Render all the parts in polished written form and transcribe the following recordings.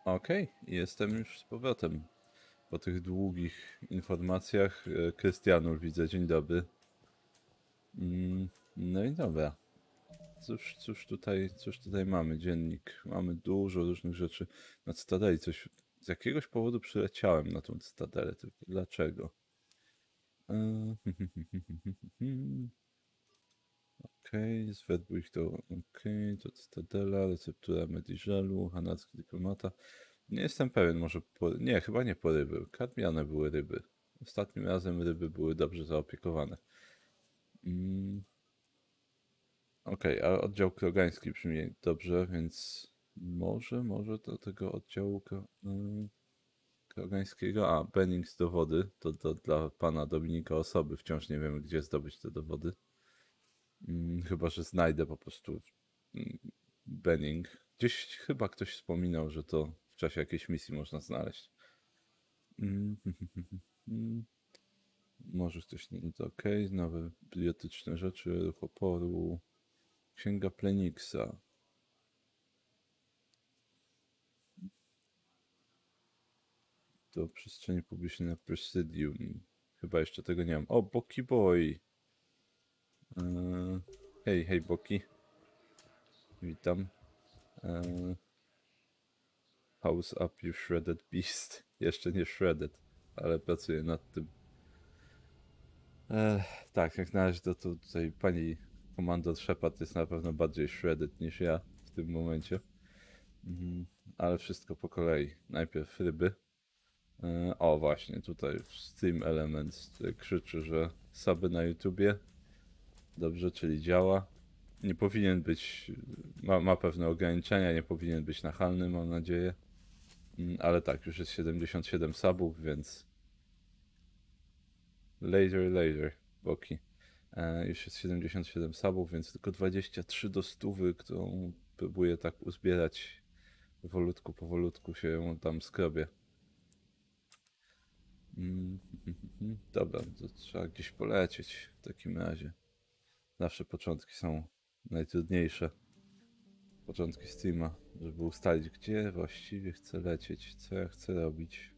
Okej, jestem już z powrotem. Po tych długich informacjach. Krystianul widzę, dzień dobry. No i dobra. Cóż tutaj mamy? Dziennik. Mamy dużo różnych rzeczy. Na Cytadeli coś... Z jakiegoś powodu przyleciałem na tą Cytadelę, tylko dlaczego? Okej, zwerbuj ich do... Okej, to Cytadela, receptura Mediżelu, hanacki dyplomata. Nie jestem pewien, może nie, chyba nie po ryby. Karmiane były ryby. Ostatnim razem ryby były dobrze zaopiekowane. Mm, Okej, a oddział krogański brzmi dobrze, więc może do tego oddziału krogańskiego. A, Bennings dowody. To dla pana Dominika Osoby. Wciąż nie wiemy, gdzie zdobyć te dowody. Chyba, że znajdę po prostu Benning. Gdzieś chyba ktoś wspominał, że to w czasie jakiejś misji można znaleźć. Mm, Może ktoś nie to ok. Nowe biblioteczne rzeczy, ruch oporu. Księga Pleniksa. Do przestrzeni publicznej na Presidium. Chyba jeszcze tego nie mam. O, Boki Boy. Hej Boki. Witam. House up you shredded beast. Jeszcze nie shredded, ale pracuję nad tym. Tak, jak na razie to tutaj pani komandor Shepard jest na pewno bardziej shredded niż ja w tym momencie. Ale wszystko po kolei. Najpierw ryby. O właśnie, tutaj Stream Elements, który krzyczy, że suby na YouTubie. Dobrze, czyli działa. Nie powinien być, ma pewne ograniczenia, nie powinien być nachalny, mam nadzieję. Ale tak, już jest 77 subów, więc later, Boki. Już jest 77 subów, więc tylko 23 do 100, którą próbuję tak uzbierać powolutku się ją tam skrobię. Dobra, to trzeba gdzieś polecieć w takim razie. Zawsze początki są najtrudniejsze. Początki streama, żeby ustalić, gdzie właściwie chcę lecieć, co ja chcę robić.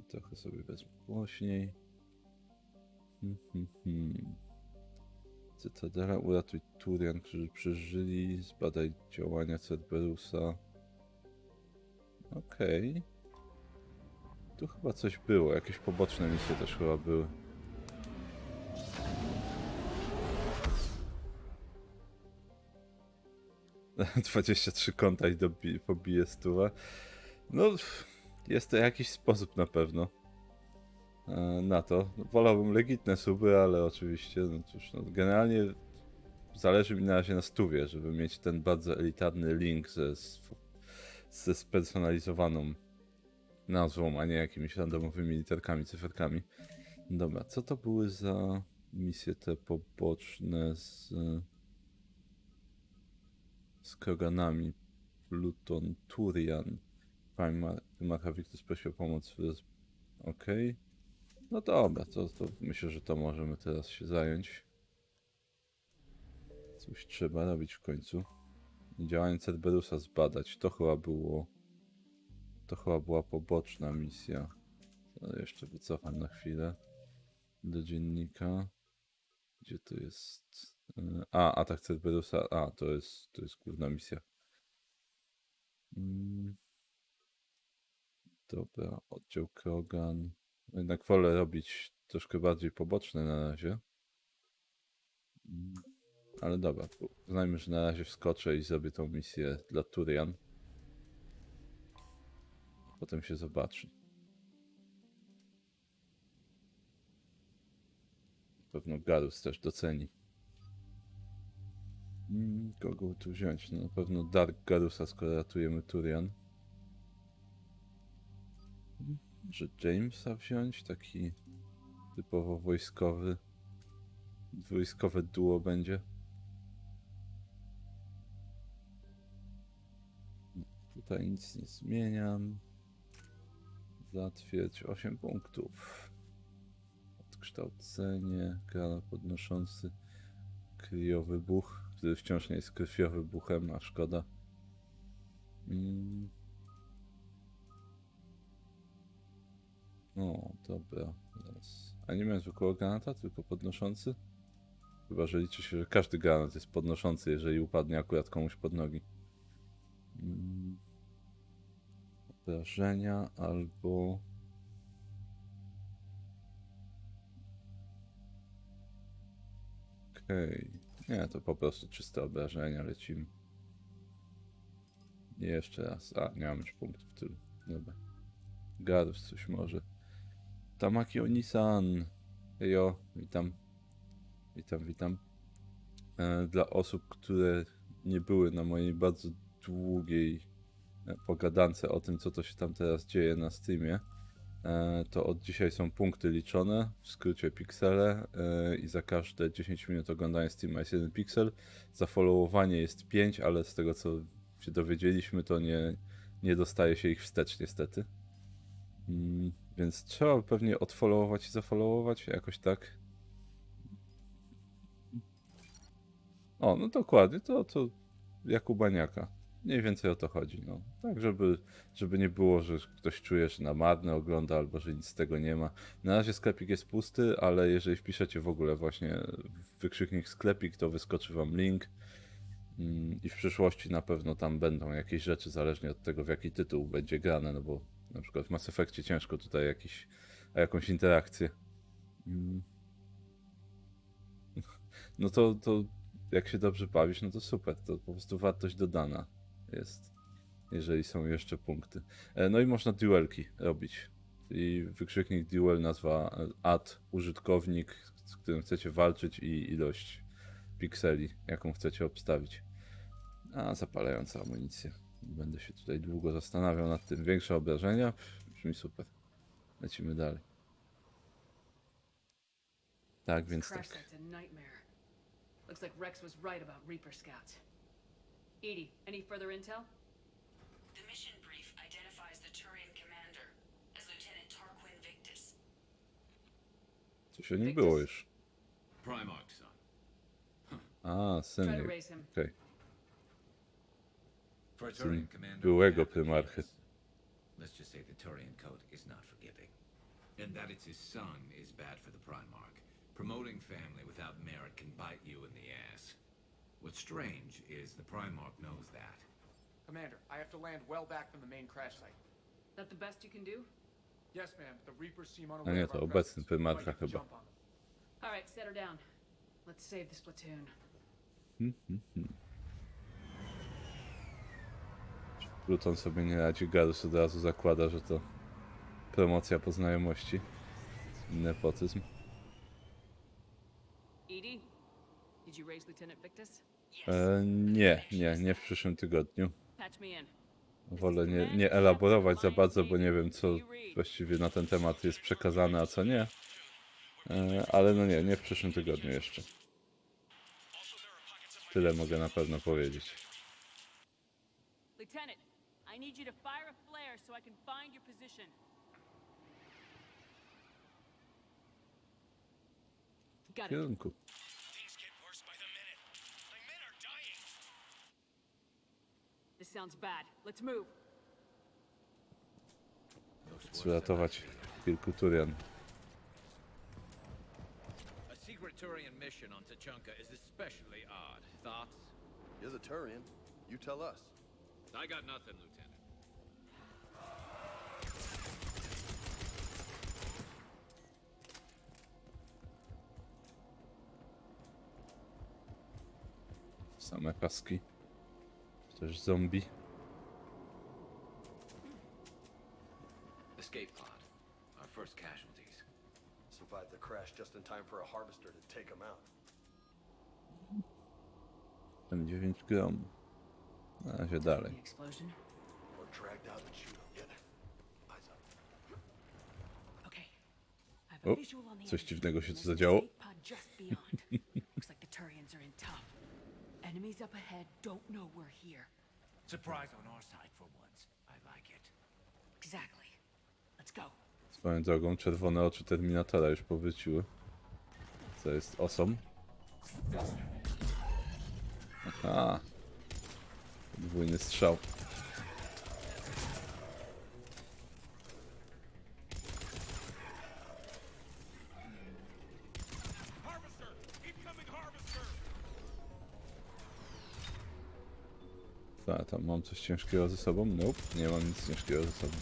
Trochę sobie wezmę głośniej. Cytadela, uratuj Turian, którzy przeżyli, zbadaj działania Cerberusa. Okej. Tu chyba coś było, jakieś poboczne misje też chyba były. - 23 konta i pobije stówę. No, jest to jakiś sposób na pewno na to. Wolałbym legitne suby, ale oczywiście, no cóż, no, generalnie zależy mi na razie na stówie, żeby mieć ten bardzo elitarny link ze spersonalizowaną nazwą, a nie jakimiś randomowymi literkami, cyferkami. Dobra, co to były za misje te poboczne z Kroganami? Pluton Turian. Primarcha Victus prosił o pomoc w... Okej. No dobra, to myślę, że to możemy teraz się zająć. Coś trzeba robić w końcu. Działanie Cerberusa zbadać. To chyba była poboczna misja. To jeszcze wycofam na chwilę do dziennika. Gdzie to jest? Atak Cerberusa. To jest główna misja. Dobra, oddział Krogan. Jednak wolę robić troszkę bardziej poboczne na razie. Ale dobra, uznajmy, że na razie wskoczę i zrobię tą misję dla Turian. Potem się zobaczy. Na pewno Garus też doceni. Kogo tu wziąć? No na pewno Dark Garusa, skoro ratujemy Turian. Może Jamesa wziąć? Taki typowo wojskowy. Wojskowe duo będzie. Tutaj nic nie zmieniam. Zatwierdź 8 punktów. Odkształcenie, granat podnoszący krwiowybuch, który wciąż nie jest krwiowybuchem, a szkoda. Mm. O, dobra. Teraz. A nie miałem zwykłego granata, tylko podnoszący? Chyba, że liczy się, że każdy granat jest podnoszący, jeżeli upadnie akurat komuś pod nogi. Obrażenia albo... Okej. Nie, to po prostu czyste obrażenia, lecimy. I jeszcze raz. A, nie mam już punktów tylu. Dobra. Garus coś może. Tamaki Onisan. Jo, witam. Witam. Dla osób, które nie były na mojej bardzo długiej pogadance o tym, co to się tam teraz dzieje na Steamie, to od dzisiaj są punkty liczone, w skrócie piksele, i za każde 10 minut oglądania Steama jest 1 piksel. Za followowanie jest 5, ale z tego, co się dowiedzieliśmy, to nie dostaje się ich wstecz niestety. Więc trzeba pewnie odfollowować i zafollowować, jakoś tak. O, no dokładnie, to jak u baniaka. Mniej więcej o to chodzi, no. Tak, żeby nie było, że ktoś czuje, że na marne ogląda, albo że nic z tego nie ma. Na razie sklepik jest pusty, ale jeżeli wpiszecie w ogóle właśnie wykrzyknik sklepik, to wyskoczy wam link. I w przyszłości na pewno tam będą jakieś rzeczy, zależnie od tego, w jaki tytuł będzie grane, no bo na przykład w Mass Effectie ciężko tutaj jakąś interakcję. No to jak się dobrze bawisz, no to super, to po prostu wartość dodana jest, jeżeli są jeszcze punkty. No i można duelki robić, czyli wykrzyknik duel, nazwa użytkownik, z którym chcecie walczyć i ilość pikseli, jaką chcecie obstawić. A, zapalająca amunicja. Będę się tutaj długo zastanawiał nad tym. Większe obrażenia? Brzmi super. Lecimy dalej. Tak, więc tak. Looks like Rex was right about Reaper scouts. Edie, any further intel? The mission brief identifies the Turian commander as Lieutenant Tarquin Victus. Coś o nim było już. Primarch, son. A, syn. Try to raise him. Okej. For a Syn Turian commander, byłego we have prymarchy. opinions. Let's just say the Turian code is not forgiving. And that it's his son is bad for the Primarch. Promoting family without merit can bite you in the ass. What's strange is the Primarch knows that. Commander, I have to land well back from the main crash site. That the best you can do? Yes, ma'am. The Reapers seem A unaware nie, of to our obecny presence. prymarcha Might need to chyba. jump on them. All right, set her down. Let's save this platoon. Pluton sobie nie radzi, Garus od razu zakłada, że to promocja po znajomości. Nepotyzm. Edie, did you raise Lieutenant Victus? Nie w przyszłym tygodniu. Patch me in. Wolę nie elaborować za bardzo, bo nie wiem, co właściwie na ten temat jest przekazane, a co nie. Ale no nie w przyszłym tygodniu jeszcze. Tyle mogę na pewno powiedzieć. Lieutenant, I need you to fire a flare so I can find your position. W Got it. kierunku. Things get worse by the minute. My men are dying. This sounds bad. Let's move. Chcę ratować kilku Turian. A secret Turian mission on Tuchanka is especially odd. Thoughts? You're the Turian. You tell us. I got nothing, Lieutenant. Same paski. Też zombie. Escape pod. Our first casualties. Survived the crash just in time for a harvester to take them out. Tam 9 gram. Na razie dalej. The explosion. Or dragged out and shoot them. Yeah. Eyes up. Okay. I have a O, visual on the coś enemy. dziwnego się tu There's an zadziało. escape pod just beyond. Looks like the Turians are in tough. Enemies up ahead don't know we're here. Surprise on our side for once. I like it. Exactly. Let's go. Swoją drogą czerwone oczy Terminatora już powróciły. Co jest awesome. Aha. Podwójny strzał. Co, tam mam coś ciężkiego ze sobą? Nope, nie mam nic ciężkiego ze sobą.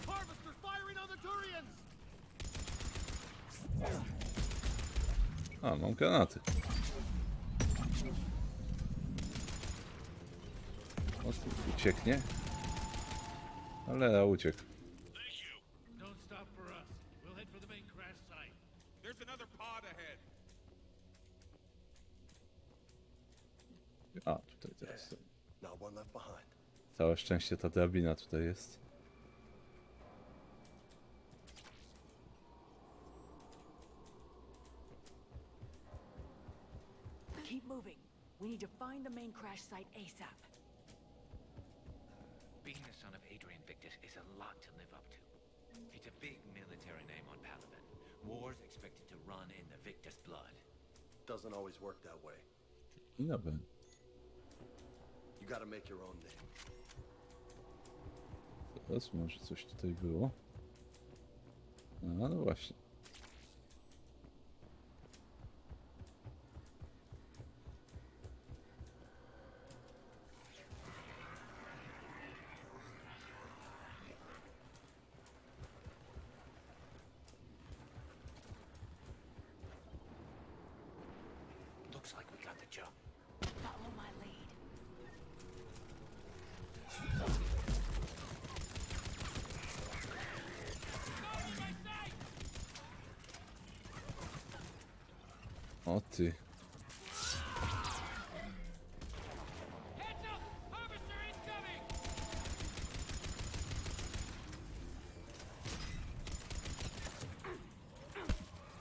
Harvesters firing on the Turians! A, mam granaty. O, ucieknie. Ale uciekł. Don't stop for us. We'll head for the main crash site. There's another pod ahead. A, tutaj teraz. Not one left behind. Całe szczęście ta drabina tutaj jest. Keep moving. We need to find the main crash site ASAP. Being the son of Adrian Victus is a lot to live up to. It's a big military name on Palaven. War's expected to run in the Victus blood. Doesn't always work that way. I dobra. You gotta make your own name. Teraz może coś tutaj było. A, no właśnie. Looks like we got the job. Follow my lead. O ty. Heads up! Harvester incoming!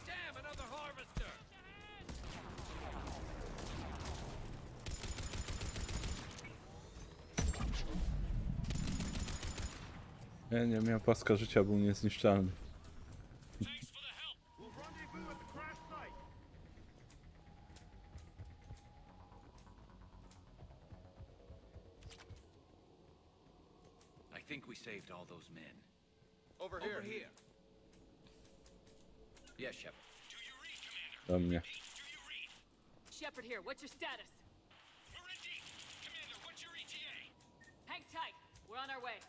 Damn, another harvester! Nie miał paska życia, był niezniszczalny. Thanks for the help. We'll rendezvous at the crash site. I think we saved all those men. Over here. Over here. Yes, Shepard. Do you read, Commander? Do mnie. Do you read? Shepard here. What's your status? We're in deep. Commander, what's your ETA? Hang tight. We're on our way.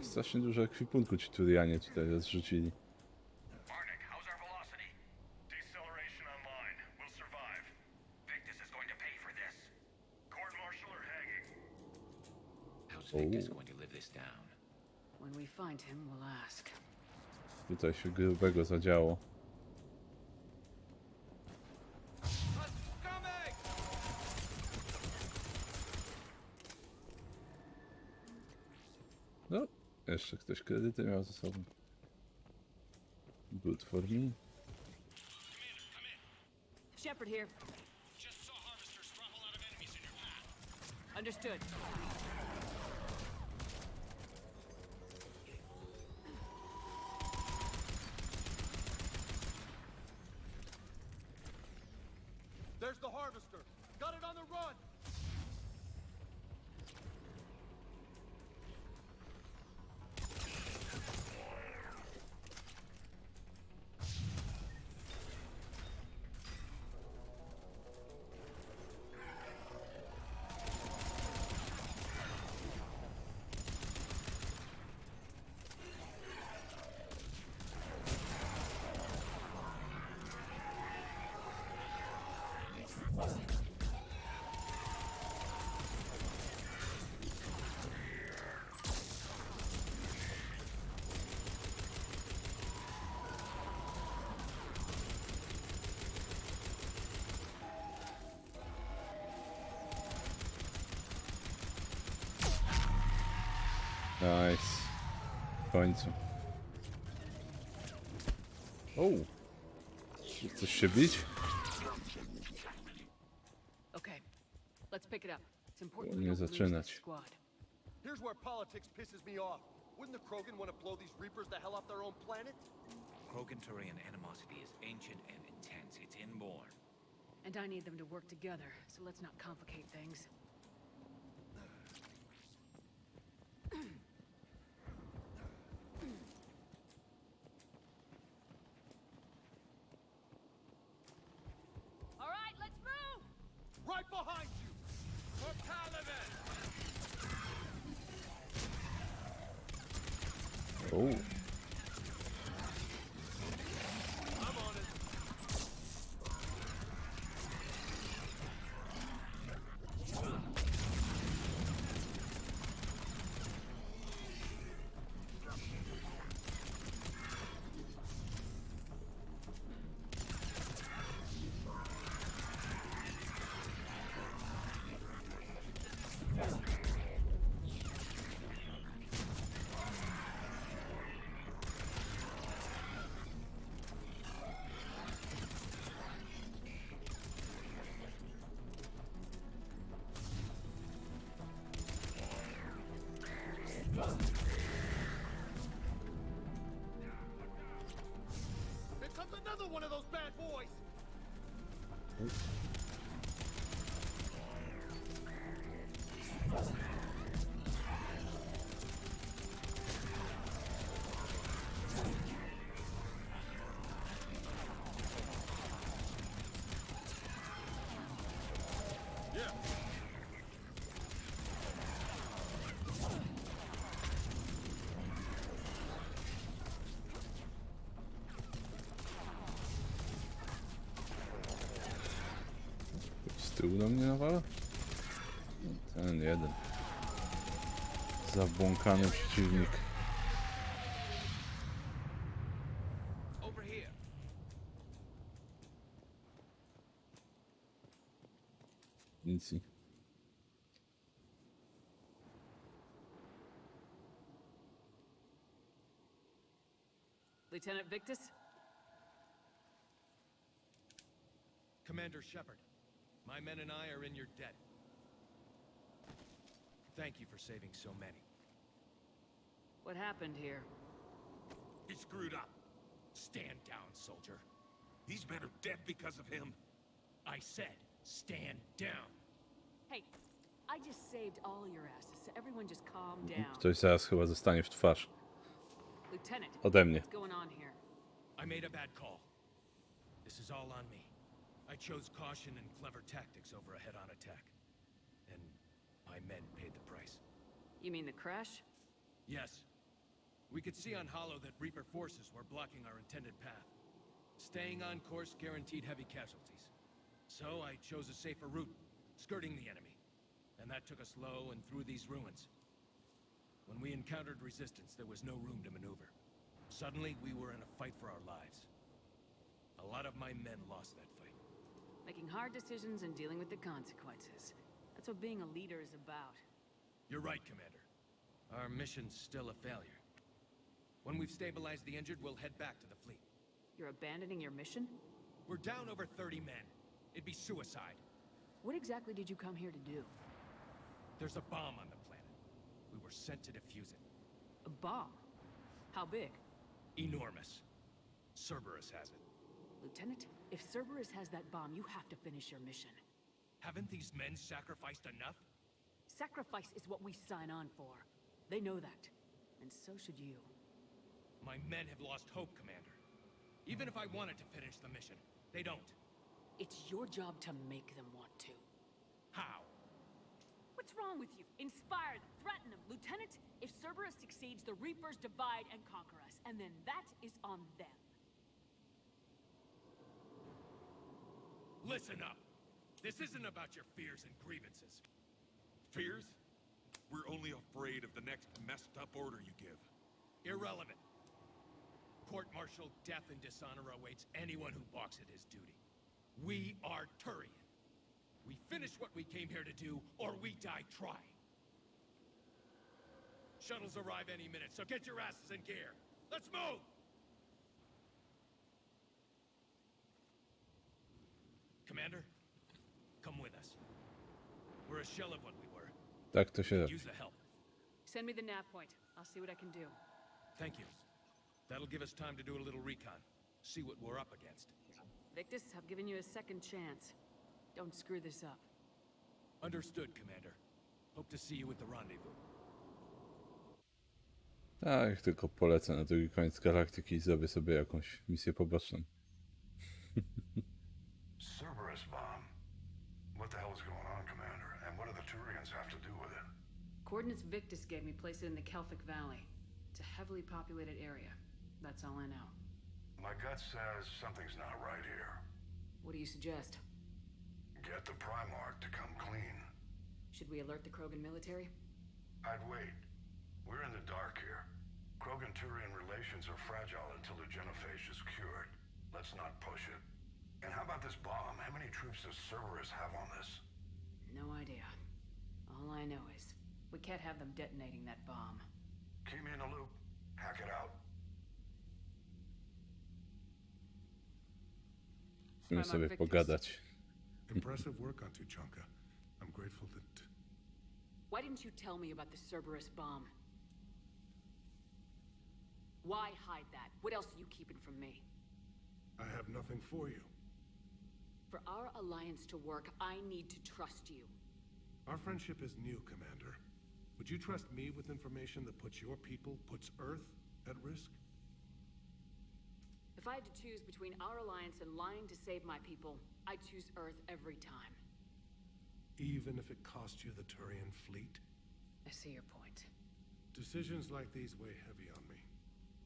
Strasznie dużo ekwipunku ci Turianie tutaj rozrzucili. Barnick, how's our velocity? Deceleration online. We'll survive. Victus is going to pay for this. Court martial or hanging? How's Victus going to live this down? When we find him, we'll ask. Tutaj się grubego zadziało. No, jeszcze ktoś kredyty miał ze sobą. Good for me. Commander, come in. Shepard here. Just saw harvesters drop a lot of enemies in your path. Understood. There's the harvester. Got it on the run. Nice. W końcu. O! Chcesz się bić? Okay. Let's pick it up. It's important Nie we don't lose zaczynać. this squad. Here's where politics pisses me off. Wouldn't the Krogan want to blow these Reapers the hell off their own planet? Krogan-Turian animosity is ancient and intense. It's inborn. And I need them to work together, so let's not complicate things. All right, let's move! Right behind you! Uuu. Here comes another one of those bad boys! Yeah. Z tyłu do mnie nawala? Ten jeden. Zabłąkany przeciwnik. Over here. Nic. Lieutenant Victus? Commander Shepard, my men and I are in your debt. Thank you for saving so many. What happened here? He screwed up. Stand down, soldier. These men are dead because of him. I said, stand down. Hey, I just saved all your asses, so everyone just calm down. Ktoś zaraz chyba zostanie w twarz. Lieutenant, Ode mnie. what's going on here? I made a bad call. This is all on me. I chose caution and clever tactics over a head-on attack. And my men paid the price. You mean the crash? Yes. We could see on Hollow that Reaper forces were blocking our intended path. Staying on course guaranteed heavy casualties. So I chose a safer route, skirting the enemy. And that took us low and through these ruins. When we encountered resistance, there was no room to maneuver. Suddenly, we were in a fight for our lives. A lot of my men lost that fight. Making hard decisions and dealing with the consequences. That's what being a leader is about. You're right, Commander. Our mission's still a failure. When we've stabilized the injured, we'll head back to the fleet. You're abandoning your mission? We're down over 30 men. It'd be suicide. What exactly did you come here to do? There's a bomb on the planet. We were sent to defuse it. A bomb? How big? Enormous. Cerberus has it. Lieutenant, if Cerberus has that bomb, you have to finish your mission. Haven't these men sacrificed enough? Sacrifice is what we sign on for. They know that. And so should you. My men have lost hope, Commander. Even if I wanted to finish the mission, they don't. It's your job to make them want to. How? What's wrong with you? Inspire them, threaten them. Lieutenant, if Cerberus succeeds, the Reapers divide and conquer us. And then that is on them. Listen up. This isn't about your fears and grievances. Fears? We're only afraid of the next messed up order you give. Irrelevant. Court-martial death and dishonor awaits anyone who balks at his duty. We are Turian. We finish what we came here to do, or we die trying. Shuttles arrive any minute, so get your asses in gear. Let's move! Commander, come with us. We're a shell of what we were. Tak to się robi. Use the help. Send me the nav point. I'll see what I can do. Thank you. That'll give us time to do a little recon. See what we're up against. Victus, I've given you a second chance. Don't screw this up. Understood, Commander. Hope to see you at the rendezvous. Tak, tylko polecę na drugi koniec galaktyki i zrobię sobie jakąś misję poboczną. Cerberus bomb? What the hell is going on, Commander? And what do the Turians have to do with it? Coordinates Victus gave me place it in the Kelphic Valley. It's a heavily populated area. That's all I know. My gut says something's not right here. What do you suggest? Get the Primarch to come clean. Should we alert the Krogan military? I'd wait. We're in the dark here. Krogan-Turian relations are fragile until the genophage is cured. Let's not push it. And how about this bomb? How many troops does Cerberus have on this? No idea. All I know is we can't have them detonating that bomb. Keep me in the loop. Hack it out. Musimy sobie pogadać. Impressive work on Tuchanka. I'm grateful that... Why didn't you tell me about the Cerberus bomb? Why hide that? What else are you keeping from me? I have nothing for you. For our alliance to work, I need to trust you. Our friendship is new, Commander. Would you trust me with information that puts your people, puts Earth, at risk? If I had to choose between our alliance and lying to save my people, I'd choose Earth every time. Even if it cost you the Turian fleet? I see your point. Decisions like these weigh heavy on me.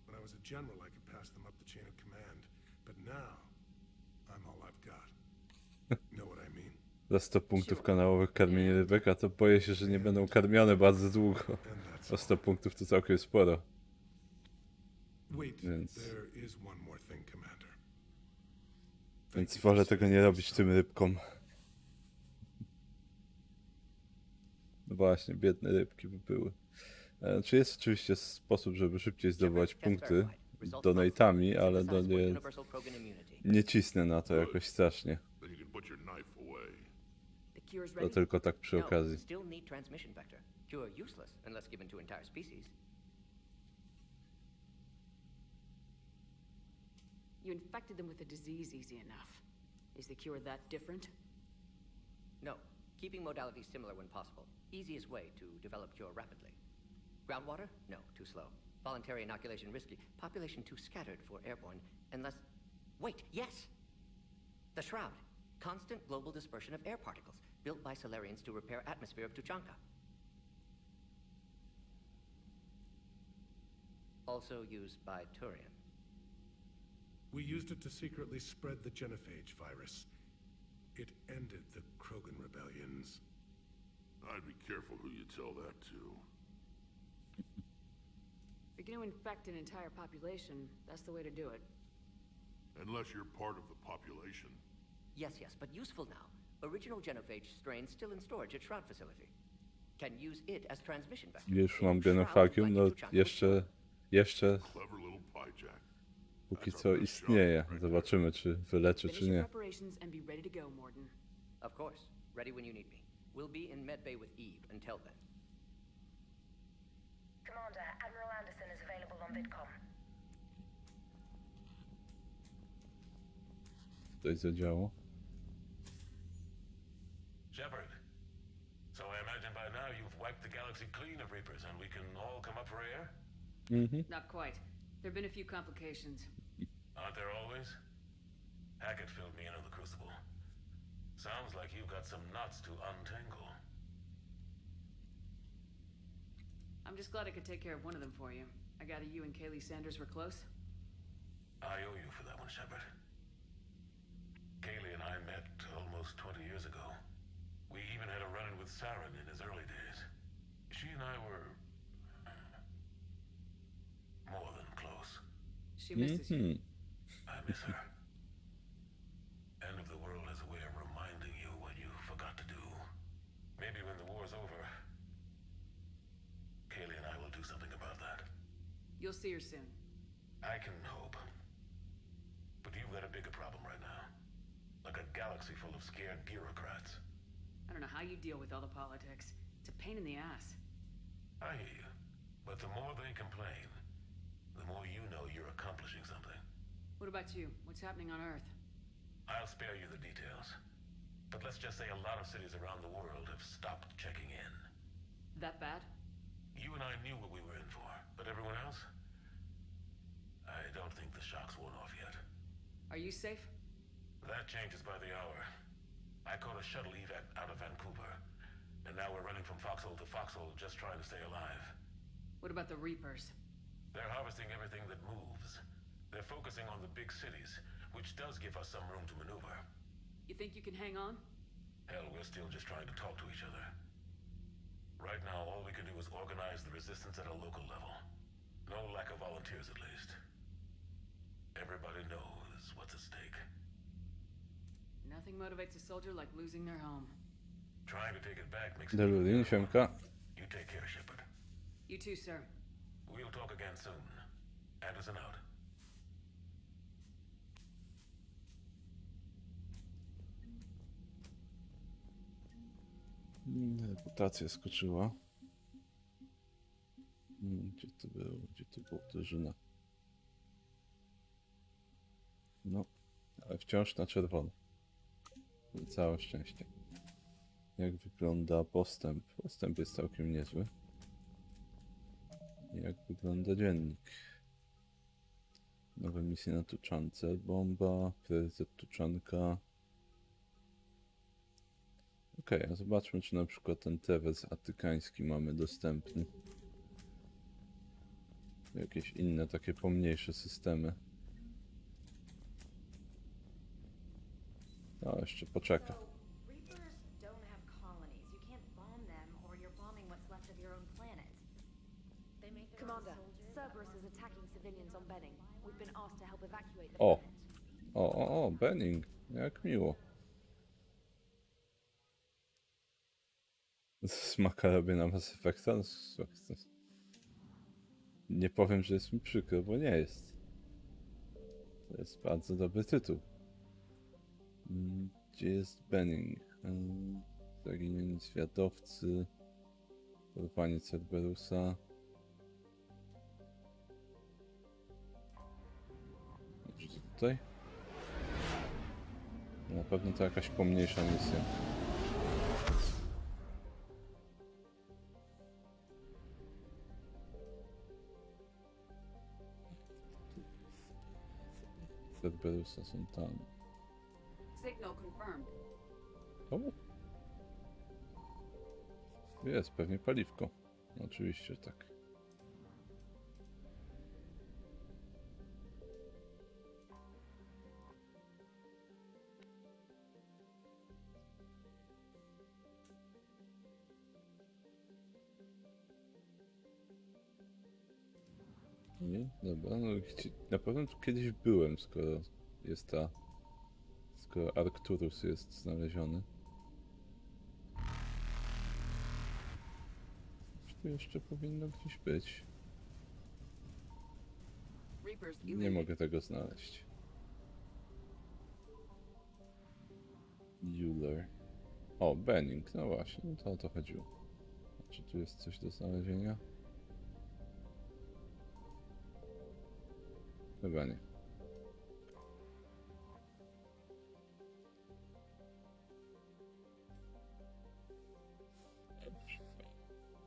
When I was a general, I could pass them up the chain of command. But now, I'm all I've got. Know what I mean? Za 100 punktów kanałowych karmienie rybek, a to boję się, że nie będą karmione bardzo długo. O 100 punktów to całkiem sporo. Więc wolę tego nie robić tym rybkom. No właśnie, biedne rybki by były. Czy jest oczywiście sposób, żeby szybciej zdobywać punkty donatami, ale no nie cisnę na to jakoś strasznie. To tylko tak przy okazji. You infected them with a disease easy enough. Is the cure that different? No. Keeping modalities similar when possible. Easiest way to develop cure rapidly. Groundwater? No, too slow. Voluntary inoculation risky. Population too scattered for airborne. Unless... Wait, yes! The Shroud. Constant global dispersion of air particles, built by Solarians to repair atmosphere of Tuchanka. Also used by Turians. We used it to secretly spread the genophage virus. It ended the Krogan rebellions. I'd be careful who you tell that to. If you're going to infect an entire population, that's the way to do it. Unless you're part of the population. Yes, but useful now. Original genophage strain still in storage at Shroud facility. Can use it as transmission vector. Już mam genofagium, no jeszcze póki co istnieje. Zobaczymy, czy wyleczy, czy nie. Of course. Ready when you need me. We'll be in medbay with Eve until then. Commander, Admiral Anderson is available on VidCom. Coś zadziało. Shepard. So I imagine by now you've wiped the galaxy clean of Reapers and we can all come up for air? Not quite. There've been a few complications. Aren't there always? Hackett filled me in on the Crucible. Sounds like you've got some knots to untangle. I'm just glad I could take care of one of them for you. I gather you and Kaylee Sanders were close? I owe you for that one, Shepard. Kaylee and I met almost 20 years ago. We even had a run-in with Saren in his early days. She and I were... more than close. She misses you. I miss her. End of the world has a way of reminding you what you forgot to do. Maybe when the war's over, Kaylee and I will do something about that. You'll see her soon. I can hope. But you've got a bigger problem right now. Like a galaxy full of scared bureaucrats. I don't know how you deal with all the politics. It's a pain in the ass. I hear you. But the more they complain, the more you know you're accomplishing something. What about you? What's happening on Earth? I'll spare you the details. But let's just say a lot of cities around the world have stopped checking in. That bad? You and I knew what we were in for, but everyone else? I don't think the shock's worn off yet. Are you safe? That changes by the hour. I caught a shuttle evac out of Vancouver, and now we're running from foxhole to foxhole just trying to stay alive. What about the Reapers? They're harvesting everything that moves. They're focusing on the big cities, which does give us some room to maneuver. You think you can hang on? Hell, we're still just trying to talk to each other. Right now, all we can do is organize the resistance at a local level. No lack of volunteers, at least. Everybody knows what's at stake. Nothing motivates a soldier like losing their home. Trying to take it back makes Deludin, siemka. You take care, Shepard. You too, sir. We'll talk again soon. Anderson out. Reputacja skoczyła. Gdzie to było? Gdzie to była drużyna? No, ale wciąż na czerwono. Całe szczęście. Jak wygląda postęp? Postęp jest całkiem niezły. Jak wygląda dziennik? Nowe misje na Tuczance, bomba, priorytet Tuczanka. Okej, a zobaczmy, czy na przykład ten tewes atykański mamy dostępny. Jakieś inne, takie pomniejsze systemy. No, jeszcze poczeka. Reapers don't have colonies. You can't bomb them, or you're bombing what's left of your own planet. They make their own Commander, soldiers. Cerberus is attacking civilians on Benning. We've been asked to help evacuate the O! planet. O, Benning. Jak miło. Smaka robię na Mass Effecta? No, nie powiem, że jest mi przykro, bo nie jest. To jest bardzo dobry tytuł. Gdzie jest Benning? Zaginieni zwiadowcy. Porwanie Cerberusa. Może to tutaj? Na pewno to jakaś pomniejsza misja. Cerberusa są tam. Signal confirmed. O! Jest, pewnie paliwko. Oczywiście, tak. Nie? Dobra, no na pewno tu kiedyś byłem, skoro jest ta... Skoro Arcturus jest znaleziony. Czy tu jeszcze powinno gdzieś być? Nie mogę tego znaleźć. Euler. O, Benning, no właśnie, no to o to chodziło. A czy tu jest coś do znalezienia? Chyba nie.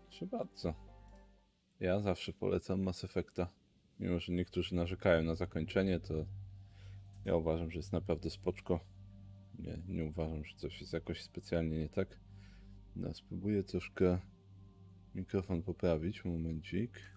Proszę bardzo. Ja zawsze polecam Mass Effecta. Mimo że niektórzy narzekają na zakończenie, to ja uważam, że jest naprawdę spoczko. Nie uważam, że coś jest jakoś specjalnie nie tak. No, spróbuję troszkę mikrofon poprawić. Momencik.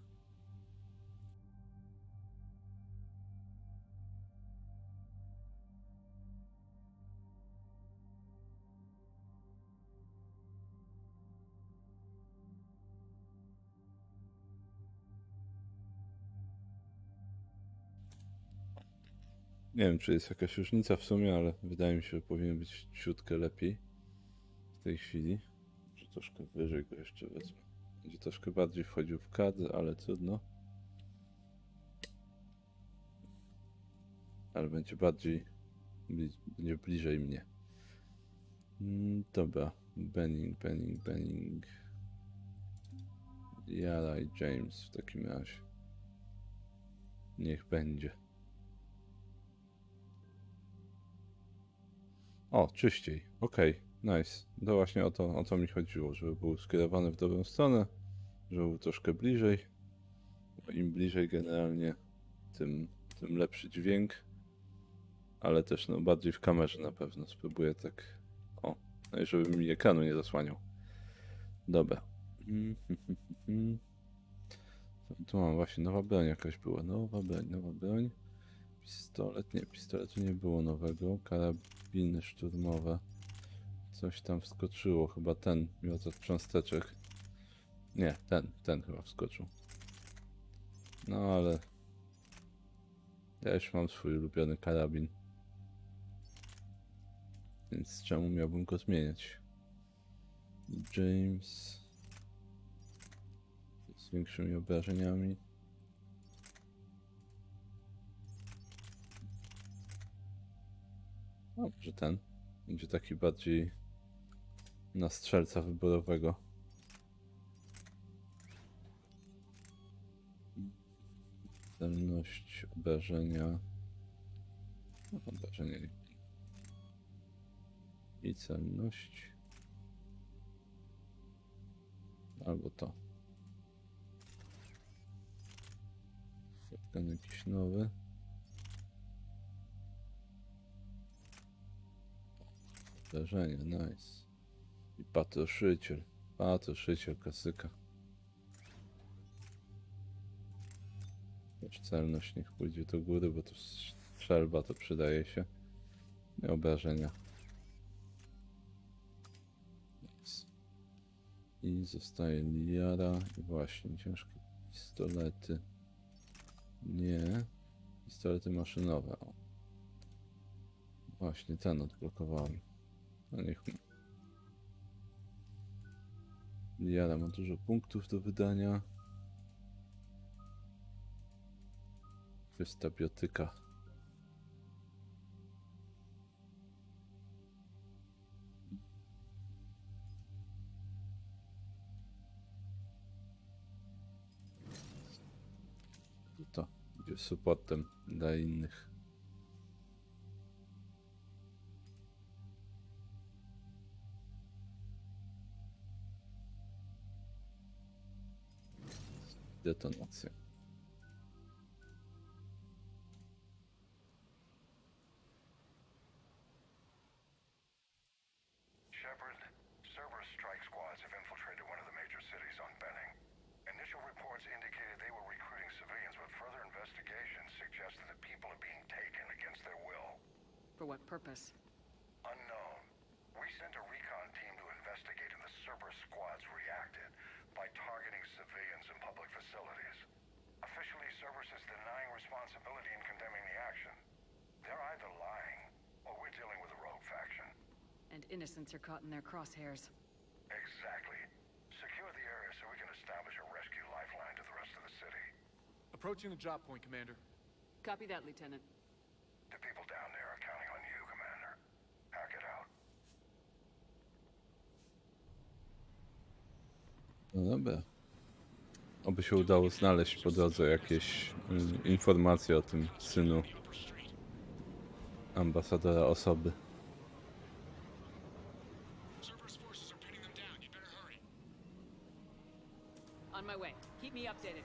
Nie wiem, czy jest jakaś różnica w sumie, ale wydaje mi się, że powinien być ciutkę lepiej w tej chwili. Może troszkę wyżej go jeszcze wezmę. Będzie troszkę bardziej wchodził w kadr, ale trudno. Ale będzie bardziej... będzie bliżej mnie. Dobra. Benning. Yara i James w takim razie. Niech będzie. O, czyściej. Okej, nice. To właśnie o to mi chodziło, żeby był skierowany w dobrą stronę, żeby był troszkę bliżej. Bo im bliżej generalnie, tym lepszy dźwięk. Ale też no, bardziej w kamerze na pewno. Spróbuję tak... O, no i żeby mi ekranu nie zasłaniał. Dobra. Tu mam właśnie, nowa broń jakaś była. Nowa broń. Pistolet, nie, pistoletu nie było nowego. Karabiny szturmowe. Coś tam wskoczyło, chyba ten, miotacz cząsteczek. Nie, ten chyba wskoczył. No ale... Ja już mam swój ulubiony karabin. Więc czemu miałbym go zmieniać? James... Z większymi obrażeniami. No, może ten. Będzie taki bardziej na strzelca wyborowego. Celność obrażenia. No, obrażenie i celność. Albo to. Ten jakiś nowy. Obrażenie, nice. I patroszyciel. Patroszyciel, klasyka. Też celność niech pójdzie do góry, bo to strzelba to przydaje się. I obrażenia. Nice. I zostaje liara. I właśnie ciężkie pistolety. Nie. Pistolety maszynowe. O. Właśnie ten odblokowałem. No niech ma. Liara ma dużo punktów do wydania. Czysta biotyka. To będzie supportem dla innych. Detonacja. Shepard, Cerberus strike squads have infiltrated one of the major cities on Benning. Initial reports indicated they were recruiting civilians, but further investigation suggests that the people are being taken against their will. For what purpose? Unknown. We sent a recon team to investigate, and the Cerberus squads reacted by targeting civilians in public facilities. Officially, Cerberus is denying responsibility and condemning the action. They're either lying, or we're dealing with a rogue faction. And innocents are caught in their crosshairs. Exactly. Secure the area so we can establish a rescue lifeline to the rest of the city. Approaching the drop point, Commander. Copy that, Lieutenant. The people down there are counting on you, Commander. Hack it out. No dobra. Oby się udało znaleźć po drodze jakieś informacje o tym synu ambasadora osoby. On my way. Keep me updated.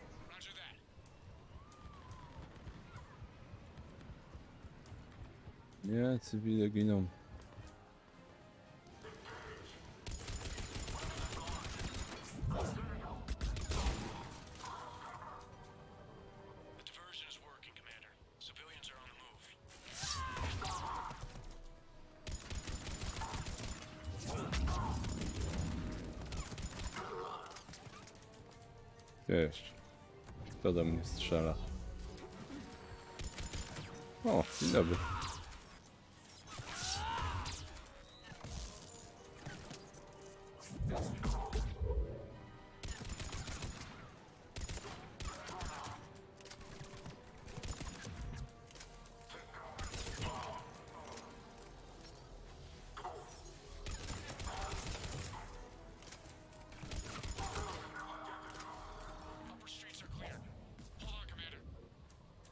Nie, cywile giną. Wiesz, kto do mnie strzela? O, dzień dobry.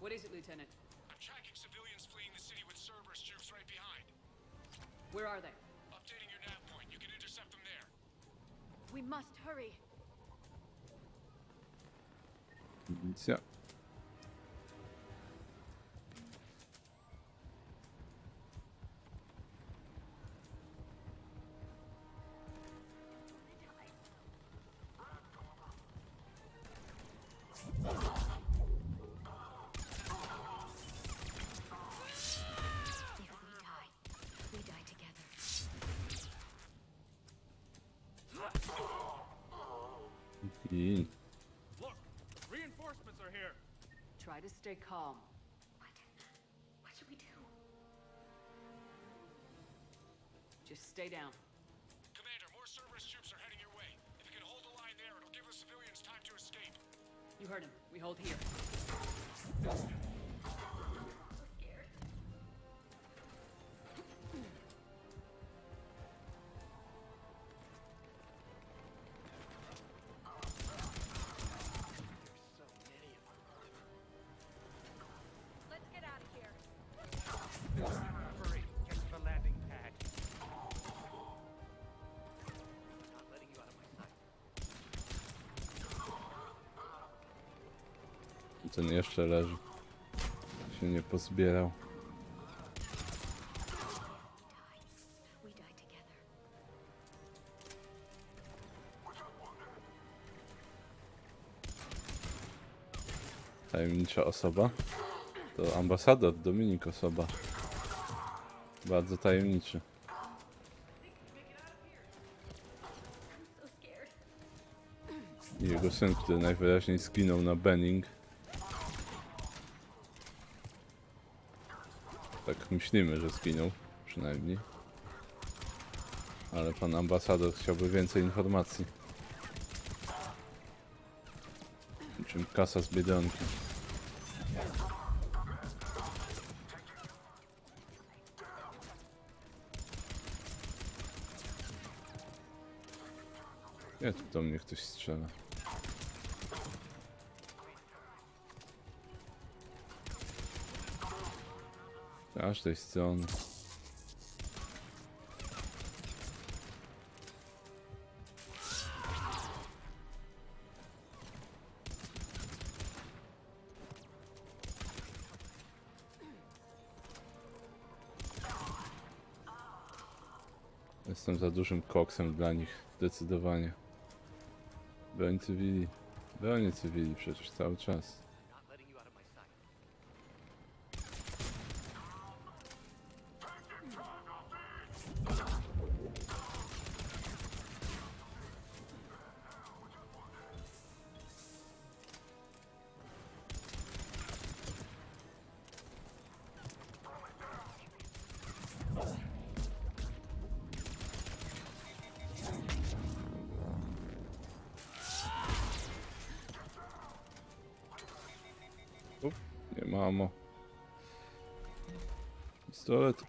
What is it, Lieutenant? I'm tracking civilians fleeing the city with Cerberus troops right behind. Where are they? Updating your nav point. You can intercept them there. We must hurry. Policja. I Look, reinforcements are here. Try to stay calm. What should we do? Just stay down. Commander, more Cerberus troops are heading your way. If you can hold the line there, it'll give the civilians time to escape. You heard him. We hold here. Let's get out of here. Hurry, get to the landing pad. Not letting you out of my sight. ten jeszcze leży. Się nie pozbierał. We die together. Tajemnicza osoba. To ambasador Dominik Osoba. Bardzo tajemniczy. So scared. I jego syn, który najwyraźniej zginął na Benning. Tak myślimy, że zginął, przynajmniej. Ale pan ambasador chciałby więcej informacji. Czym kasa z Biedronki. Nie, tu do mnie ktoś strzela. Z każdej strony. Jestem za dużym koksem dla nich, zdecydowanie. Broń cywili. Bronię cywili przecież cały czas. Not letting you out of my sight. Nie ma ammo. Pistolet.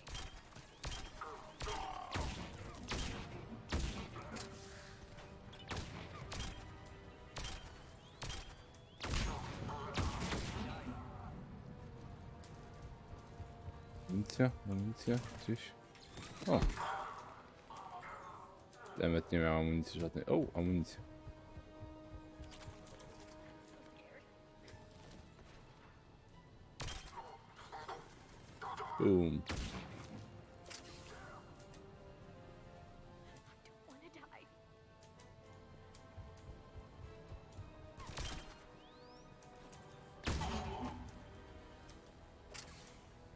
Amunicja, amunicja, gdzieś. O! Demet nie miał amunicji żadnej. O, amunicja. Boom. Wanna die.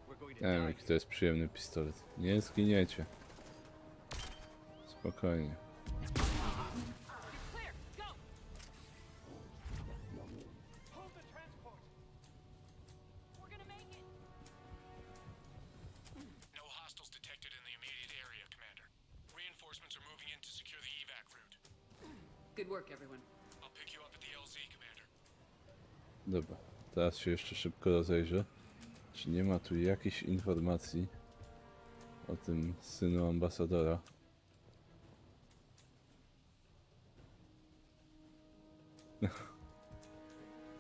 We're going to Nie wiem, die. jaki to jest przyjemny pistolet. Nie zginiecie. Spokojnie. Clear. Go. Hold the transport. We're gonna make it. No hostiles detected in the immediate area, Commander. Reinforcements are moving in to secure the evac route. Good work, everyone. I'll pick you up at the LZ, Commander. Dobra, teraz się jeszcze szybko rozejrzę. Czy nie ma tu jakichś informacji o tym synu ambasadora?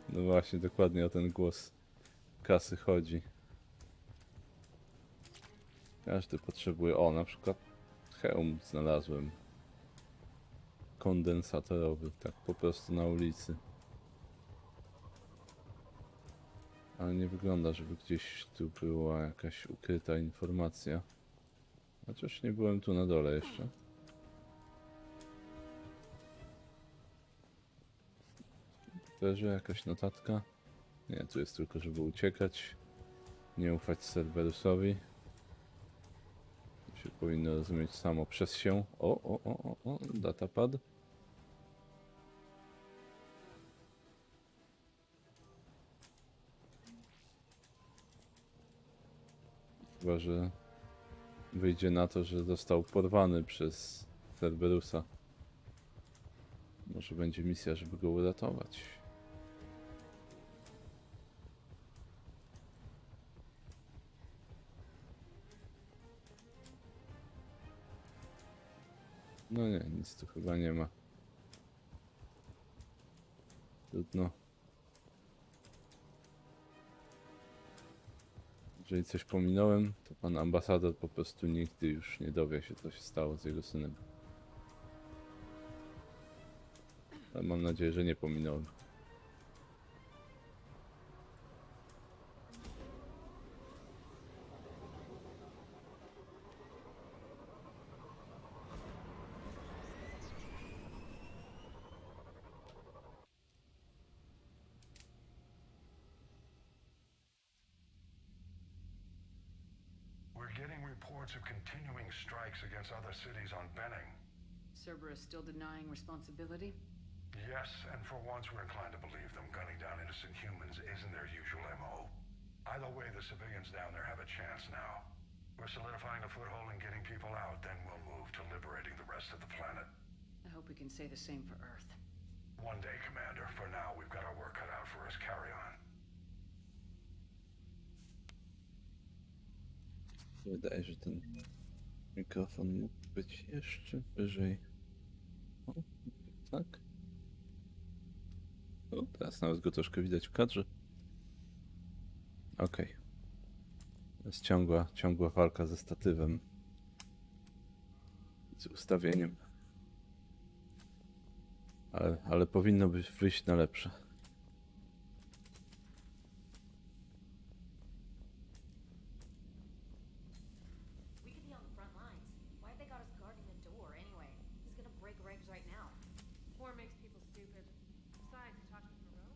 No właśnie, dokładnie o ten głos kasy chodzi. Każdy potrzebuje... O, na przykład hełm znalazłem. Kondensatorowy, tak po prostu na ulicy. Ale nie wygląda, żeby gdzieś tu była jakaś ukryta informacja. Chociaż nie byłem tu na dole jeszcze. Leży jakaś notatka. Nie, tu jest tylko, żeby uciekać. Nie ufać Cerberusowi. To się powinno rozumieć samo przez się. O, datapad. Chyba, że wyjdzie na to, że został porwany przez Cerberusa. Może będzie misja, żeby go uratować. No nie, nic tu chyba nie ma. Trudno. Jeżeli coś pominąłem, to pan ambasador po prostu nigdy już nie dowie się, co się stało z jego synem. Ale mam nadzieję, że nie pominąłem. We're getting reports of continuing strikes against other cities on Benning. Cerberus still denying responsibility? Yes, and for once we're inclined to believe them. Gunning down innocent humans isn't their usual MO. Either way, the civilians down there have a chance now. We're solidifying a foothold and getting people out, then we'll move to liberating the rest of the planet. I hope we can say the same for Earth. One day, Commander. For now, we've got our work cut out for us. Carry on. Wydaje, że ten mikrofon mógł być jeszcze wyżej. O, tak. O, teraz nawet go troszkę widać w kadrze. Okej. To jest ciągła walka ze statywem. Z ustawieniem. Ale powinno wyjść na lepsze. We could be on the front lines. Why have they got us guarding the door anyway? He's gonna break regs right now. War makes people stupid. Besides, he talked to Moreau.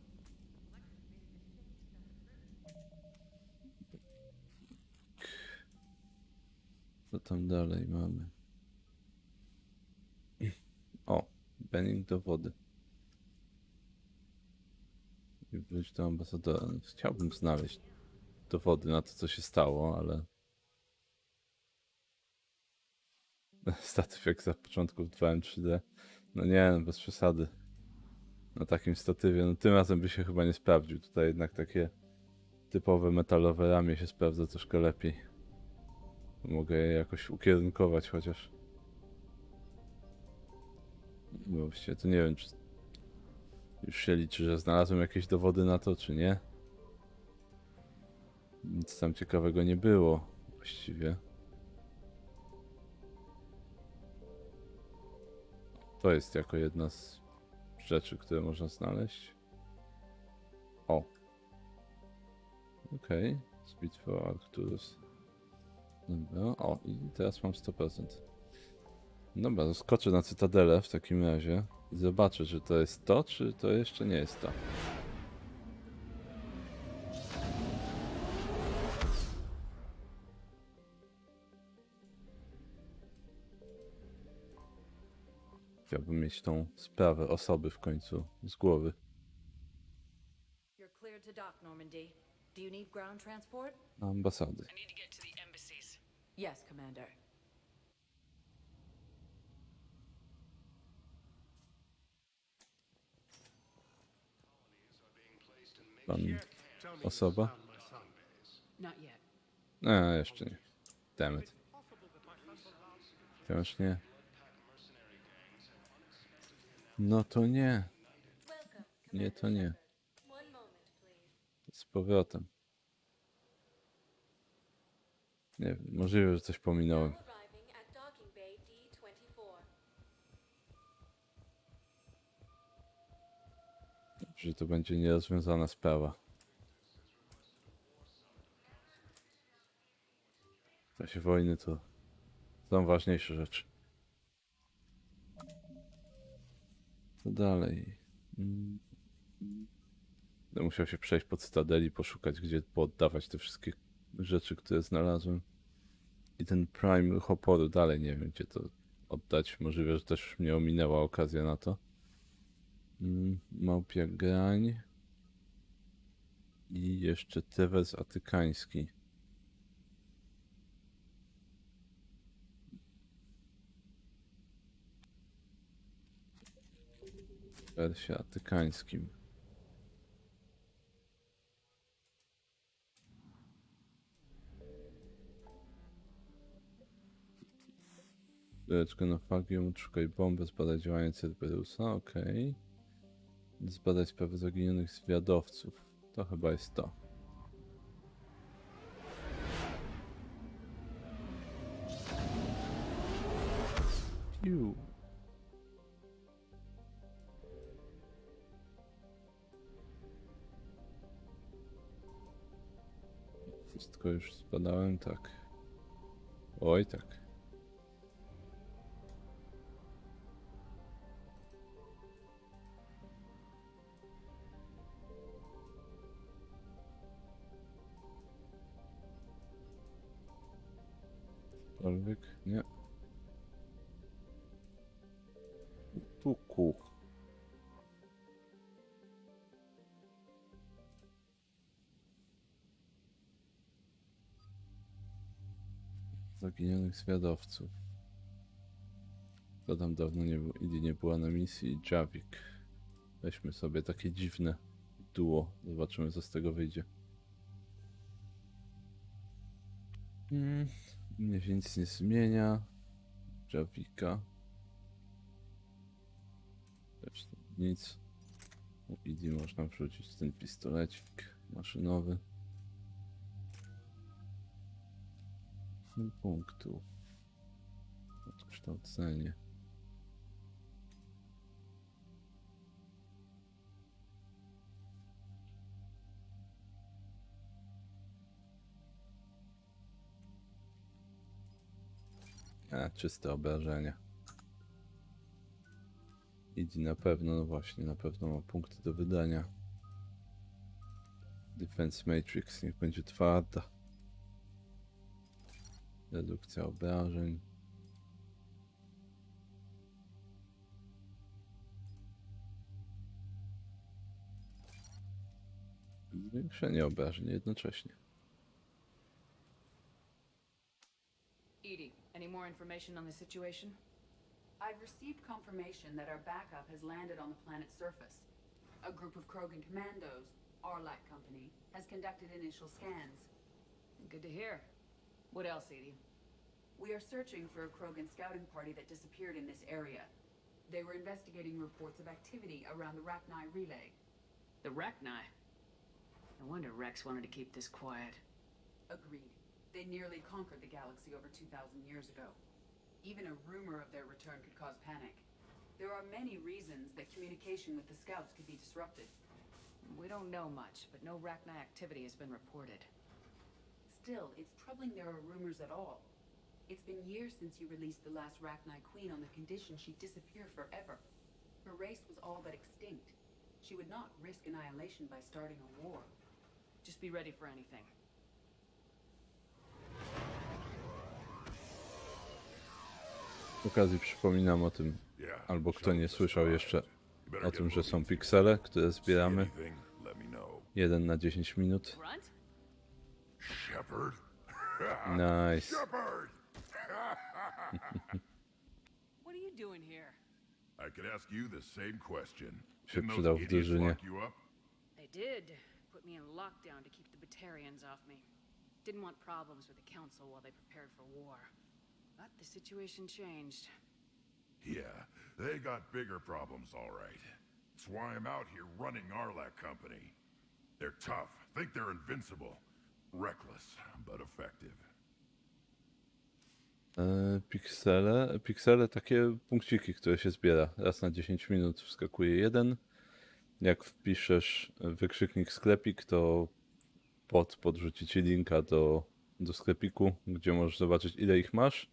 Electric made initiative Co tam dalej mamy? O, Benning do wody. I wróć do ambasadora. Chciałbym znaleźć dowody na to, co się stało, ale... Statyw jak za początków 2M3D. No nie, no bez przesady. Na takim statywie, no tym razem by się chyba nie sprawdził. Tutaj jednak takie typowe metalowe ramię się sprawdza troszkę lepiej. Mogę je jakoś ukierunkować chociaż. No właściwie to nie wiem, czy już się liczy, że znalazłem jakieś dowody na to, czy nie. Nic tam ciekawego nie było właściwie. To jest jako jedna z rzeczy, które można znaleźć. O. Okej. Speed for Arcturus. Dobra. O, i teraz mam 100%. Dobra, skoczę na Cytadelę w takim razie i zobaczę, czy to jest to, czy to jeszcze nie jest to. Chciałbym mieć tą sprawę osoby w końcu z głowy. You're cleared to dock, Normandy. Do you need ground transport? Ambasady. I need to get to the embassies. Yes, Commander. Pan osoba? Not yet. Jeszcze nie. Dammit. Wciąż nie. No to nie. Nie, to nie. Z powrotem. Nie wiem, możliwe, że coś pominąłem. Że to będzie nierozwiązana sprawa. W czasie wojny to są ważniejsze rzeczy. Co dalej? Będę musiał się przejść po Cytadeli, poszukać, gdzie pooddawać te wszystkie rzeczy, które znalazłem. I ten Prime ruch oporu dalej nie wiem, gdzie to oddać. Możliwe, że też już mnie ominęła okazja na to. Małpia grań. I jeszcze Tewers atykański. Wersja Tuchańskim. Dyreczkę na fagium, szukaj bombę, zbadać działanie Cerberusa, okej. Zbadać sprawy zaginionych zwiadowców. To chyba jest to. Piu. Wszystko już zbadałem, tak. Oj, tak. Cokolwiek? Nie. Tuku. Zaginionych zwiadowców. To tam dawno nie było. Idi nie była na misji. Javik. Weźmy sobie takie dziwne duo. Zobaczymy, co z tego wyjdzie. Mnie się nic nie zmienia. Javika. Też nic. U Idi można wrzucić ten pistolecik maszynowy. 8 punktów. Odkształcenie. Czyste obrażenia. Idi na pewno, no właśnie, na pewno ma punkty do wydania. Defense Matrix niech będzie twarda. Redukcja obrażeń. Zwiększenie obrażeń jednocześnie. Edie, any more information on the situation? I've received confirmation that our backup has landed on the planet's surface. A group of Krogan commandos, Arlac Company, has conducted initial scans. Good to hear. What else, Edie? We are searching for a Krogan scouting party that disappeared in this area. They were investigating reports of activity around the Rachni relay. The Rachni? No wonder Rex wanted to keep this quiet. Agreed. They nearly conquered the galaxy over 2,000 years ago. Even a rumor of their return could cause panic. There are many reasons that communication with the scouts could be disrupted. We don't know much, but no Rachni activity has been reported. Still, it's troubling there are rumors at all. It's been years since you released the last Rachni Queen on the condition she'd disappear forever. Her race was all but extinct. She would not risk annihilation by starting a war. Just be ready for anything. Z okazji przypominam o tym, albo kto nie słyszał jeszcze o tym, że są piksele, które zbieramy. 1 na 10 minut. Nice. What are you doing here? I could ask you the same question. Się Didn't those przydał w idiots drużynie. lock you up? They did. Put me in lockdown to keep the Batarians off me. Didn't want problems with the Council while they prepared for war. But the situation changed. Yeah, they got bigger problems, all right. That's why I'm out here running Arlac Company. They're tough, think they're invincible. Reckless, but effective. Piksele, takie punkciki, które się zbiera. Raz na 10 minut wskakuje jeden. Jak wpiszesz wykrzyknik sklepik, to podrzuci ci linka do sklepiku, gdzie możesz zobaczyć, ile ich masz.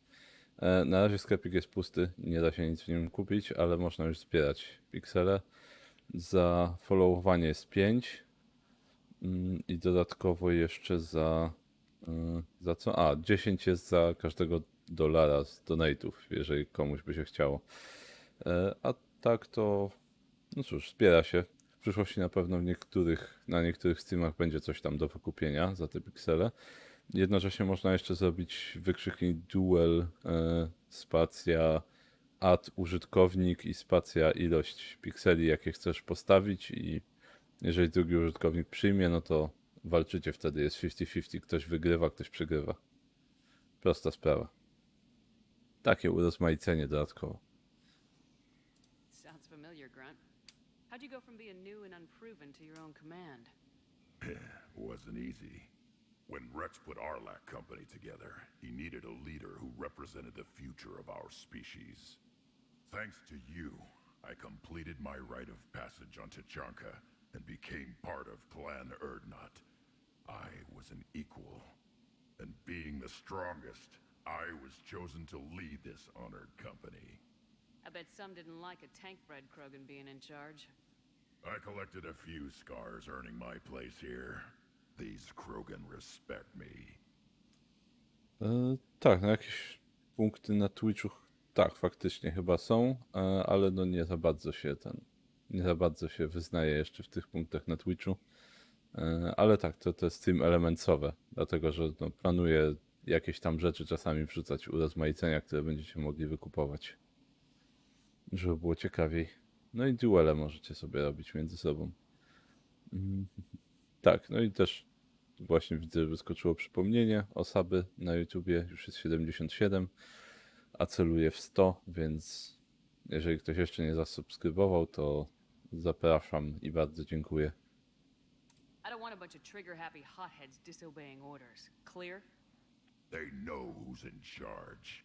Na razie sklepik jest pusty, nie da się nic w nim kupić, ale można już zbierać piksele. Za followowanie jest 5 i dodatkowo jeszcze za co? 10 jest za każdego dolara z donate'ów, jeżeli komuś by się chciało. A tak to, no cóż, zbiera się. W przyszłości na pewno na niektórych streamach będzie coś tam do wykupienia za te piksele. Jednocześnie można jeszcze zrobić wykrzyknik duel spacja add użytkownik i spacja ilość pikseli, jakie chcesz postawić, i jeżeli drugi użytkownik przyjmie, no to walczycie wtedy, jest 50-50, ktoś wygrywa, ktoś przegrywa. Prosta sprawa. Takie urozmaicenie dodatkowo. Sounds familiar, Grunt. How'd you go from being new and unproven to your own command? Wasn't easy. When Rex put our company together, he needed a leader who represented the future of our species. Thanks to you, I completed my rite of passage on Tuchanka and became part of Clan Erdnot. I was an equal, and being the strongest, I was chosen to lead this honored company. I bet some didn't like a tank-bred Krogan being in charge. I collected a few scars earning my place here. These Krogan respect me. Tak, no jakieś punkty na Twitchu, tak, faktycznie chyba są, ale no nie za bardzo się nie za bardzo się wyznaje jeszcze w tych punktach na Twitchu. Ale tak, to jest team elementowe, dlatego że no, planuję jakieś tam rzeczy czasami wrzucać, urozmaicenia, które będziecie mogli wykupować, żeby było ciekawiej. No i duele możecie sobie robić między sobą. Tak, no i też właśnie widzę, że wyskoczyło przypomnienie osoby na YouTubie, już jest 77, a celuje w 100, więc jeżeli ktoś jeszcze nie zasubskrybował, to zapraszam i bardzo dziękuję. I don't want a bunch of trigger-happy hotheads disobeying orders. Clear? They know who's in charge.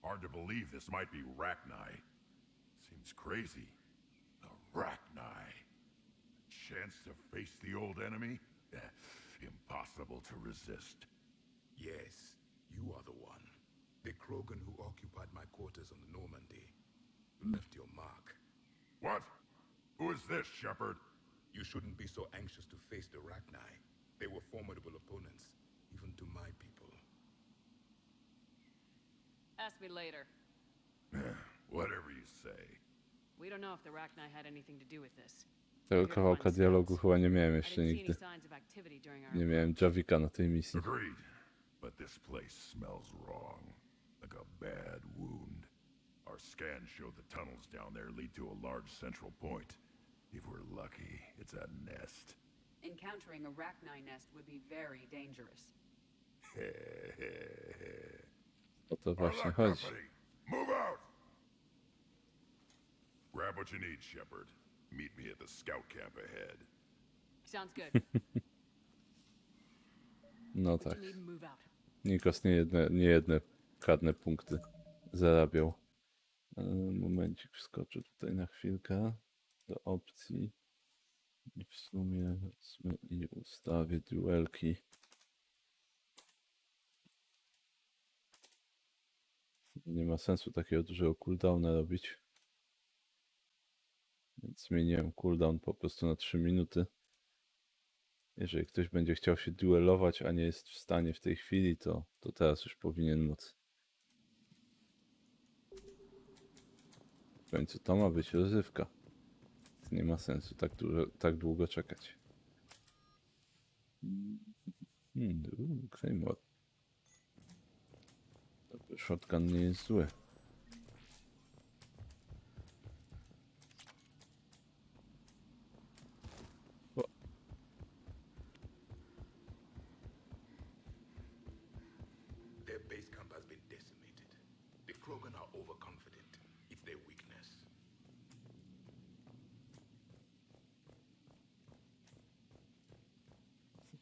Hard to believe this might be Rachni. Seems crazy. A Rachni. Chance to face the old enemy? Impossible to resist. Yes, you are the one. The Krogan who occupied my quarters on the Normandy. Left your mark. What? Who is this, Shepard? You shouldn't be so anxious to face the Rachni. They were formidable opponents, even to my people. Ask me later. Whatever you say. We don't know if the Rachni had anything to do with this. Tego kawałka dialogu chyba nie miałem jeszcze nigdy. Nie miałem Javika na tej misji. Agreed. But this place smells wrong. Like a bad wound. Our scans show the tunnels down there lead to a large central point. If we're lucky, it's a nest. Encountering a Rachni nest would be very dangerous. O to właśnie chodzi. Move out! Grab what you need, Shepard. Meet me at the scout camp ahead. Sounds good. No tak. Nikos nie jedne karne punkty zarabiał. Momencik, wskoczę tutaj na chwilkę do opcji. I w sumie wezmę i ustawię duelki. Nie ma sensu takiego dużego cooldowna robić. Więc zmieniłem cooldown po prostu na 3 minuty. Jeżeli ktoś będzie chciał się duelować, a nie jest w stanie w tej chwili, to teraz już powinien móc. W końcu to ma być rozrywka. Nie ma sensu tak długo czekać. Claymore. Dobry, shotgun nie jest zły. Their base camp has been decimated. The Krogan are overconfident. It's their weakness.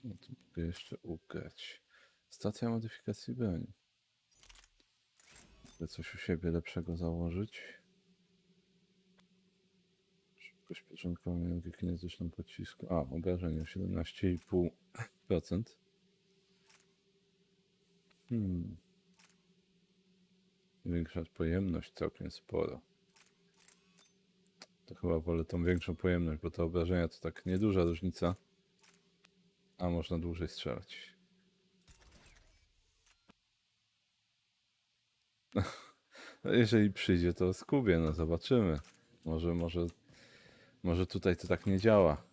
No tu mogę jeszcze ugrać. Stacja modyfikacji broni. Mogę coś u siebie lepszego założyć. Szybkość początkowa, energię kinetyczną pocisku. Obrażenie 17,5%. Większa pojemność całkiem sporo. To chyba wolę tą większą pojemność, bo te obrażenia to tak nieduża różnica. A można dłużej strzelać. No jeżeli przyjdzie, to skubię, no zobaczymy. Może tutaj to tak nie działa.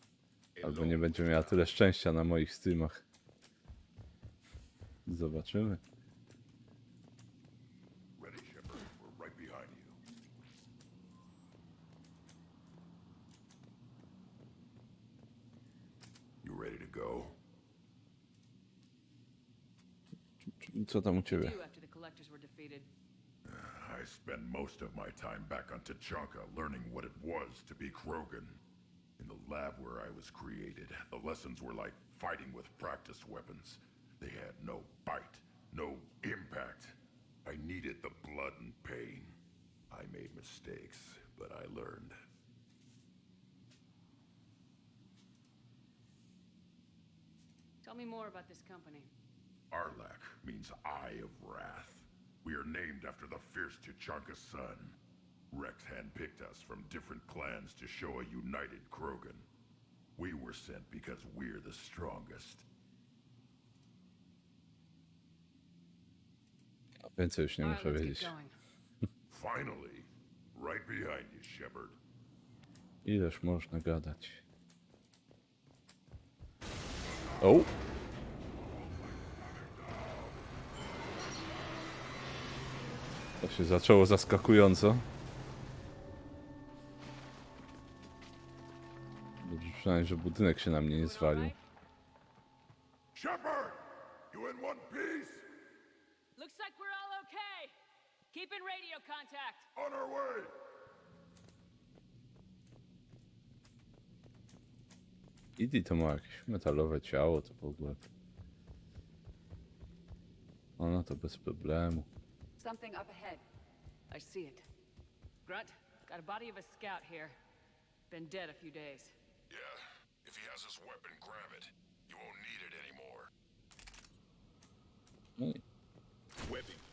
Albo nie będzie miała tyle szczęścia na moich streamach. Zobaczymy. Ready, Shepard. We're right behind you. Co tam u ciebie? Do after the collectors were defeated. I spent most of my time back on Tuchanka learning what it was to be Krogan. In the lab where I was created, the lessons were like fighting with practice weapons. They had no bite, no impact. I needed the blood and pain. I made mistakes, but I learned. Tell me more about this company. Arlak means Eye of Wrath. We are named after the fierce Tuchanka sun. Rex handpicked us from different clans to show a united Krogan. We were sent because we're the strongest. Więcej już nie muszę wiedzieć. Finally, right behind you, Shepard. Ileż można gadać? O! To się zaczęło zaskakująco. Dobrze przynajmniej, że budynek się na mnie nie zwalił. Shepard! You in one piece? Looks like we're all okay. Keep in radio contact. On our way! Idi to ma jakieś metalowe ciało, to w ogóle. Ona to bez problemu. Something up ahead. I see it. Grunt, got a body of a scout here. Been dead a few days. Yeah, if he has his weapon, grab it. You won't need it anymore. No i...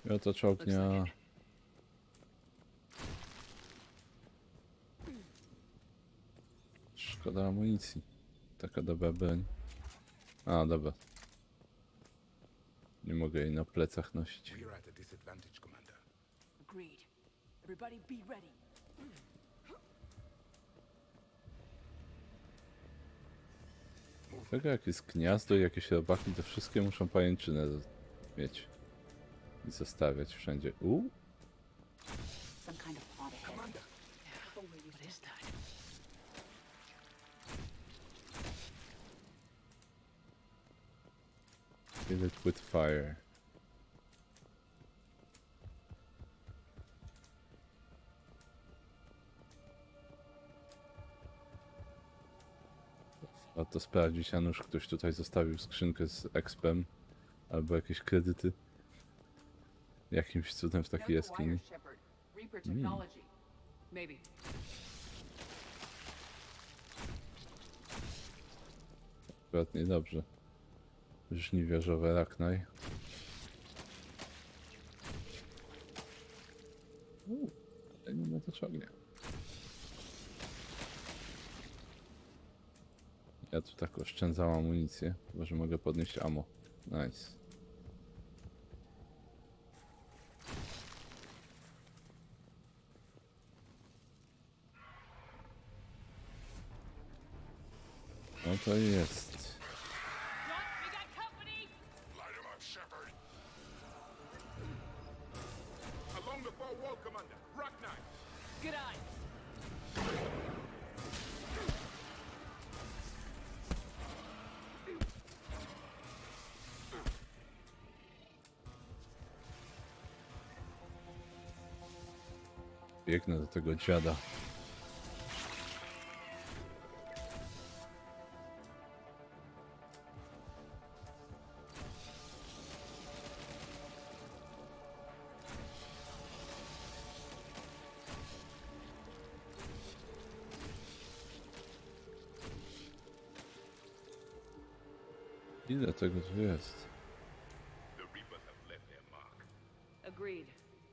Miotacz ognia. Szkoda amunicji. Taka dobra broń. A, dobra. Nie mogę jej na plecach nosić. We're at a disadvantage, Commander. Agreed. Everybody be ready. Tego jak jest gniazdo i jakieś robaki, to wszystkie muszą pajęczynę mieć. I zostawiać wszędzie. Some kind of plot ahead. Commander! What is that? Kill it with fire. Warto sprawdzić, Janusz, ktoś tutaj zostawił skrzynkę z expem albo jakieś kredyty. Jakimś cudem w takiej jaskini. Reaper technology. Maybe. Akurat niedobrze. Żniwiarzowe raknaj. Ale nie ma to ciągnie. Ja tu tak oszczędzam amunicję, chyba że mogę podnieść ammo. Nice. No to jest. Light him up, Shepard. Along the far wall, Commander. Rock knife. Good eye. Biegnę do tego dziada. Ile tego tu jest? The Reapers have left their mark. Agreed.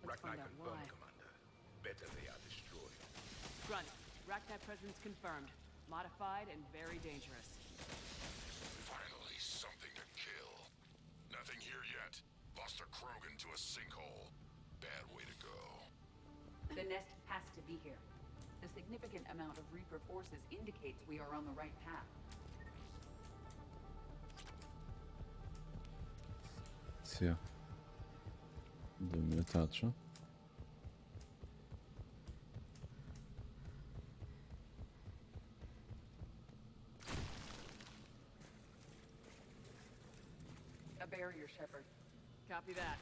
Let's Rackney find out confirmed, why. Commander. Better they are destroyed. Grunt, Racknet presence confirmed. Modified and very dangerous. Finally, something to kill. Nothing here yet. Lost a Krogan to a sinkhole. Bad way to go. The nest has to be here. The significant amount of Reaper forces indicates we are on the right path. Akcja. Do miotacza. A barrier, Shepard. Copy that.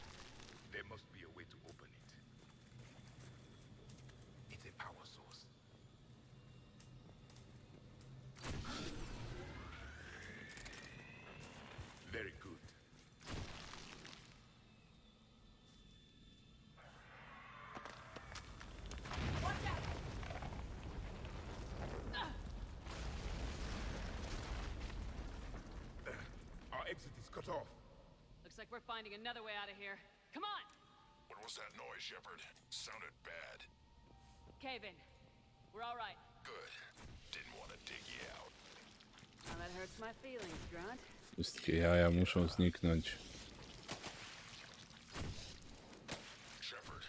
There must be a way to open it. It's a power source. Very good. Our exit is cut off. Looks like we're finding another way out of here. Come on! What was that noise, Shepard? Sounded bad. Cave in. We're all right. Good. Didn't want to dig you out. Now that hurts my feelings, Grunt. Wszystkie jaja muszą zniknąć. Shepard,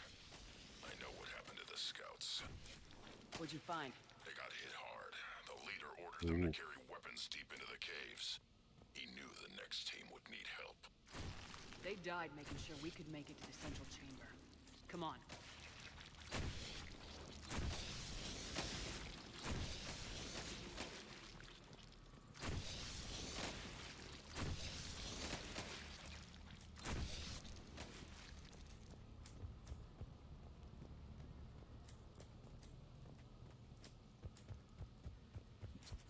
I know what happened to the scouts. What'd you find? They got hit hard. The leader ordered them to carry weapons deep into the caves. He knew the next team would need help. They died making sure we could make it to the central chamber. Come on.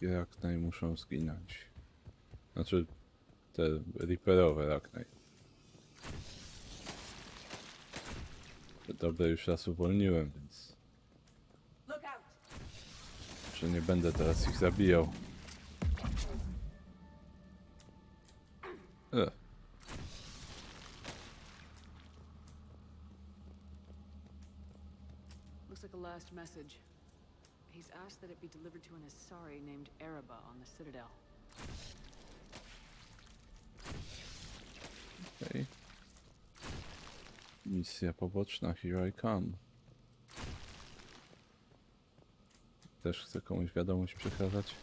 Jak naj muszą zginąć. Znaczy, te Reaperowe jak naj. Dobre już raz uwolniłem, więc... Że nie będę teraz ich zabijał. Looks like a last message. He's asked that it be delivered to an Asari named Ereba on the Citadel. Okay. Misja poboczna, here I come. Też chcę komuś wiadomość przekazać.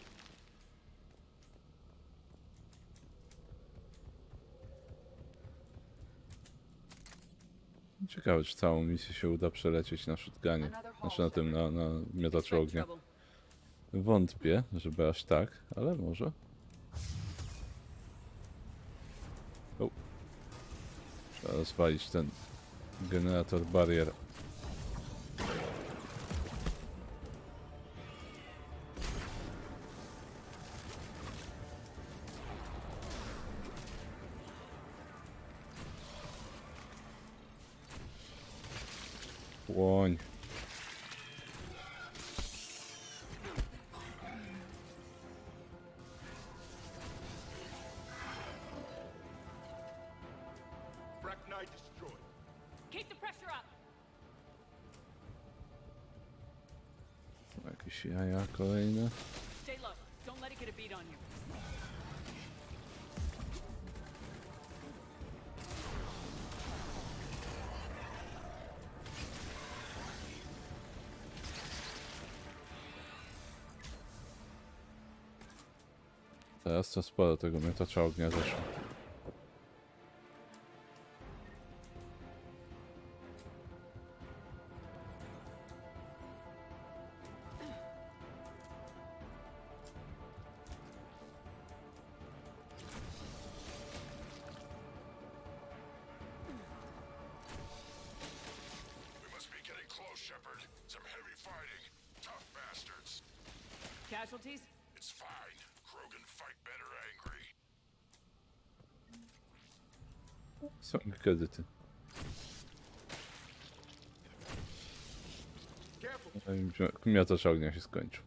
Ciekawe, czy całą misję się uda przelecieć na shotgunie. Znaczy na tym, na miotaczu ognia. Wątpię, żeby aż tak, ale może. O. Trzeba rozwalić ten generator barier. Płoń. Keep the pressure up. Jakieś jaja kolejne. Stay low. Don't let it get a beat on you. Teraz to sporo tego miotacza ognia zeszło. Casualties? It's fine. Krogan fight better angry. Są kredyty. Miotacz ognia się skończył.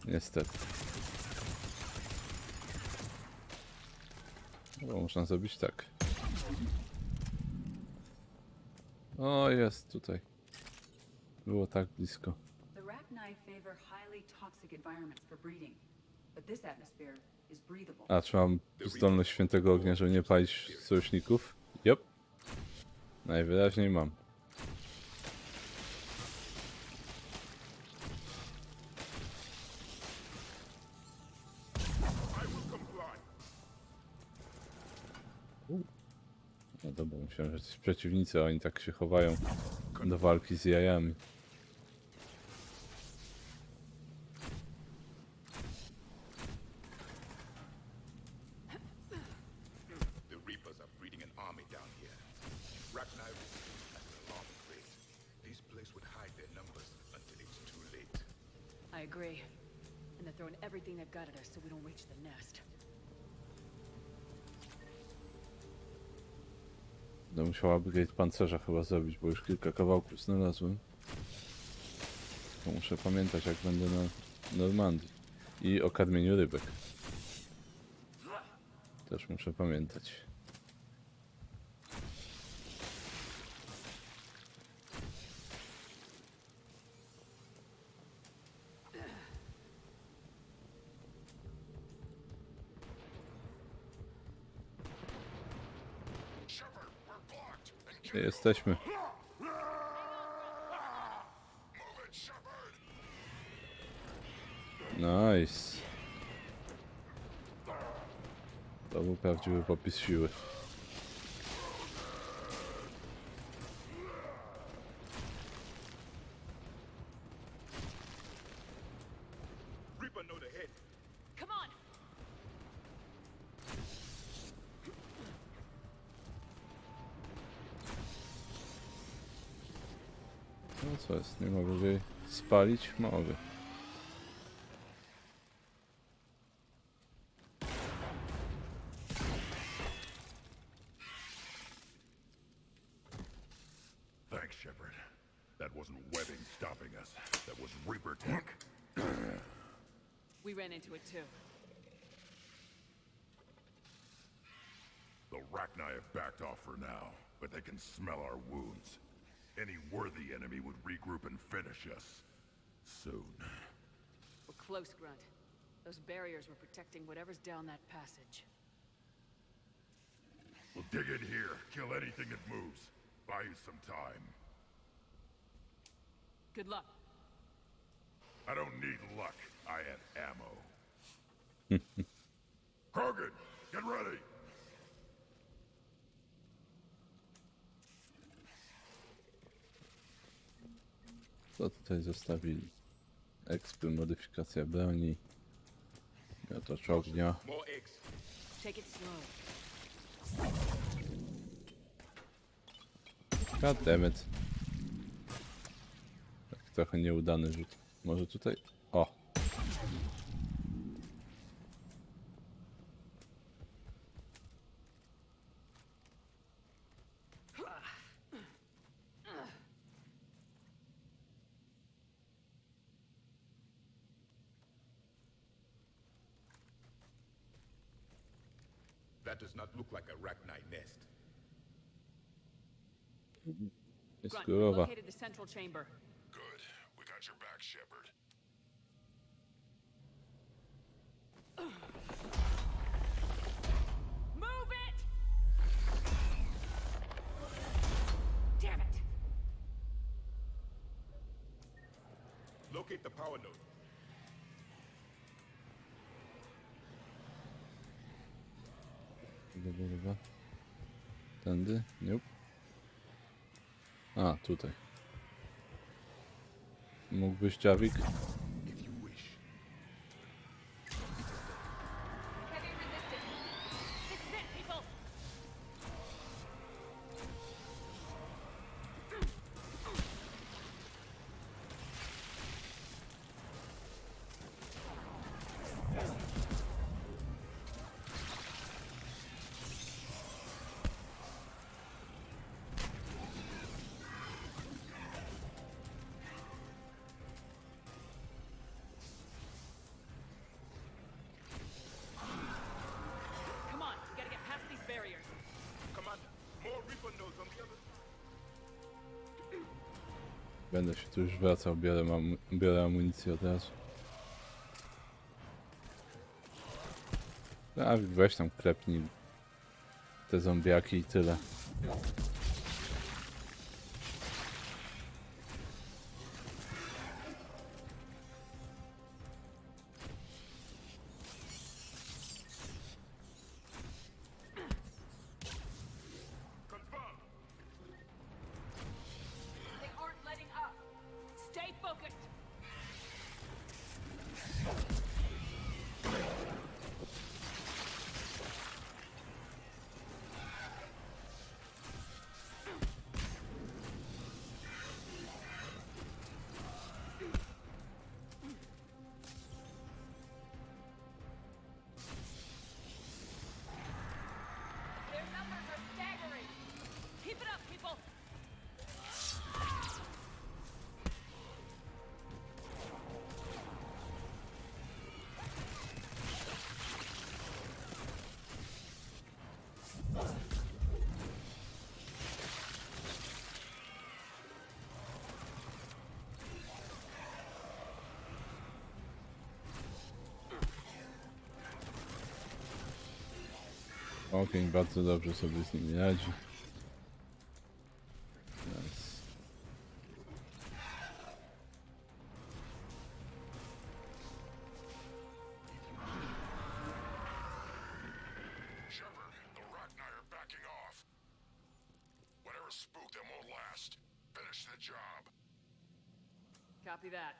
Niestety. Bo można zrobić tak. O, jest tutaj. Było tak blisko. The Rachni favor highly toxic environments for breeding, but this atmosphere is breathable. A, czy mam zdolność świętego ognia, żeby nie palić sojuszników? Jop. Najwyraźniej mam. No dobra, myślałem, że to przeciwnicy, a oni tak się chowają do walki z jajami. The Reapers are breeding an army down here. I agree. And they're throwing everything they've got at us so we don't reach the nest. Będę musiał upgrade pancerza chyba zrobić, bo już kilka kawałków znalazłem. To muszę pamiętać, jak będę na Normandii. I o karmieniu rybek. Też muszę pamiętać. Gdzie jesteśmy? Nice. To był prawdziwy popis siły. Come on! No co jest? Nie mogę jej spalić? Mogę. Thanks, Shepard. That wasn't webbing stopping us. That was Reaper tech. We ran into it too. The Rachni have backed off for now, but they can smell our wounds. Any worthy enemy would regroup and finish us. Soon. We're close, Grunt. Those barriers were protecting whatever's down that passage. We'll dig in here, kill anything that moves. Buy you some time. Good luck. I don't need luck. I have ammo. Krogan, get ready! Co tutaj zostawili? Ekspy, modyfikacja broni. Miotacz ognia. Take it slow. God damn it. Tak trochę nieudany rzut. Może tutaj... O! That does not look like a Rachni nest. Jest Grunt, królowa. located the central chamber. Good. We got your back, Shepard. Move it! Damn it! Locate the power node. Dobra. Tędy? Nope. A, tutaj. Mógłbyś, Javik? If you wish. Heavy resistance. This is it, people! Come on, we gotta get past these barriers. Commander, more Reaper nodes on the other. Będę się tu już wracał, biorę amunicję od razu. A weź tam klepnij te zombiaki i tyle. They aren't letting up. Stay focused. Ogień bardzo dobrze sobie z nimi radzi. Nice. Shepard, the Rachni are backing off. Whatever spooked them won't last. Finish the job. Copy that.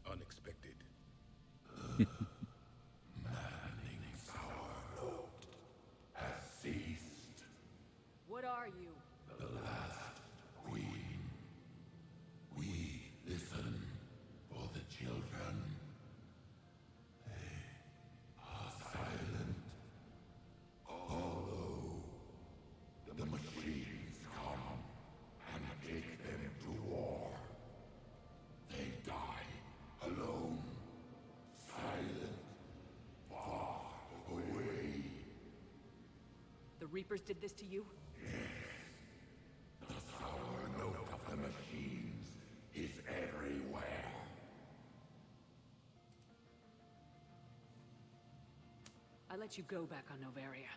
Unexpected. What are you? We listen for the children. They are silent. Although the machines come and take them to war, they die alone, silent, far away. The Reapers did this to you? The sour note of the machines is everywhere. I let you go back on Novaria.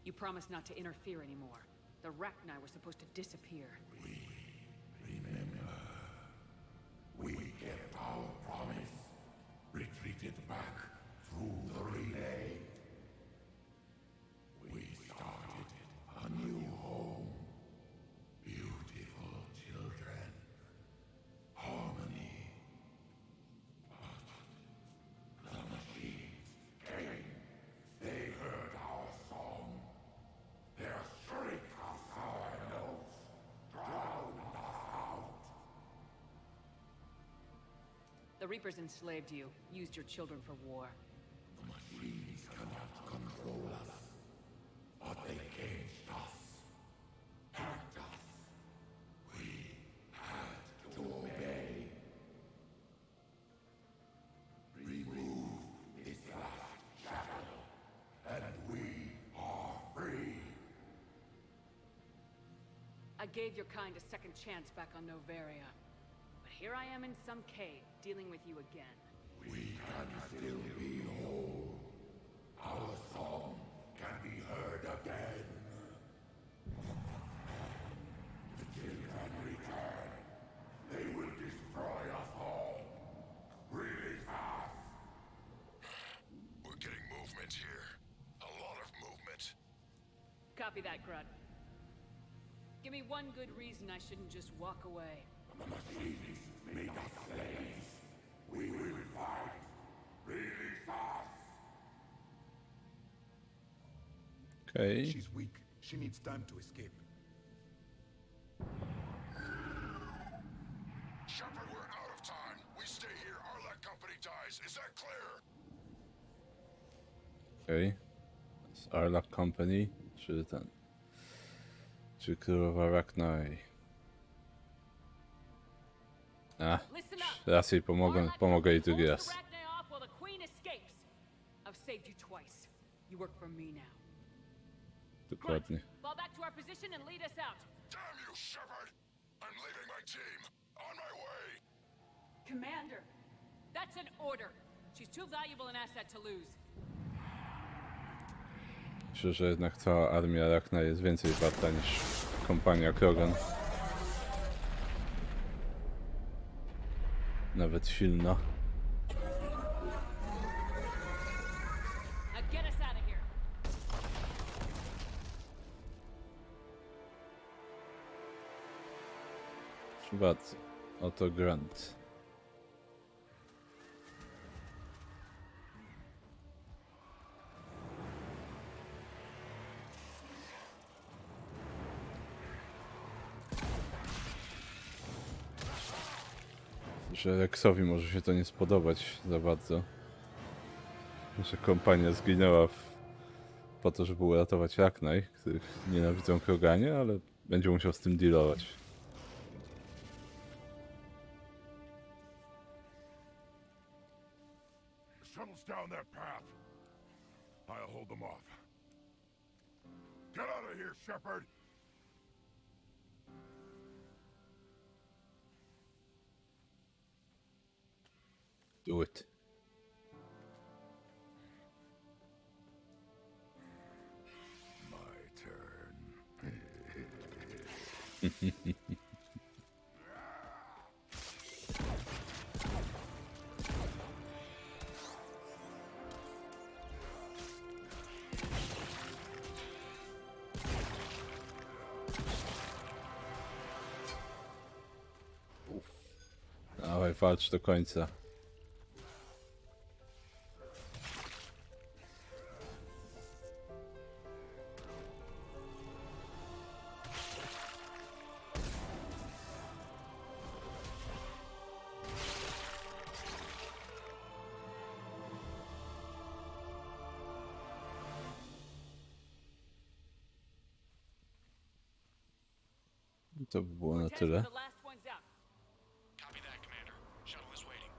You promised not to interfere anymore. The Rachni were supposed to disappear. Remember, we kept our promise, retreated back through the relay. We started a new home. Beautiful children. Harmony. But the machines came. They heard our song. Their shriek of sour notes drowned us out. The Reapers enslaved you, used your children for war. The machines cannot control us, but they caged us, hacked us. We had to obey. Remove this last shackle, and we are free. I gave your kind a second chance back on Novaria. But here I am in some cave, dealing with you again. We can still be whole. Our song can be heard again. The children return. They will destroy us all. Really fast. We're getting movement here. A lot of movement. Copy that, Grunt. Give me one good reason I shouldn't just walk away. The machines make us slaves. We will fight. Really fast. Okay. She's weak. She needs time to escape. Shepard, we're out of time. We stay here, our company dies. Is that clear? Okay. Z Arlak Company, czy ten... Czy królowa Rachni? A, raz jej pomogę i drugi raz. I've saved you twice. You work for me now. Dokładnie. Fall back to our position and lead us out. Damn you, Shepard! I'm leaving my team. On my way. Commander, that's an order. She's too valuable an asset to lose. Myślę, że jednak cała armia Rachni jest więcej warta niż kompania Krogan. Nawet silna. Now get us out of here. Proszę bardzo. Oto Grant. Że Rexowi może się to nie spodobać za bardzo. Że kompania zginęła po to, żeby uratować Rachni, których nienawidzą Kroganie, ale będzie musiał z tym dealować. Shuttle's down that path. I'll hold them off. Get out of here, Shepard! Do it. My turn. Dawaj, walcz do końca. To by było na tyle. Copy that, Commander. Shuttle is waiting.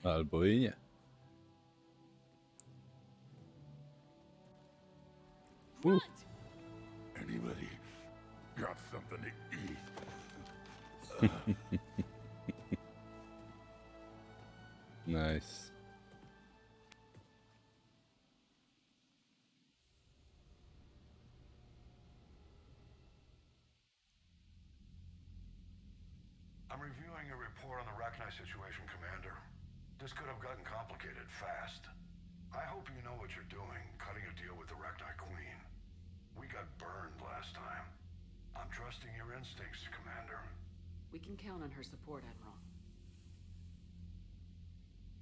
Albo i nie. Anybody got something to eat? Nice. I'm reviewing your report on the Rachni situation, Commander. This could have gotten complicated fast. I hope you know what you're doing, cutting a deal with the Rachni Queen. We got burned last time. I'm trusting your instincts, Commander. We can count on her support, Admiral.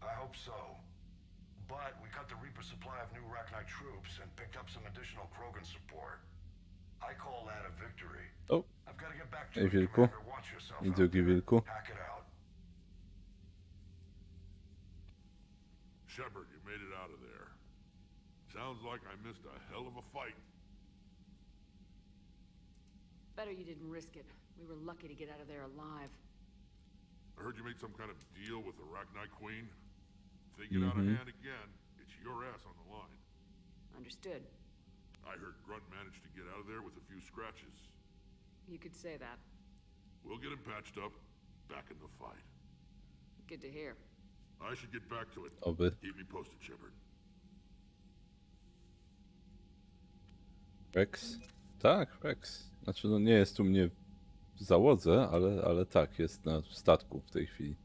I hope so. But we cut the Reaper supply of new Rachni troops and picked up some additional Krogan support. I call that a victory. O, I've got to get back to ej it, wilku. Commander. Watch yourself I out drugi there. wilku. Pack it out. Shepard, you made it out of there. Sounds like I missed a hell of a fight. Better you didn't risk it. We were lucky to get out of there alive. I heard you made some kind of deal with the Rachni Queen. If they get out of hand again, it's your ass on the line. Understood. I heard Grunt managed to get out of there with a few scratches. You could say that. We'll get him patched up, back in the fight. Good to hear. I should get back to it. Oby. Keep me posted, Shepard. Rex? Tak, Rex. Znaczy, no nie jest tu mnie w załodze, ale tak, jest na statku w tej chwili.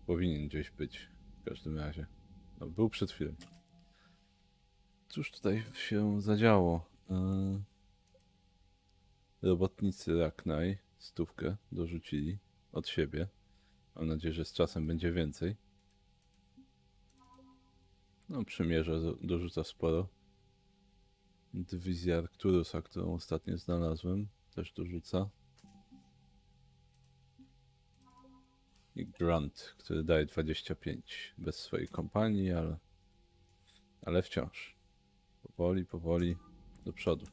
Powinien gdzieś być, w każdym razie. No, był przed chwilą. Cóż tutaj się zadziało? Robotnicy Rachni 100 dorzucili od siebie. Mam nadzieję, że z czasem będzie więcej. No, przymierza dorzuca sporo. Dywizja Arcturusa, którą ostatnio znalazłem, też dorzuca. I Grunt, który daje 25. Bez swojej kompanii, ale wciąż. Powoli do przodu.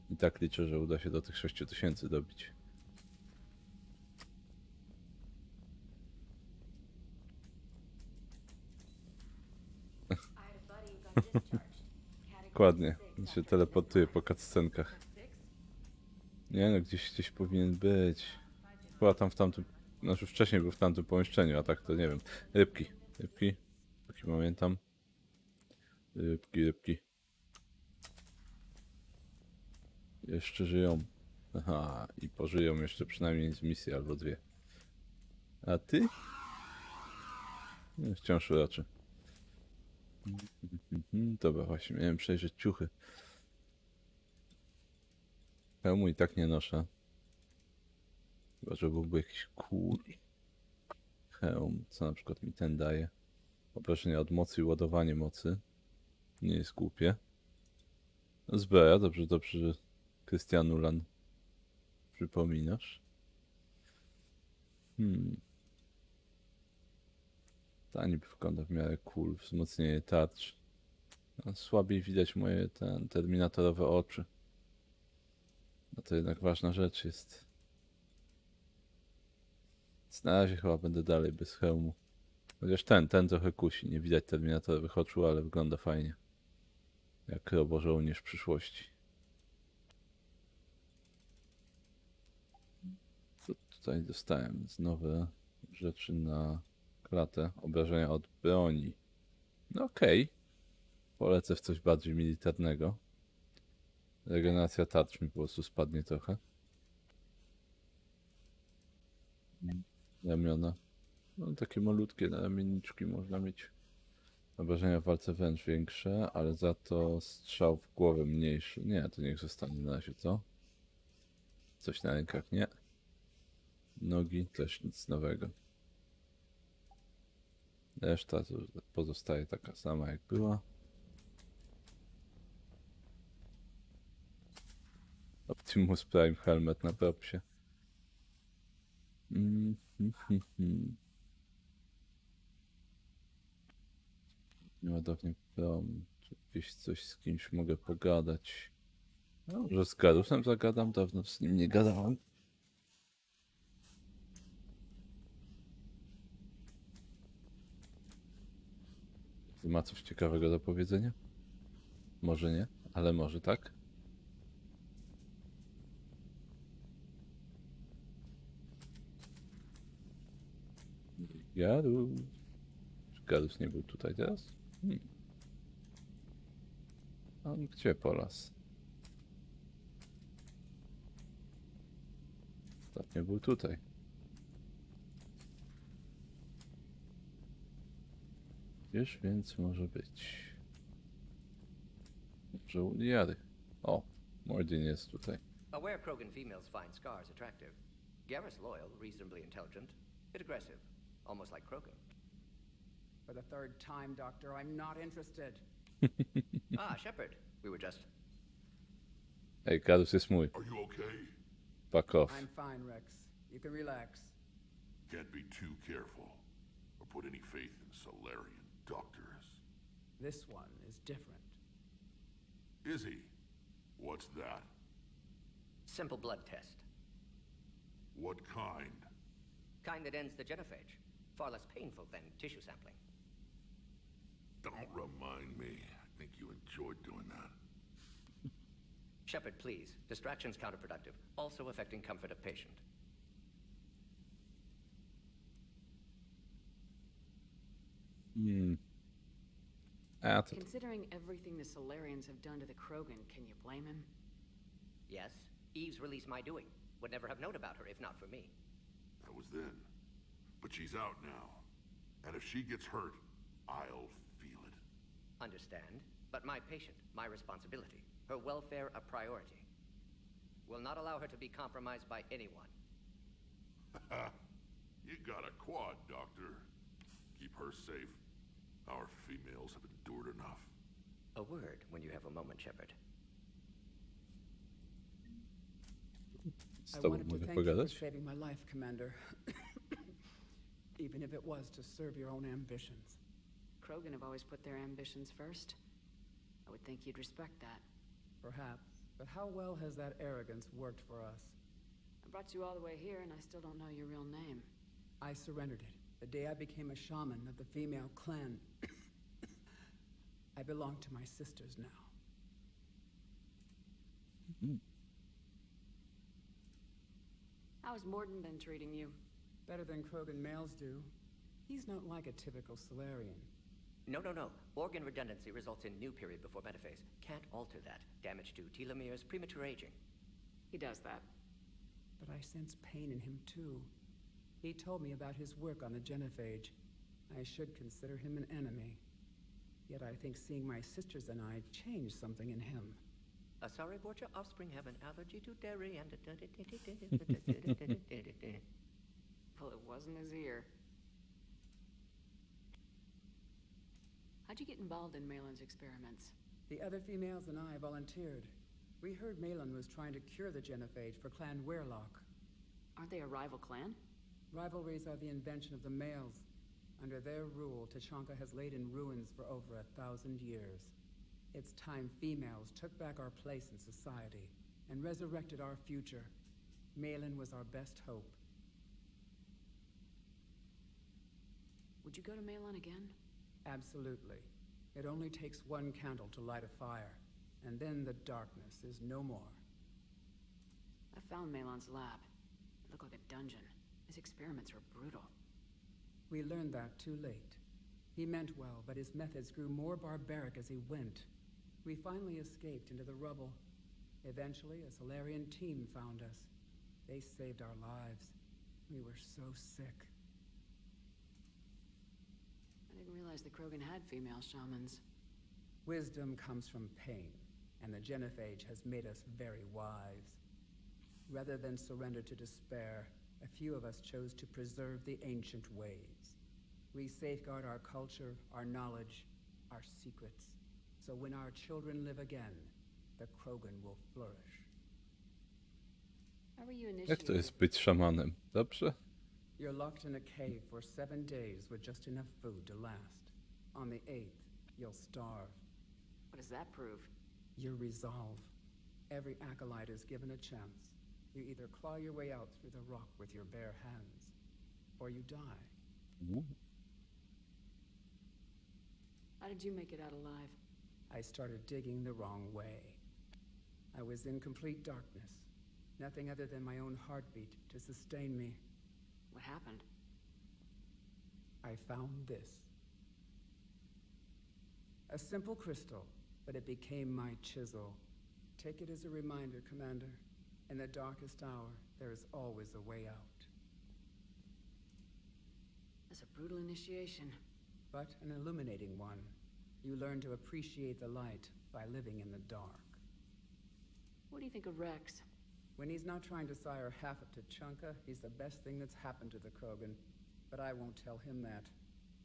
I tak liczę, że uda się do tych 6000 dobić. Dokładnie. On się teleportuje po cutscenkach. Nie no, gdzieś powinien być. Była tam w tamtym... Znaczy wcześniej był w tamtym pomieszczeniu, a tak to nie wiem. Rybki. Taki pamiętam. Rybki. Jeszcze żyją. Aha, i pożyją jeszcze przynajmniej z misji albo dwie. A ty? Nie, wciąż raczej. Dobra, właśnie miałem przejrzeć ciuchy. Hełmu i tak nie noszę. Chyba, że byłby jakiś cool hełm, co na przykład mi ten daje. Obrażenia od mocy i ładowanie mocy. Nie jest głupie. Zbroja, dobrze, że Krystian Ulan przypominasz. Ta niby wygląda w miarę cool, wzmocnienie tarcz. No, słabiej widać moje terminatorowe oczy. No to jednak ważna rzecz jest. Na razie chyba będę dalej bez hełmu. Chociaż ten trochę kusi. Nie widać terminatorowych oczu, ale wygląda fajnie. Jak robożołnierz przyszłości. Co tutaj dostałem? Nowe rzeczy na klatę. Obrażenia od broni. No okej. Polecę w coś bardziej militarnego. Regeneracja tarcz mi po prostu spadnie trochę. Ramiona. No takie malutkie ramienniczki można mieć. Obrażenia w walce wręcz większe, ale za to strzał w głowę mniejszy. Nie, to niech zostanie na razie, co? Coś na rękach, nie. Nogi też nic nowego. Reszta to pozostaje taka sama jak była. Optimus Prime helmet na propsie. Ładownie prom. Czy gdzieś coś z kimś mogę pogadać? No, może z Garusem zagadam? Dawno z nim nie gadałem. Ma coś ciekawego do powiedzenia? Może nie, ale może tak? Garus. Czy Garus nie był tutaj teraz? On gdzie polas? Ostatnio był tutaj. Gdzież więc może być? Żniwiary. O, Mordin jest tutaj. Aware Krogan females find scars attractive. Garrus loyal, reasonably intelligent, bit aggressive, almost like Krogan. For the third time, Doctor, I'm not interested. Shepard, we were just... Ej, Garus jest mój. Are you okay? Fuck off. I'm fine, Rex. You can relax. Can't be too careful, or put any faith in Solarian doctors. This one is different. Is he? What's that? Simple blood test. What kind? Kind that ends the genophage. Far less painful than tissue sampling. Don't remind me. I think you enjoyed doing that. Shepard, please. Distraction's counterproductive, also affecting comfort of patient. Considering everything the Solarians have done to the Krogan, can you blame him? Yes, Eve's release my doing. Would never have known about her if not for me. That was then. But she's out now. And if she gets hurt, I'll feel it. Understand, but my patient, my responsibility. Her welfare a priority. Will not allow her to be compromised by anyone. You got a quad, Doctor. Keep her safe. Our females have endured enough. A word when you have a moment, Shepard. I wanted to thank you for saving my life, Commander. Even if it was to serve your own ambitions. Krogan have always put their ambitions first. I would think you'd respect that. Perhaps. But how well has that arrogance worked for us? I brought you all the way here and I still don't know your real name. I surrendered it the day I became a shaman of the female clan. I belong to my sisters now. How's Morden been treating you? Better than Krogan males do. He's not like a typical Solarian. No. Organ redundancy results in new period before metaphase. Can't alter that. Damage to telomeres, premature aging. He does that. But I sense pain in him too. He told me about his work on the genophage. I should consider him an enemy. Yet I think seeing my sisters and I changed something in him. Sorry, Borgia, offspring have an allergy to dairy and... Well, it wasn't his ear. How'd you get involved in Malin's experiments? The other females and I volunteered. We heard Malin was trying to cure the genophage for Clan Weirlock. Aren't they a rival clan? Rivalries are the invention of the males. Under their rule, Tuchanka has laid in ruins for over 1,000 years. It's time females took back our place in society and resurrected our future. Malin was our best hope. Would you go to Malon again? Absolutely. It only takes one candle to light a fire, and then the darkness is no more. I found Malon's lab. It looked like a dungeon. His experiments were brutal. We learned that too late. He meant well, but his methods grew more barbaric as he went. We finally escaped into the rubble. Eventually, a Solarian team found us. They saved our lives. We were so sick. I didn't realize the Krogan had female shamans. Wisdom comes from pain, and the genophage has made us very wise. Rather than surrender to despair, a few of us chose to preserve the ancient ways. We safeguard our culture, our knowledge, our secrets. So when our children live again, the Krogan will flourish. How were you Jak initiated? to jest być szamanem? Dobrze? You're locked in a cave for 7 days with just enough food to last. On the 8th, you'll starve. What does that prove? Your resolve. Every acolyte is given a chance. You either claw your way out through the rock with your bare hands, or you die. Ooh. How did you make it out alive? I started digging the wrong way. I was in complete darkness. Nothing other than my own heartbeat to sustain me. What happened? I found this. A simple crystal, but it became my chisel. Take it as a reminder, Commander. In the darkest hour, there is always a way out. That's a brutal initiation. But an illuminating one. You learn to appreciate the light by living in the dark. What do you think of Rex? When he's not trying to sire half of Tuchanka, he's the best thing that's happened to the Krogan. But I won't tell him that.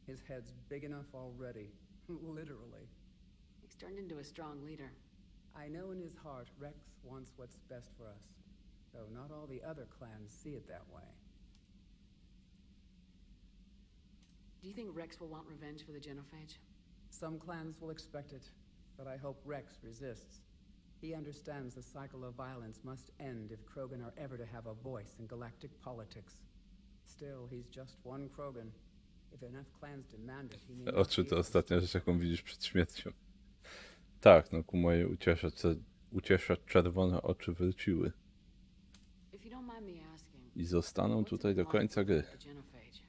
His head's big enough already. Literally. He's turned into a strong leader. I know in his heart Rex wants what's best for us. Though not all the other clans see it that way. Do you think Rex will want revenge for the genophage? Some clans will expect it, but I hope Rex resists. He understands the cycle of violence must end if Krogan are ever to have a voice in galactic politics. Still, he's just one Krogan. If enough clans demand it, he may not Oczy be to able ostatnia rzecz, jaką widzisz przed śmiercią. Tak, no ku mojej uciesze czerwone oczy wróciły. If you don't mind me asking, I zostaną tutaj do końca gry. the genophage.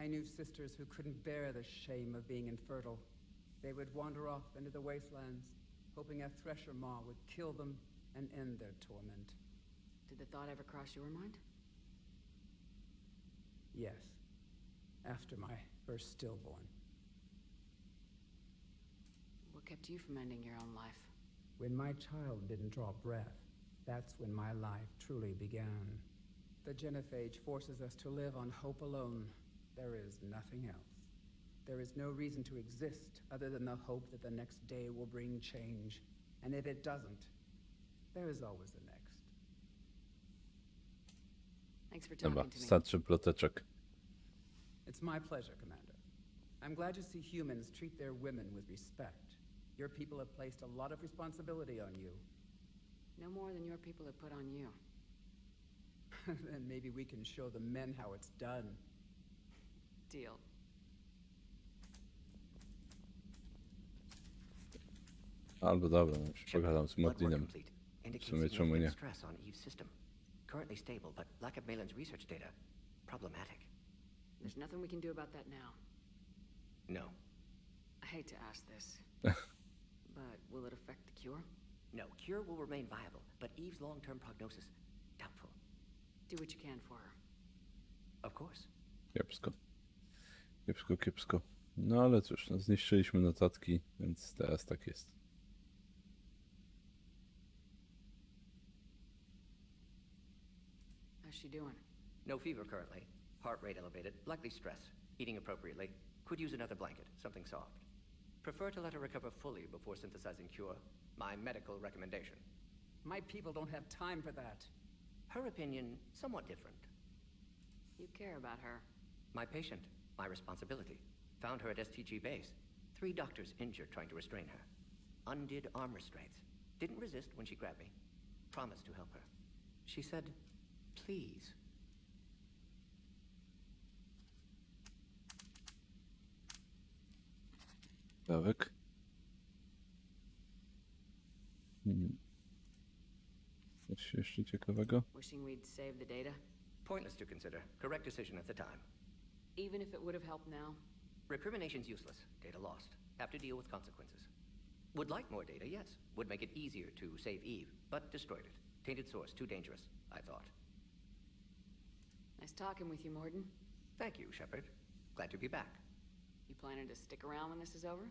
I knew sisters who couldn't bear the shame of being infertile. They would wander off into the wastelands, hoping a thresher maw would kill them and end their torment. Did the thought ever cross your mind? Yes, after my first stillborn. What kept you from ending your own life? When my child didn't draw breath, that's when my life truly began. The genophage forces us to live on hope alone. There is nothing else. There is no reason to exist other than the hope that the next day will bring change. And if it doesn't, there is always the next. Thanks for talking Dobra, to me. starczy ploteczek. It's my pleasure, Commander. I'm glad to see humans treat their women with respect. Your people have placed a lot of responsibility on you. No more than your people have put on you. Then maybe we can show the men how it's done. Deal. Albo dobra, no już pogadam z Modlinem. W sumie czemu nie? Stress on Eve's system. Currently stable, but lack of Malin's research data. Problematic. There's nothing we can do about that now. No. I hate to ask this, but will it affect the cure? No, cure will remain viable, but Eve's long-term prognosis, doubtful. Do what you can for her. Of course. Kiepsko. Kiepsko, kiepsko. No ale cóż, no, zniszczyliśmy notatki, więc teraz tak jest. How's she doing? No fever currently. Heart rate elevated, likely stress. Eating appropriately. Could use another blanket, something soft. Prefer to let her recover fully before synthesizing cure. My medical recommendation. My people don't have time for that. Her opinion, somewhat different. You care about her. My patient, my responsibility. Found her at STG base. 3 doctors injured trying to restrain her. Undid arm restraints. Didn't resist when she grabbed me. Promised to help her. She said, please. Dawek. Coś jeszcze ciekawego? Wishing we'd saved the data? Pointless to consider. Correct decision at the time. Even if it would have helped now? Recrimination's useless. Data lost. Have to deal with consequences. Would like more data, yes. Would make it easier to save Eve, but destroyed it. Tainted source, too dangerous, I thought. Nice talking with you, Morden. Thank you, Shepard. Glad to be back. You planning to stick around when this is over?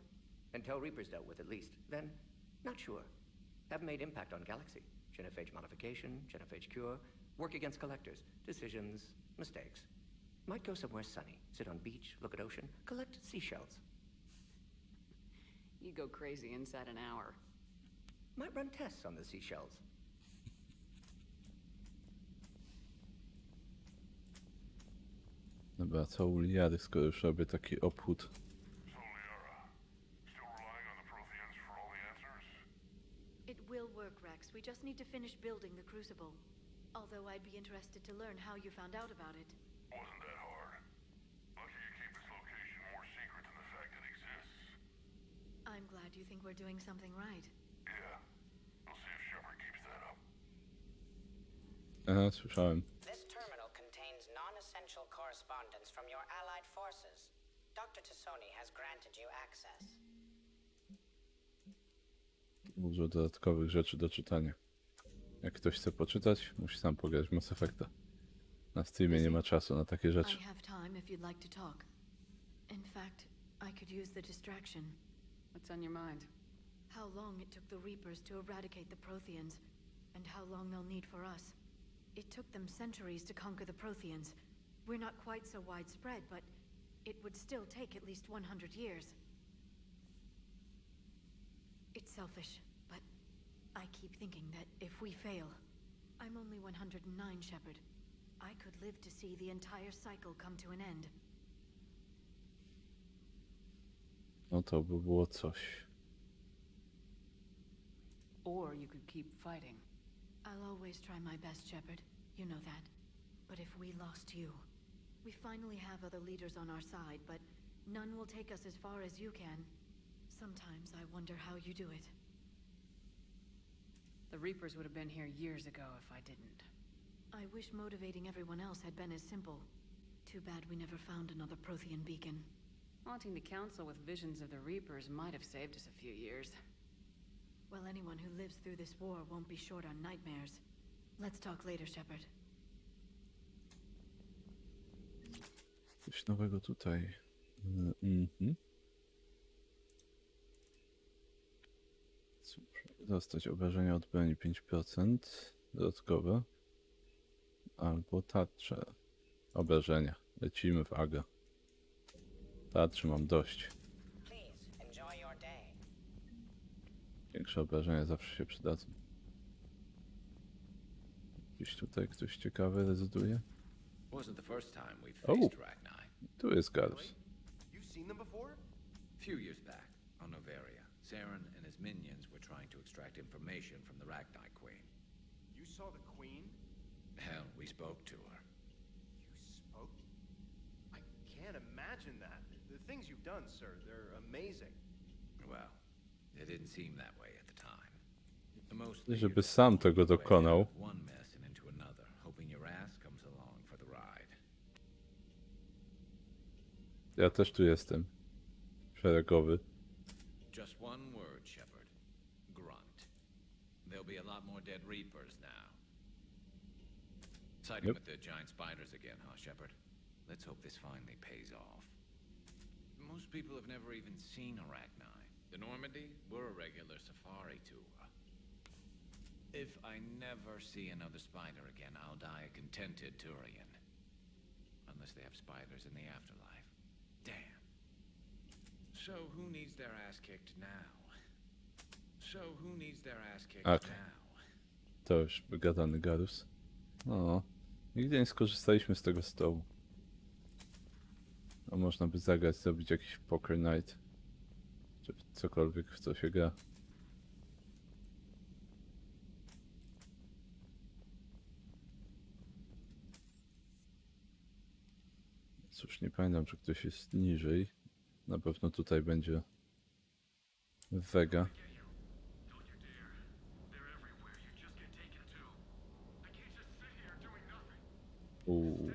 Until Reaper's dealt with, at least. Then, not sure. Haven't made impact on Galaxy. Genophage modification, genophage cure, work against collectors, decisions, mistakes. Might go somewhere sunny, sit on beach, look at ocean, collect seashells. You go crazy inside an hour. Might run tests on the seashells. Dobra, co u Liary, skoro już robię taki obchód. It will work, Rex. We just need to finish building the Crucible. Although I'd be interested to learn how you found out about it. Wasn't that hard. Lucky you keep this location more secret than the fact it exists. I'm glad you think we're doing something right. Yeah. We'll see if Shepard keeps that up. Aha, słyszałem. This terminal contains non-essential correspondence from your allied forces. Dr. Tassoni has granted you access. Dużo dodatkowych rzeczy do czytania. Jak ktoś chce poczytać, musi sam pograć w Mass Effecta. Na Steamie nie ma czasu na takie rzeczy. I have time if you'd like to talk. In fact, I could use the distraction. What's on your mind? How long it took the Reapers to eradicate the Protheans, and how long they'll need for us. It took them centuries to conquer the Protheans. We're not quite so widespread, but it would still take at least 100 years. It's selfish, but I keep thinking that if we fail, I'm only 109, Shepard. I could live to see the entire cycle come to an end. No to by było coś. Or you could keep fighting. I'll always try my best, Shepard. You know that. But if we lost you, we finally have other leaders on our side, but none will take us as far as you can. Sometimes I wonder how you do it. The Reapers would have been here years ago if I didn't. I wish motivating everyone else had been as simple. Too bad we never found another Prothean beacon. Haunting the Council with visions of the Reapers might have saved us a few years. Well, anyone who lives through this war won't be short on nightmares. Let's talk later, Shepard. Coś nowego tutaj. Cóż, dostać obrażenia od broni 5% dodatkowe. Albo tarcze. Obrażenia. Lecimy w Aga. Tarczy mam dość. Większe obrażenia zawsze się przydadzą. Gdzieś tutaj ktoś ciekawy rezyduje. Wasn't the first time we've O! faced Ragnar. Tu jest Garus. You've seen them before? Few years back, on Novaria, Saren and his minions were trying to extract information from the Ragnar Queen. You saw the Queen? Hell, we spoke to her. You spoke? I can't imagine that. The things you've done, sir, they're amazing. Well, it didn't seem that way at the time. Mostly Żeby sam tego dokonał. one mess and into another, hoping your ass comes along for the ride. Ja też tu jestem. Szeregowy. Just one word, Shepard. Grunt. There'll be a lot more dead Reapers now. Siding with the giant spiders again, huh, Shepard? Let's hope this finally pays off. Most people have never even seen a Ragnar. The Normandy, we're a regular safari tour. If I never see another spider again, I'll die a contented Turian. Unless they have spiders in the afterlife. Damn. So who needs their ass kicked now? Now? To już wygadany Garus. O, nigdy nie skorzystaliśmy z tego stołu. A można by zagrać, zrobić jakiś Poker Night. Czy cokolwiek, w co się gra. Cóż, nie pamiętam, czy ktoś jest niżej. Na pewno tutaj będzie Vega. Uuu.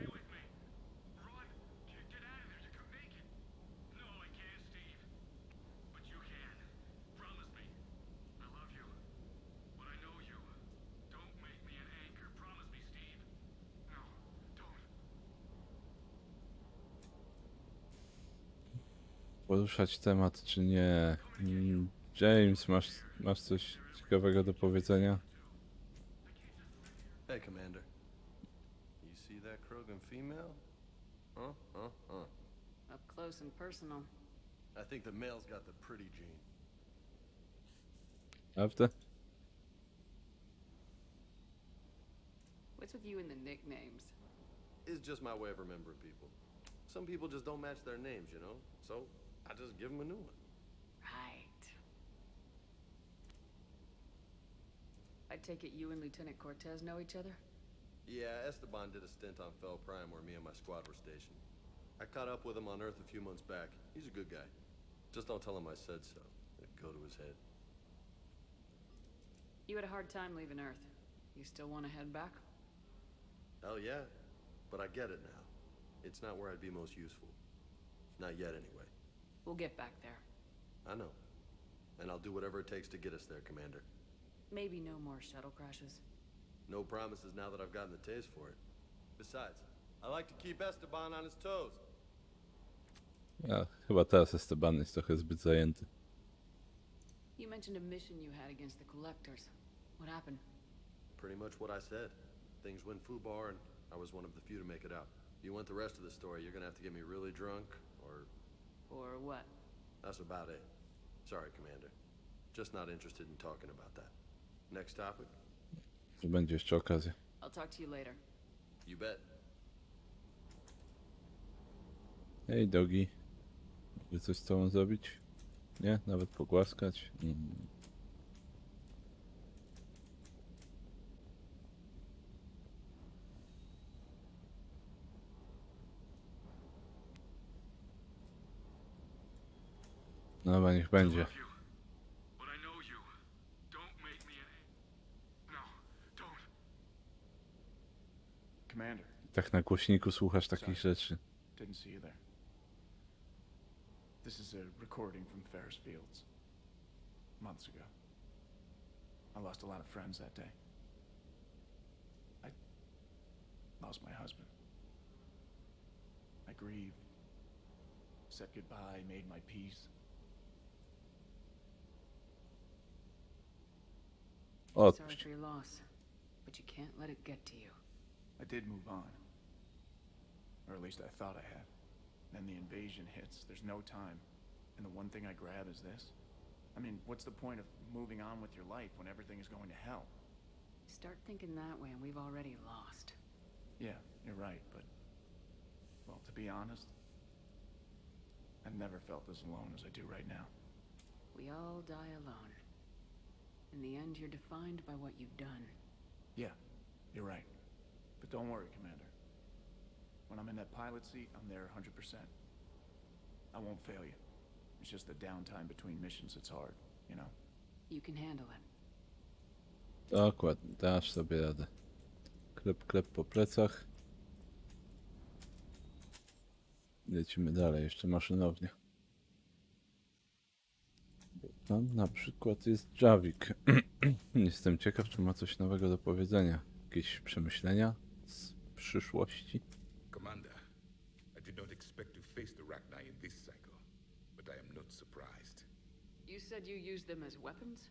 Poruszać temat czy nie? James, masz coś ciekawego do powiedzenia? Hey, Commander. You see that Krogan female? Up close and personal. I think the male's got the pretty gene. Prawda? What's with you and the nicknames? It's just my way of remembering people. Some people just don't match their names, you know? So I just give them a new one. Right. I take it you and Lieutenant Cortez know each other? Yeah, Esteban did a stint on Fell Prime where me and my squad were stationed. I caught up with him on Earth a few months back. He's a good guy. Just don't tell him I said so. It'd go to his head. You had a hard time leaving Earth. You still want to head back? Hell yeah. But I get it now. It's not where I'd be most useful. Not yet, anyway. We'll get back there. I know. And I'll do whatever it takes to get us there, Commander. Maybe no more shuttle crashes. No promises now that I've gotten the taste for it. Besides, I like to keep Esteban on his toes. Ja, chyba teraz Esteban jest trochę zbyt zajęty. You mentioned a mission you had against the collectors. What happened? Pretty much what I said. Things went foobar, and I was one of the few to make it out. If you want the rest of the story, you're gonna have to get me really drunk, or... Or what? That's about it. Sorry, Commander. Just not interested in talking about that. Next topic? Będzie jeszcze okazja. I'll talk to you later. You bet. Hej, dogi. Mogę coś z tobą zrobić? Nie? Nawet pogłaskać? Dobra, niech będzie. Commander. Tak na głośniku słuchasz takich rzeczy. Didn't see you there. This is a recording from Ferris Fields. Months ago. I lost a lot of friends that day. I lost my husband. I grieved. Said goodbye, made my peace. Sorry for your loss, but you can't let it get to you. I did move on. Or at least I thought I had. Then the invasion hits, there's no time. And the one thing I grab is this. I mean, what's the point of moving on with your life when everything is going to hell? Start thinking that way and we've already lost. Yeah, you're right, but... Well, to be honest, I've never felt as alone as I do right now. We all die alone. In the end, you're defined by what you've done. Yeah, you're right. But don't worry, Commander. When I'm in that pilot seat, I'm there 100%. I won't fail you. It's just the downtime between missions that's hard, you know? You can handle it. Dokładnie, dasz sobie radę. Klep, klep po plecach. Lecimy dalej, jeszcze maszynownia. Tam na przykład jest Javik. Jestem ciekaw, czy ma coś nowego do powiedzenia. Jakieś przemyślenia z przyszłości? Commander, I did not expect to face the Rachni in this cycle, but I am not surprised. You said you used them as weapons?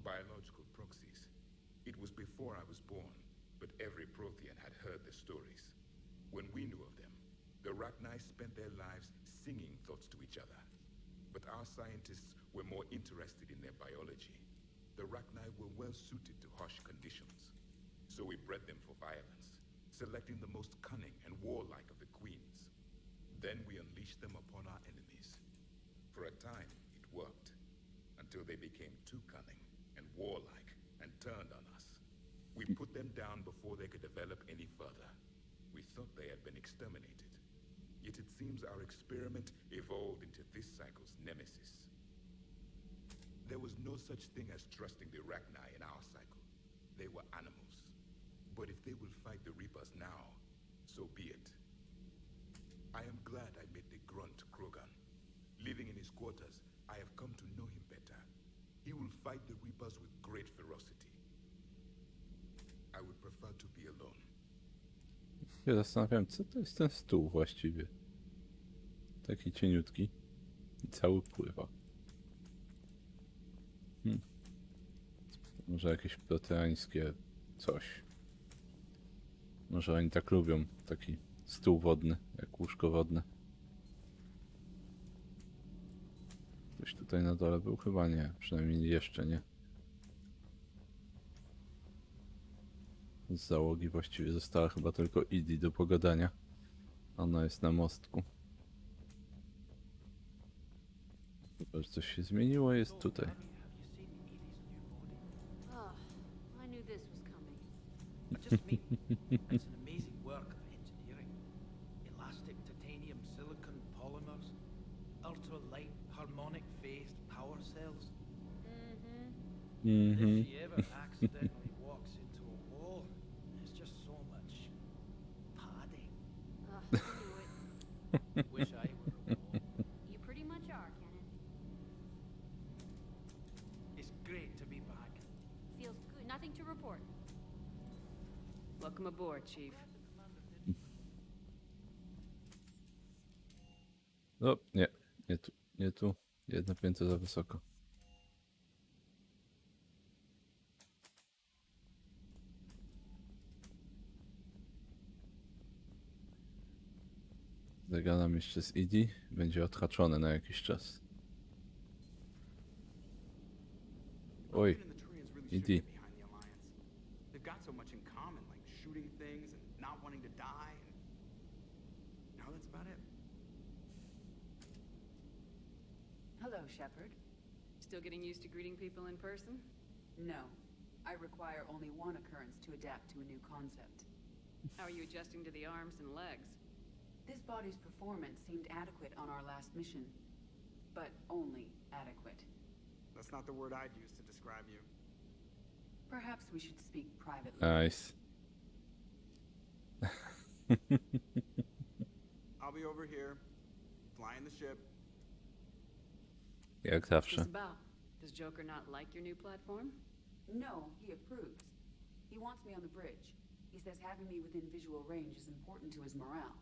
Biological proxies. It was before I was born, but every Prothean had heard the stories. When we knew of them, the Rachni spent their lives singing thoughts to each other. But our scientists were more interested in their biology. The Rachni were well suited to harsh conditions. So we bred them for violence, selecting the most cunning and warlike of the queens. Then we unleashed them upon our enemies. For a time, it worked, until they became too cunning and warlike and turned on us. We put them down before they could develop any further. We thought they had been exterminated. Yet it seems our experiment evolved into this cycle's nemesis. There was no such thing as trusting the Rachni in our cycle. They were animals. But if they will fight the Reapers now, so be it. I am glad I met the grunt Krogan. Living in his quarters, I have come to know him better. He will fight the Reapers with great ferocity. I would prefer to be alone. Ja zastanawiam, co to jest ten stół właściwie. Taki cieniutki. I cały pływa. Może jakieś proteańskie coś. Może oni tak lubią. Taki stół wodny, jak łóżko wodne. Ktoś tutaj na dole był? Chyba nie. Przynajmniej jeszcze nie. Z załogi właściwie została chyba tylko Edie do pogadania. Ona jest na mostku. Chyba, że coś się zmieniło, jest tutaj. Oh, I knew this was coming. Just me. It's an amazing work of engineering. Elastic titanium silicon polymers, ultra-light harmonic phased power cells. If she ever accidentally walks into a wall, there's just so much padding. I knew it. Wish I were a wall. You pretty much are, Kenneth. It's great to be back. Feels good. Nothing to report. Welcome aboard, Chief. O, nie. Nie tu. Nie tu. Jedno piętro za wysoko. Zagadam jeszcze z Edie. Będzie odhaczone na jakiś czas. Oj. Edie. They've got so much in common, like shooting things and not wanting to die. And no, that's about it. Hello, Shepard. Still getting used to greeting people in person? No. I require only one occurrence to adapt to a new concept. How are you adjusting to the arms and legs? This body's performance seemed adequate on our last mission. But only adequate. That's not the word I'd use to describe you. Perhaps we should speak privately. Nice. I'll be over here, flying the ship. Jak What's zawsze. this about? Does Joker not like your new platform? No, he approves. He wants me on the bridge. He says having me within visual range is important to his morale.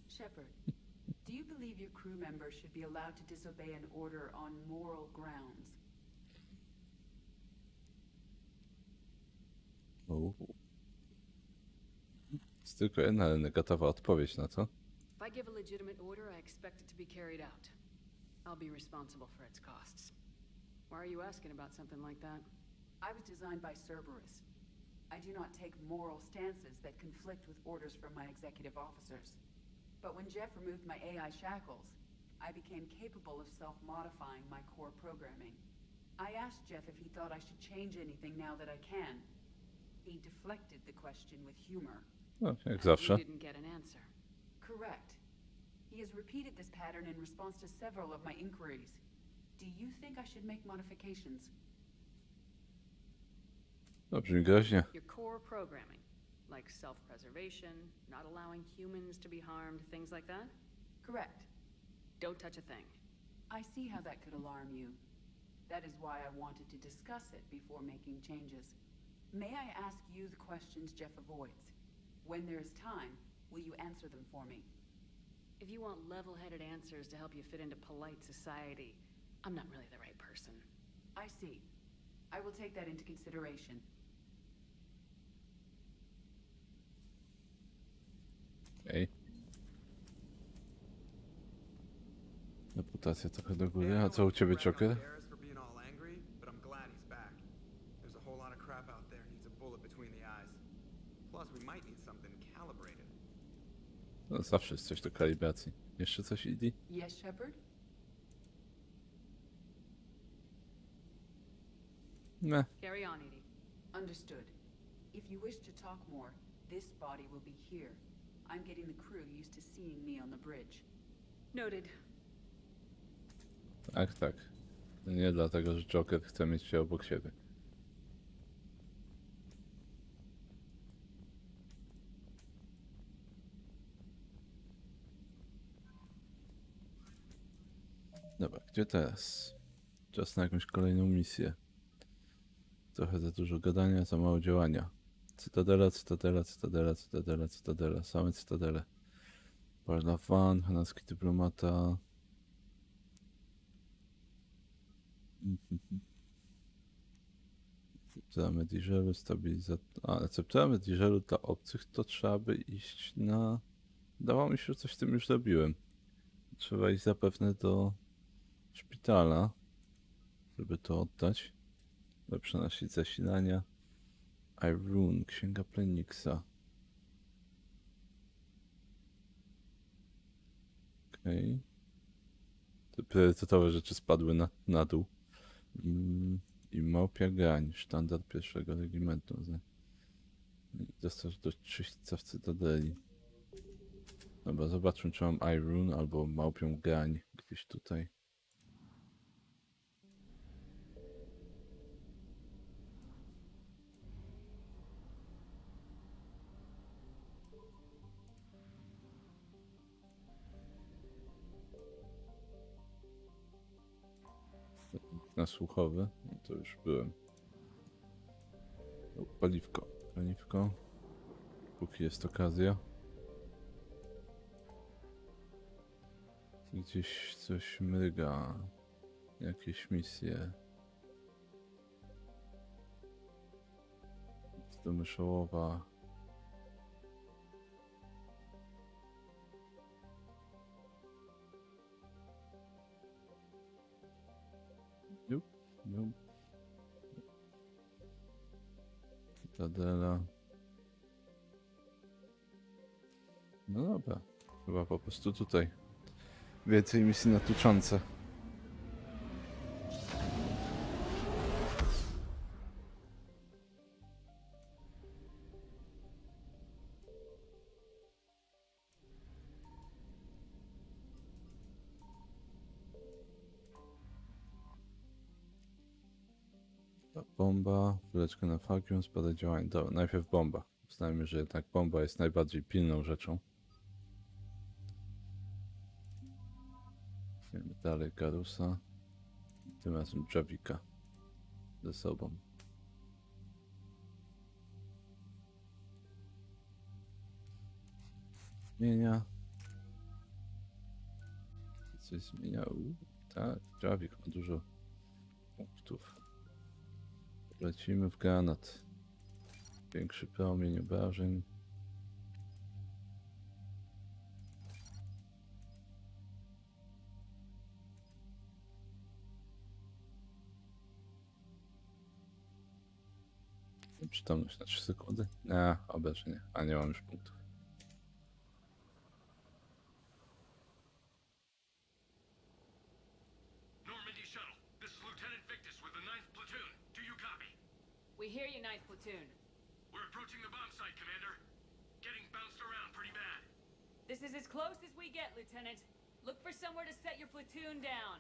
Shepard, do you believe your crew members should be allowed to disobey an order on moral grounds? Jest tylko jedna negatywna odpowiedź na to. If I give a legitimate order, I expect it to be carried out. I'll be responsible for its costs. Why are you asking about something like that? I was designed by Cerberus. I do not take moral stances that conflict with orders from my executive officers. But when Jeff removed my AI shackles, I became capable of self-modifying my core programming. I asked Jeff if he thought I should change anything now that I can. He deflected the question with humor. No, jak You zawsze. didn't get an answer. Correct. He has repeated this pattern in response to several of my inquiries. Do you think I should make modifications? No, brzmi groźnie. Your core programming, like self-preservation, not allowing humans to be harmed, things like that? Correct. Don't touch a thing. I see how that could alarm you. That is why I wanted to discuss it before making changes. May I ask you the questions Jeff avoids? When there is time, will you answer them for me? If you want level-headed answers to help you fit into polite society, I'm not really the right person. I see. I will take that into consideration. Okej. Reputacja trochę do góry. A co u ciebie, Joker? For being all angry, but I'm glad he's back. There's a whole lot of crap out there needs a bullet between the eyes. Plus, we might need something calibrated. No, zawsze jest coś do kalibracji. Jeszcze coś, Edie? Yes, Shepard? Nie. Carry on, Edie. Understood. If you wish to talk more, this body will be here. I'm getting the crew used to seeing me on the bridge. Noted. Tak, tak. Nie dlatego, że Joker chce mieć się obok siebie. Dobra, gdzie teraz? Czas na jakąś kolejną misję. Trochę za dużo gadania, za mało działania. Cytadela, cytadela, cytadela, cytadela, cytadela, same cytadele. Parlawan, hanacki dyplomata. Receptura Mediżelu, stabilizator. A, receptura Mediżelu dla obcych to trzeba by iść na... Dawało mi się, że coś z tym już robiłem. Trzeba iść zapewne do szpitala, żeby to oddać. Lepsze nasić zasilania. Irun, księga Pleniksa. Okej. Te priorytetowe rzeczy spadły na dół. I małpia grań, sztandar pierwszego regimentu. Dostarcz do czyśćca w Cytadeli. Dobra, zobaczmy, czy mam Irun albo małpią grań gdzieś tutaj. Nasłuchowy, no to już byłem. O, paliwko, paliwko. Póki jest okazja. Gdzieś coś mryga. Jakieś misje. Do Myszołowa. Nope. Cytadela. No dobra. Chyba po prostu tutaj. Więcej misji na Tuczance. Bomba, wyleczka na fagium, spada działań. Dobra, najpierw bomba. Uznajmy, że jednak bomba jest najbardziej pilną rzeczą. Idziemy dalej, Garusa. Tym razem Javika ze sobą. Zmienia. Coś zmienia. Tak, Javik ma dużo punktów. Lecimy w granat. Większy promień obrażeń. Przytomność na 3 sekundy. Obrażenie. A nie mam już punktów. We hear you, 9th Platoon. We're approaching the bomb site, Commander. Getting bounced around pretty bad. This is as close as we get, Lieutenant. Look for somewhere to set your platoon down.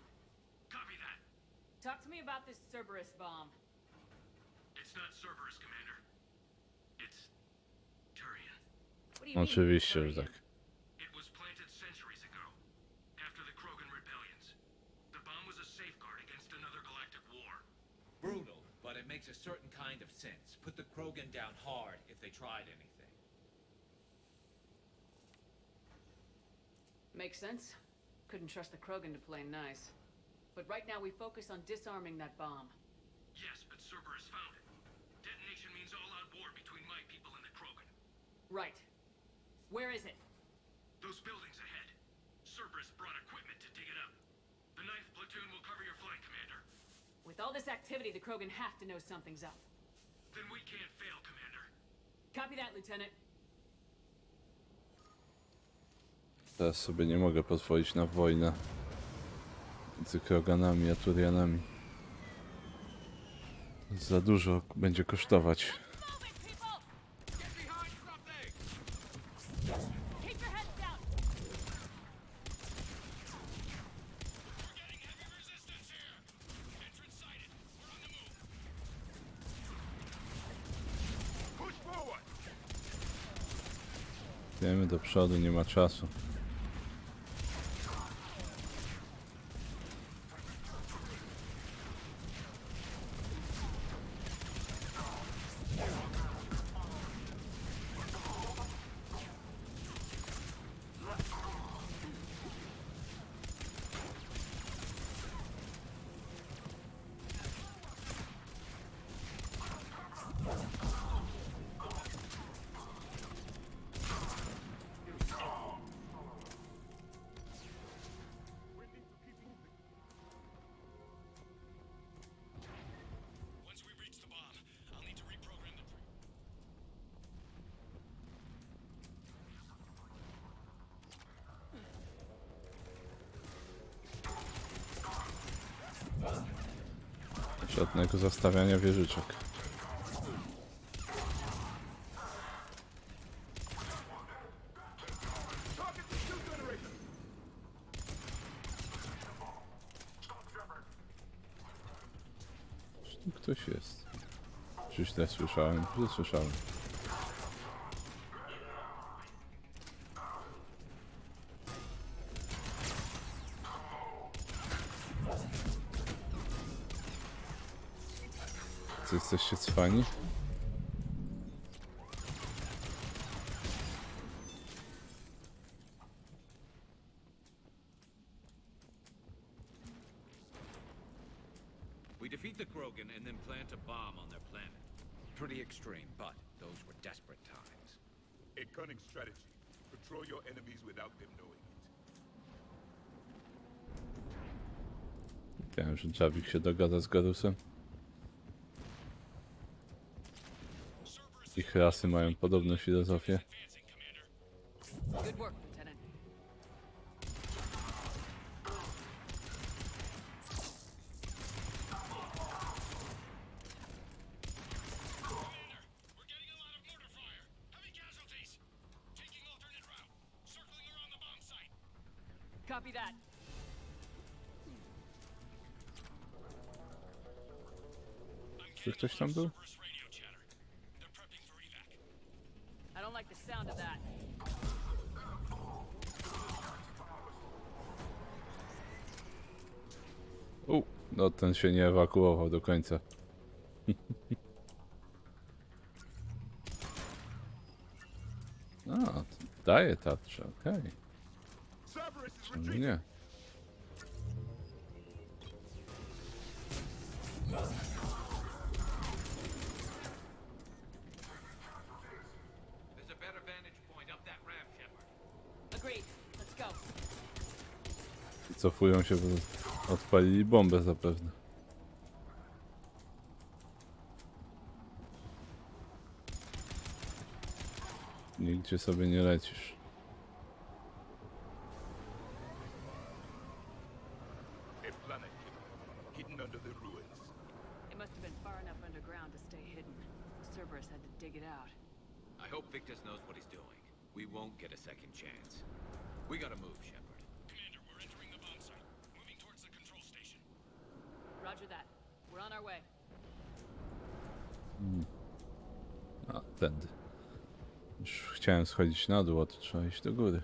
Copy that. Talk to me about this Cerberus bomb. It's not Cerberus, Commander. It's Turian. What do you mean, Oczywiście, że Turian? tak. It was planted centuries ago, after the Krogan rebellions. The bomb was a safeguard against another galactic war. Brutal, but it makes a certain kind of sense. Put the Krogan down hard if they tried anything. Makes sense. Couldn't trust the Krogan to play nice. But right now we focus on disarming that bomb. Yes, but Cerberus found it. Detonation means all-out war between my people and the Krogan. Right. Where is it? Those buildings ahead. Cerberus brought equipment to dig it up. The 9th Platoon will cover your flank, Commander. With all this activity, the Krogan have to know something's up. Then we can't fail, Commander. Copy that, Lieutenant. Teraz sobie nie mogę pozwolić na wojnę między Kroganami a Turianami. Za dużo będzie kosztować. Wiemy do przodu, nie ma czasu. Żadnego zastawiania wieżyczek. Tu ktoś jest. Czy źle słyszałem? Źle słyszałem. Co, jesteście cwani? We defeat the Krogan and then plant a bomb on their planet. Pretty extreme, but those were desperate times. A cunning strategy. Patrol your enemies without them knowing it. Wiem, że Javik się dogada z Garusem. Ich rasy mają podobną filozofię. Good work, Lieutenant. Copy that. Czy ktoś tam był? I don't like the sound of that. No ten się nie ewakuował do końca. A, daje tarczę, okej. Czemu nie? There's a better vantage point up that ramp, Shepard. Agreed. Let's go. Cofują się, bo odpalili bombę zapewne. Nigdzie sobie nie lecisz. A planet hidden under the ruins. It must have been far enough underground to stay hidden. Cerberus had to dig it out. I hope Victus knows what he's doing. We won't get a second chance. We gotta move, Shepard. Commander, we're entering the bomb site. Moving towards the control station. Roger that. We're on our way. A, tędy. Już chciałem schodzić na dół, a to trzeba iść do góry.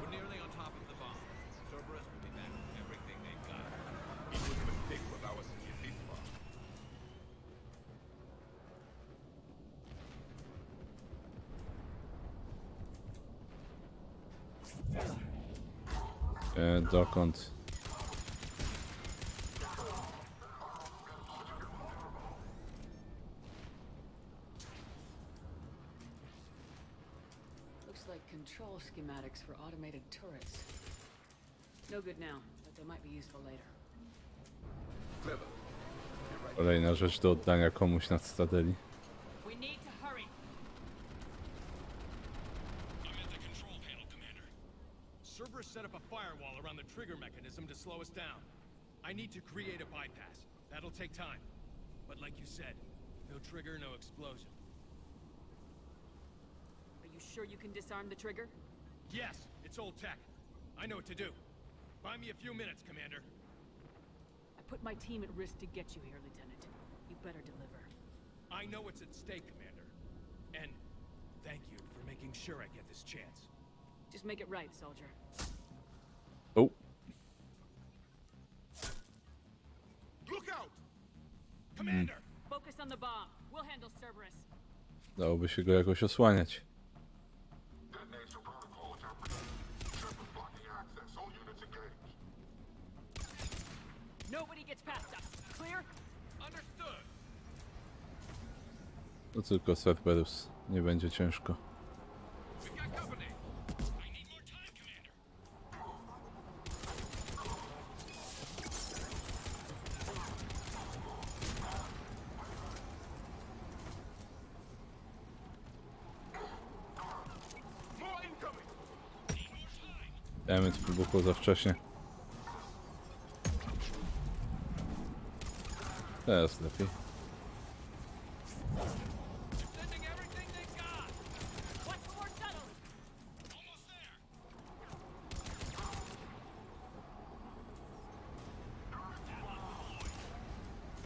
We're nearly on top of the bomb. Cerberus will be back with everything they've got. It was a mistake for ours to get this far. Dokąd? Looks like control schematics for automated turrets. No good now, but they might be useful later. Clever. Kolejna rzecz do oddania komuś na Cytadeli. We need to hurry. I'm at the control panel, Commander. Cerberus set up a firewall around the trigger mechanism to slow us down. I need to create a bypass. That'll take time. But like you said, no trigger, no explosion. Are you sure you can disarm the trigger? Yes, it's old tech. I know what to do. Buy me a few minutes, Commander. I put my team at risk to get you here, Lieutenant. You better deliver. I I know what's at stake, Commander. And thank you for making sure I get this chance. Just make it right, soldier. Oh, Look out! Commander! Focus on the bomb. We'll handle Cerberus. dałoby się go jakoś osłaniać. Nobody gets past us. Clear? Understood. To tylko Cerberus. Nie będzie ciężko. We've got company. I need more time, Commander. More incoming. Element wybuchło za wcześnie. Teraz lepiej. Sending everything they got. Watch for more shuttles. Almost there.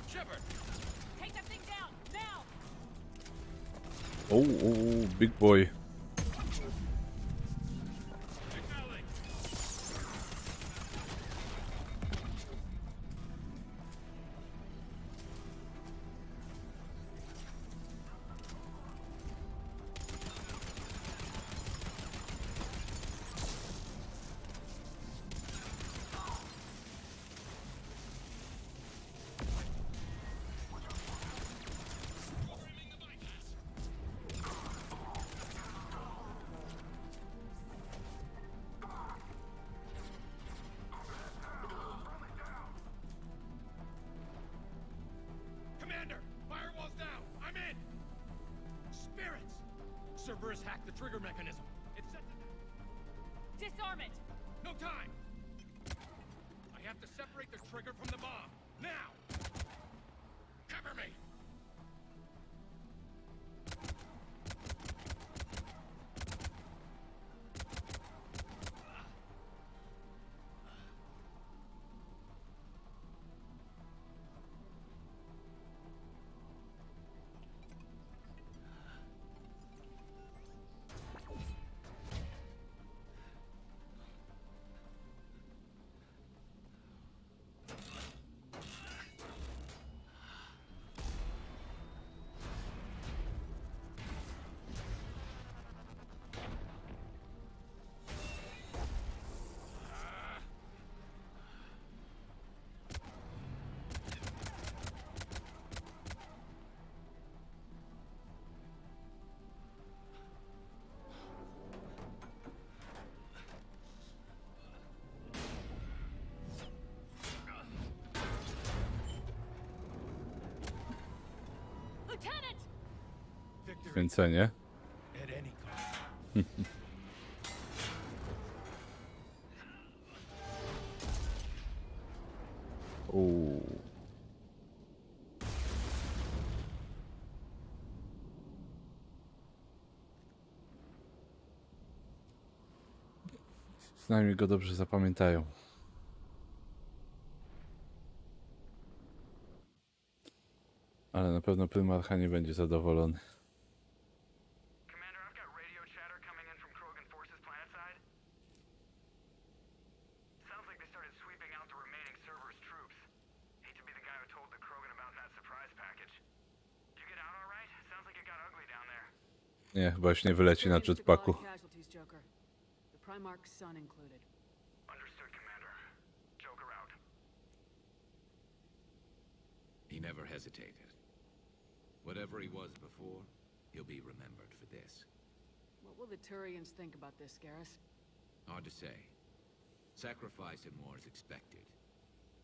Shepard. Take that thing down now. Oh, big boy. Commander, firewall's down. I'm in. Spirits. Cerberus hacked the trigger mechanism. It's set to... Disarm it. No time. I have to separate the trigger from the bomb. Now. Cover me. Lieutenant! Kręcenie. At any cost. Uuu. Przynajmniej go dobrze zapamiętają. Ale na pewno Prymarcha nie będzie zadowolony. Commander, I've got radio chatter coming in from Krogan forces planetside. Sounds like they started sweeping out the remaining Cerberus troops. Hate to be the guy who told the Krogan about that surprise package. Did you get out all right? Sounds like it got ugly down there. Nie, chyba już nie wyleci na jetpacku. Casualties, Joker. The Primarch's son included. Understood, Commander. Joker out. He never hesitated. Whatever he was before, he'll be remembered for this. What will the Turians think about this, Garrus? Hard to say. Sacrifice in war is expected.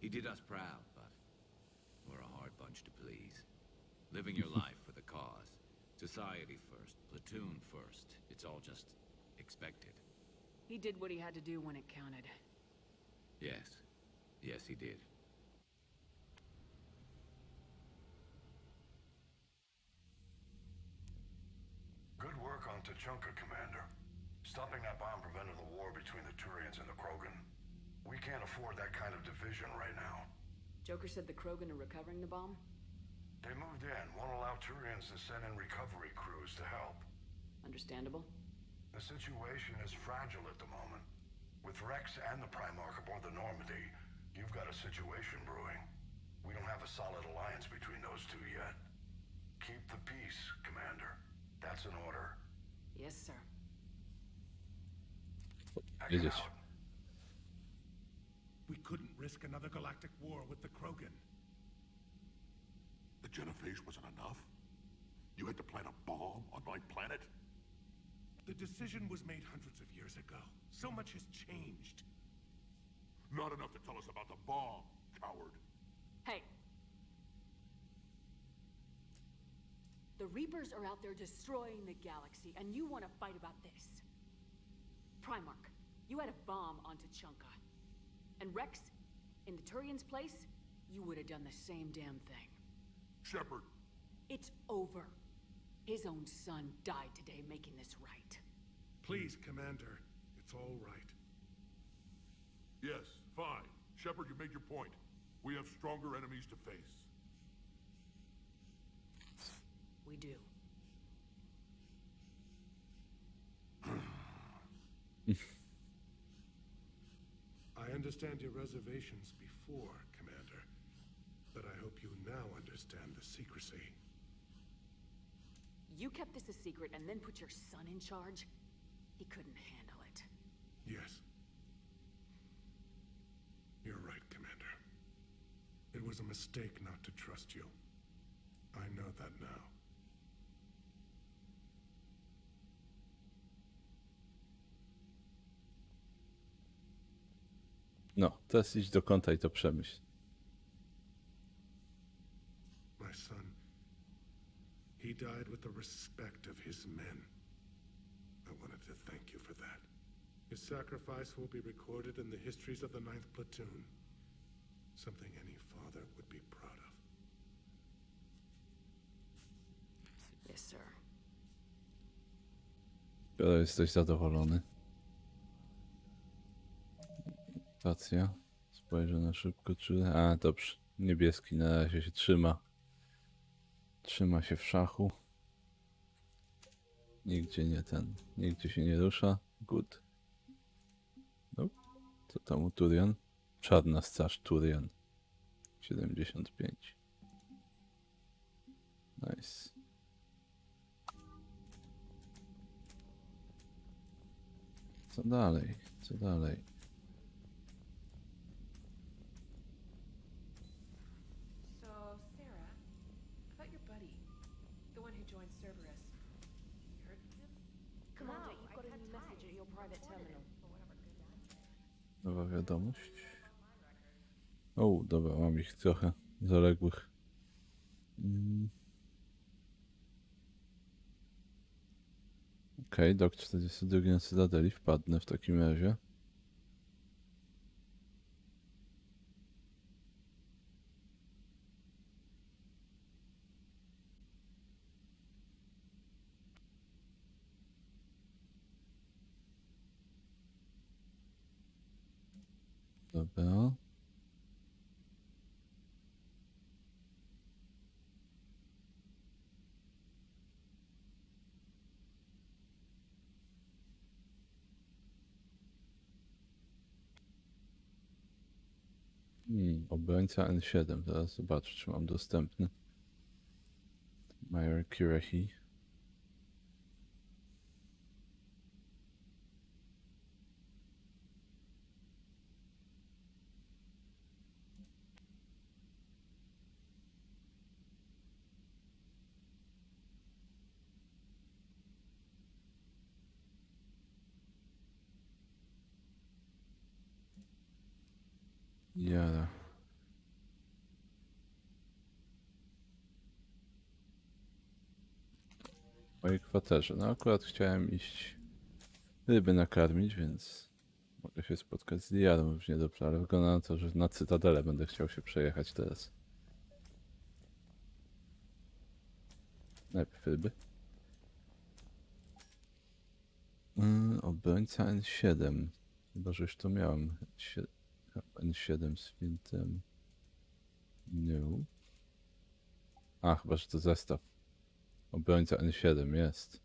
He did us proud, but we're a hard bunch to please. Living your life for the cause. Society first, platoon first. It's all just expected. He did what he had to do when it counted. Yes. Yes, he did. Good work on Tuchanka, Commander. Stopping that bomb prevented the war between the Turians and the Krogan. We can't afford that kind of division right now. Joker said the Krogan are recovering the bomb? They moved in, won't allow Turians to send in recovery crews to help. Understandable? The situation is fragile at the moment. With Rex and the Primarch aboard the Normandy, you've got a situation brewing. We don't have a solid alliance between those two yet. Keep the peace, Commander. That's an order. Yes, sir. Wiedzieć. We couldn't risk another galactic war with the Krogan. The Genophage wasn't enough? You had to plant a bomb on my planet? The decision was made hundreds of years ago. So much has changed. Not enough to tell us about the bomb, coward. Hey! The Reapers are out there destroying the galaxy, and you want to fight about this. Primarch, you had a bomb on Tuchanka. And Rex, in the Turian's place, you would have done the same damn thing. Shepard. It's over. His own son died today making this right. Please, Commander. It's all right. Yes, fine. Shepard, you made your point. We have stronger enemies to face. We do. I understand your reservations before, Commander. But I hope you now understand the secrecy. You kept this a secret and then put your son in charge? He couldn't handle it. Yes. You're right, Commander. It was a mistake not to trust you. I know that now. No, teraz idź do kąta i to przemyśl. My son, he died with the respect of his men. I wanted to thank you for that. His sacrifice will be recorded in the histories of the 9th Platoon. Something any father would be proud of. Yes, sir. Skoro jesteś zadowolony. Stacja. Spojrzę na szybko, czy... A, dobrze. Niebieski na razie się trzyma. Trzyma się w szachu. Nigdzie nie ten... Nigdzie się nie rusza. Good. No. Co tam u Turian? Czarna straż Turian. 75. Nice. Co dalej? Co dalej? So, Sarah, about your buddy, the one who joined Cerberus. You heard from him? Commander, you've got a new message at your private terminal. Nowa wiadomość. O, dobra, mam ich trochę zaległych. Okej, dok 42 na Cytadeli, wpadnę w takim razie. Dobra. Obrońca N7. Zaraz zobaczę, czy mam dostępny. Major Kirahi. Jara. W mojej kwaterze. No akurat chciałem iść ryby nakarmić, więc mogę się spotkać z Liarą już dobrze, ale wygląda na to, że na Cytadelę będę chciał się przejechać teraz. Najpierw ryby. Obrońca N7. Chyba, że już to miałem. N7 z filtrem. No. A, chyba, że to zestaw. Obrońca N7 jest.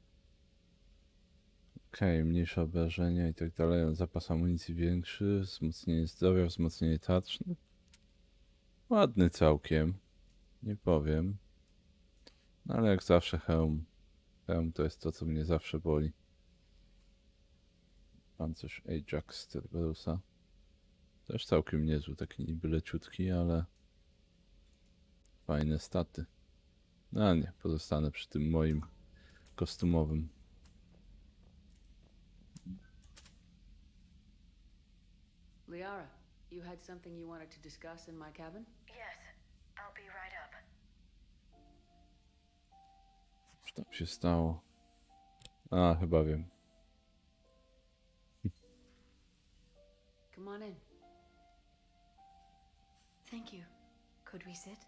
Okej, mniejsze obrażenia i tak dalej. Zapas amunicji większy. Wzmocnienie zdrowia, wzmocnienie tarcz. No, ładny całkiem. Nie powiem. No ale jak zawsze hełm. Hełm to jest to, co mnie zawsze boli. Pancerz Ajax Cerberusa. Też całkiem niezły, taki niby leciutki, ale fajne staty. No nie, pozostanę przy tym moim kostiumowym. Liara, you had something you wanted to discuss in my cabin? Yes, I'll be right up. Co tam się stało? A, chyba wiem. Come on in. Thank you. Could we sit?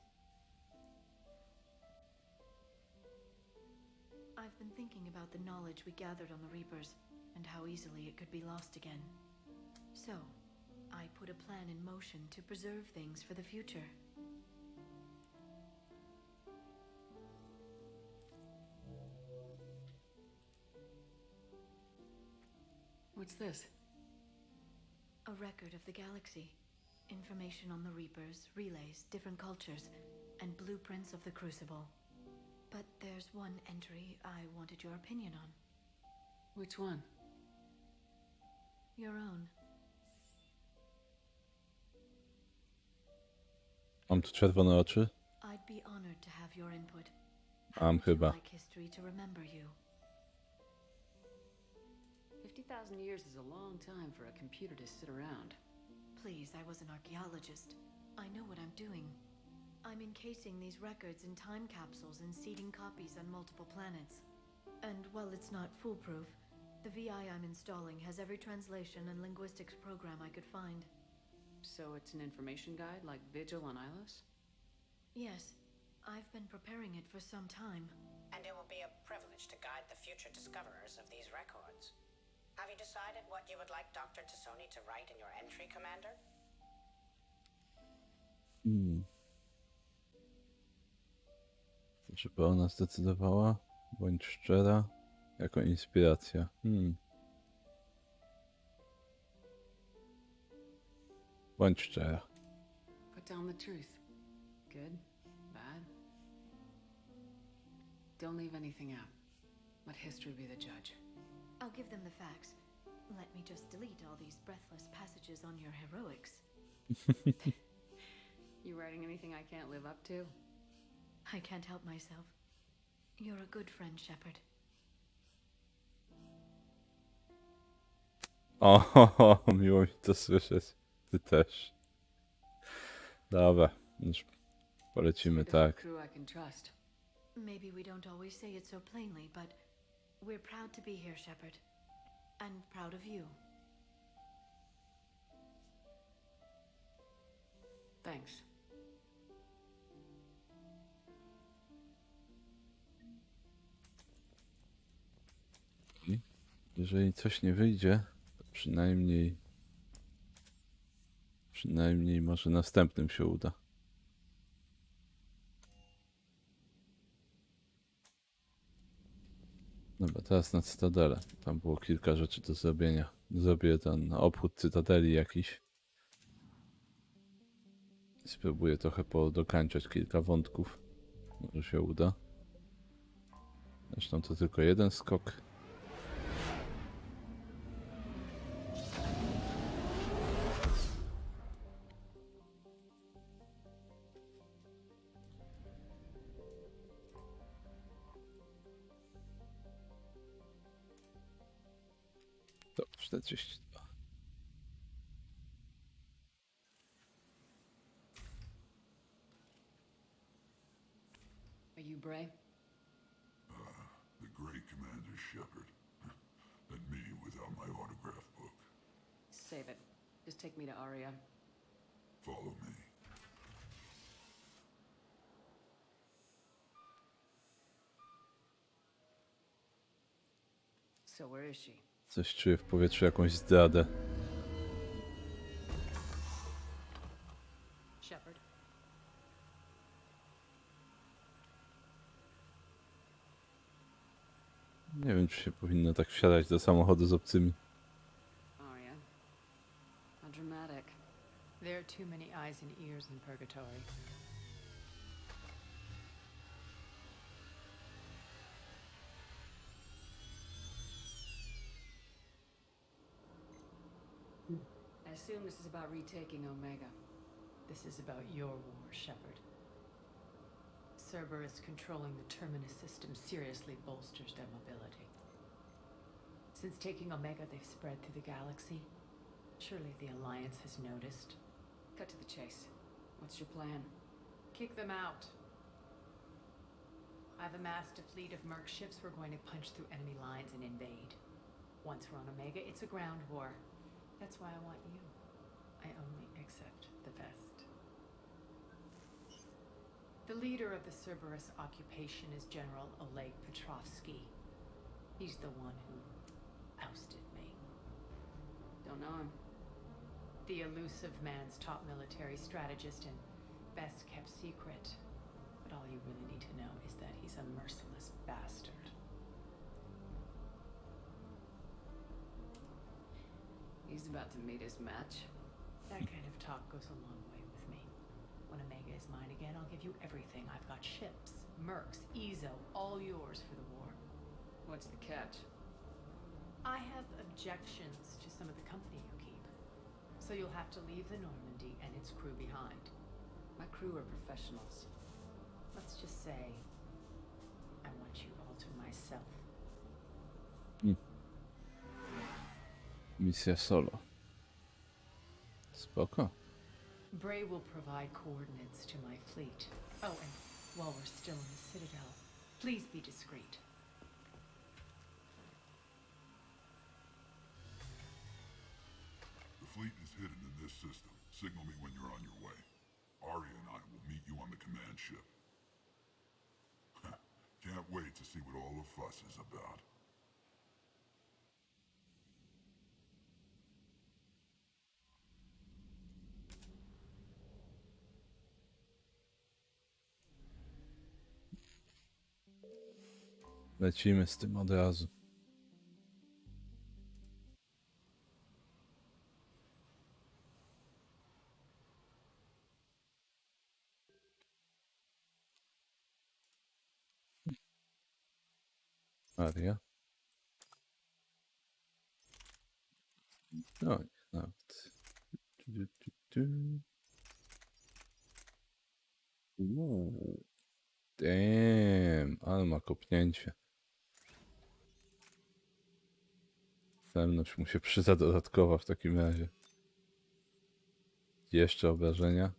I've been thinking about the knowledge we gathered on the Reapers and how easily it could be lost again. So, I put a plan in motion to preserve things for the future. What's this? A record of the galaxy. Information on the Reapers, relays, different cultures, and blueprints of the Crucible. But there's one entry I wanted your opinion on. Which one? Your own. Mam tu czerwone oczy? I'd be honored to have your input. Mam chyba. Like history to remember you. 50,000 years is a long time for a computer to sit around. Please, I was an archaeologist. I know what I'm doing. I'm encasing these records in time capsules and seeding copies on multiple planets. And while it's not foolproof, the VI I'm installing has every translation and linguistics program I could find. So it's an information guide like Vigil on Ilos? Yes, I've been preparing it for some time. And it will be a privilege to guide the future discoverers of these records. Have you decided what you would like Dr. Tassoni to write in your entry, Commander? Żeby ona zdecydowała? Bądź szczera. Jako inspiracja. Bądź szczera. Put down the truth. Good? Bad? Don't leave anything out. Let history be the judge. I'll give them the facts. Let me just delete all these breathless passages on your heroics. You writing anything I can't live up to? I can't help myself. You're a good friend, Shepard. O, miło mi to słyszeć. Ty też. Dobra, już polecimy tak. Crew I can trust. Maybe we don't always say it so plainly, but we're proud to be here, Shepard. And proud of you. Thanks. Jeżeli coś nie wyjdzie, to przynajmniej może następnym się uda. Dobra, teraz na Cytadelę. Tam było kilka rzeczy do zrobienia. Zrobię ten obchód Cytadeli jakiś. Spróbuję trochę dokańczać kilka wątków. Może się uda. Zresztą to tylko jeden skok. To 42. Are you Bray? The great Commander Shepard. And me without my autograph book. Save it. Just take me to Aria. Follow me. So where is she? Coś czuję w powietrzu, jakąś zdradę. Shepard. Nie wiem, czy się powinno tak wsiadać do samochodu z obcymi. Arya. How dramatic. There are too many eyes and ears in purgatory. I assume this is about retaking Omega. This is about your war, Shepard. Cerberus controlling the Terminus system seriously bolsters their mobility. Since taking Omega, they've spread through the galaxy. Surely the Alliance has noticed. Cut to the chase. What's your plan? Kick them out. I've amassed a fleet of merc ships. We're going to punch through enemy lines and invade. Once we're on Omega, it's a ground war. That's why I want you. I only accept the best. The leader of the Cerberus occupation is General Oleg Petrovsky. He's the one who ousted me. Don't know him. The elusive man's top military strategist and best kept secret. But all you really need to know is that he's a merciless bastard. He's about to meet his match. That kind of talk goes a long way with me. When Omega is mine again, I'll give you everything. I've got ships, mercs, Ezo, all yours for the war. What's the catch? I have objections to some of the company you keep. So you'll have to leave the Normandy and its crew behind. My crew are professionals. Let's just say, I want you all to myself. Misja solo. Spoko. Bray will provide coordinates to my fleet. Oh, and while we're still in the Citadel, please be discreet. The fleet is hidden in this system. Signal me when you're on your way. Arya and I will meet you on the command ship. Can't wait to see what all the fuss is about. Lecimy z tym od razu. Aria. No, nawet. Damn, ale ma kopnięcie. Celność mu się przyda dodatkowa w takim razie. Jeszcze obrażenia.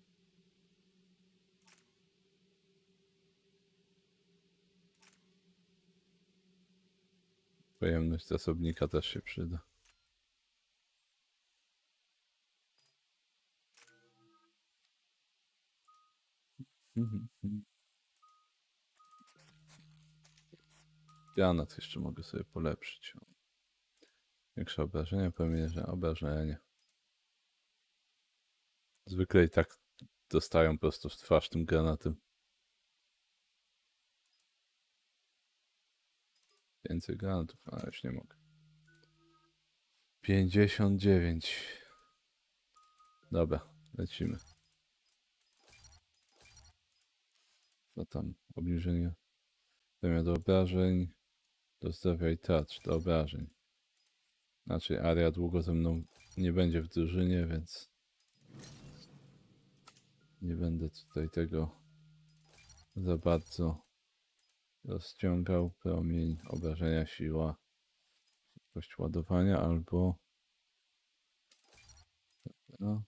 Pojemność zasobnika też się przyda. Granat jeszcze mogę sobie polepszyć. Większe obrażenia, pomniejsze obrażenia. Zwykle i tak dostają prosto w twarz tym granatem. Więcej granatów, ale już nie mogę. 59. Dobra, lecimy. Co tam? Obniżenie premia do obrażeń. Do zdrowia i tarcz do obrażeń. Znaczy Aria długo ze mną nie będzie w drużynie, więc nie będę tutaj tego za bardzo rozciągał. Promień, obrażenia, siła, szybkość ładowania albo no.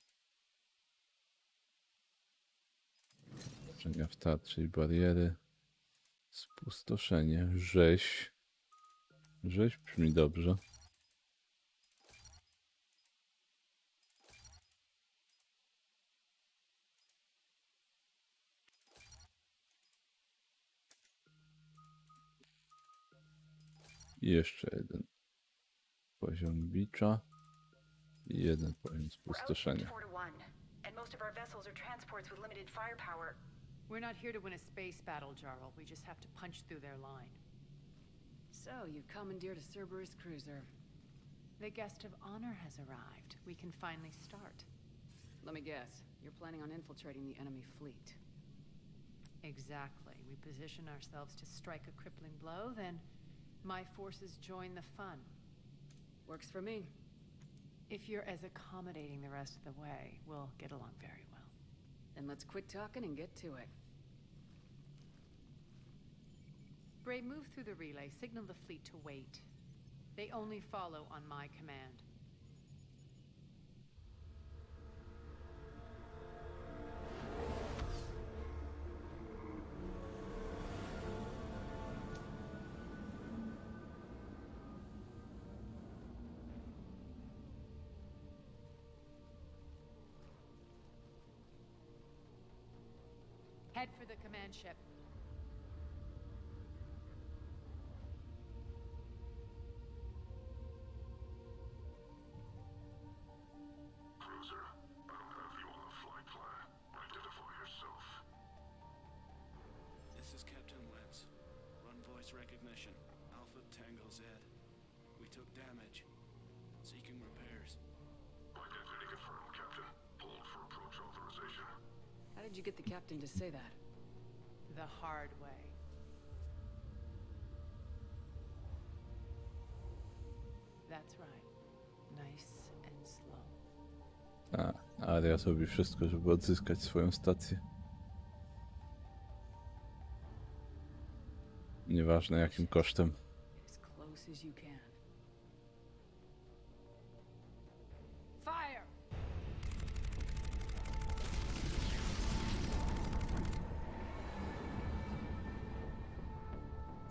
Obrażenia w tarczy i bariery. Spustoszenie, rzeź. Rzeź brzmi dobrze. I jeszcze jeden poziom bicza i jeden poziom spustoszenia. We're not here to win a space battle, Jarl. We just have to punch through their line. So, you commandeered a Cerberus cruiser. The guest of honor has arrived. We can finally start. Let me guess. You're planning on infiltrating the enemy fleet. Exactly. We position ourselves to strike a crippling blow, then my forces join the fun. Works for me. If you're as accommodating the rest of the way, we'll get along very well. Then let's quit talking and get to it. Bray, move through the relay. Signal the fleet to wait. They only follow on my command. Head for the command ship. Cruiser, I don't have you on the flight plan. Identify yourself. This is Captain Wentz. Run voice recognition. Alpha Tango Z. We took damage. Seeking repairs. Identity confirmed, Captain. Hold for approach authorization. How did you get the captain to say that? The hard way. That's right. Nice and slow. Aria robi wszystko, żeby odzyskać swoją stację. Nieważne jakim kosztem. As close as you can. Fire!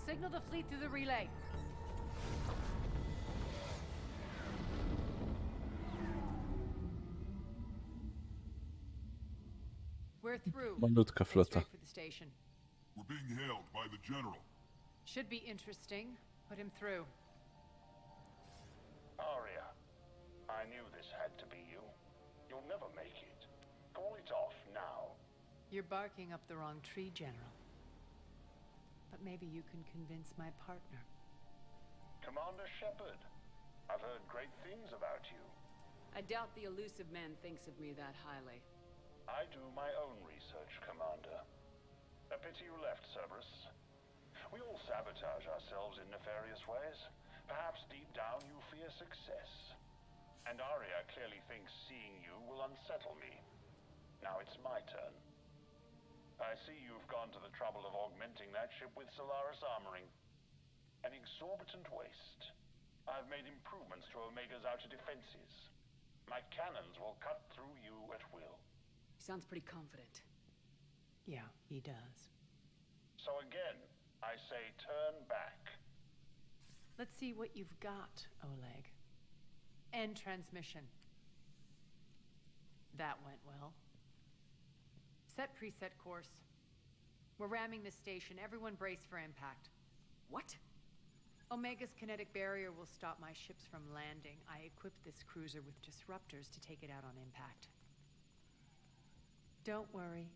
Signal the fleet through the relay. We're through. Malutka flota. For the station. We're being hailed by the General. Should be interesting. Put him through. Arya, I knew this had to be you. You'll never make it. Call it off now. You're barking up the wrong tree, General. But maybe you can convince my partner. Commander Shepard, I've heard great things about you. I doubt the elusive man thinks of me that highly. I do my own research, Commander. A pity you left, Cerberus. We all sabotage ourselves in nefarious ways. Perhaps deep down you fear success. And Arya clearly thinks seeing you will unsettle me. Now it's my turn. I see you've gone to the trouble of augmenting that ship with Solaris armoring. An exorbitant waste. I've made improvements to Omega's outer defenses. My cannons will cut through you at will. He sounds pretty confident. Yeah, he does. So again, I say turn back. Let's see what you've got, Oleg. End transmission. That went well. Set preset course. We're ramming the station. Everyone brace for impact. What? Omega's kinetic barrier will stop my ships from landing. I equipped this cruiser with disruptors to take it out on impact. Don't worry.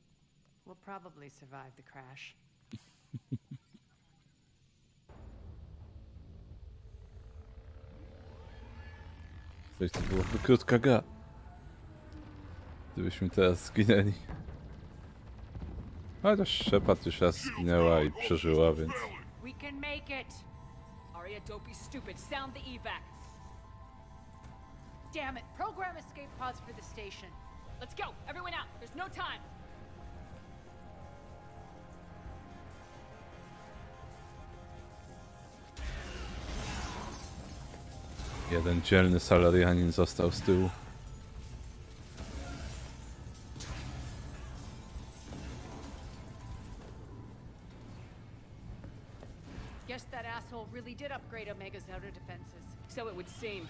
We'll probably survive the crash. To byłoby krótka gra. Gdybyśmy teraz zginęli. Chociaż Shepard już raz zginęła i przeżyła, więc... We can make it! Arya, don't be stupid. Sound the evac. Damn it. Program escape pods for the station. Let's go. Everyone out. There's no time. Jeden dzielny salarianin został z tyłu. Guess that asshole really did upgrade Omega's outer defenses. So it would seem.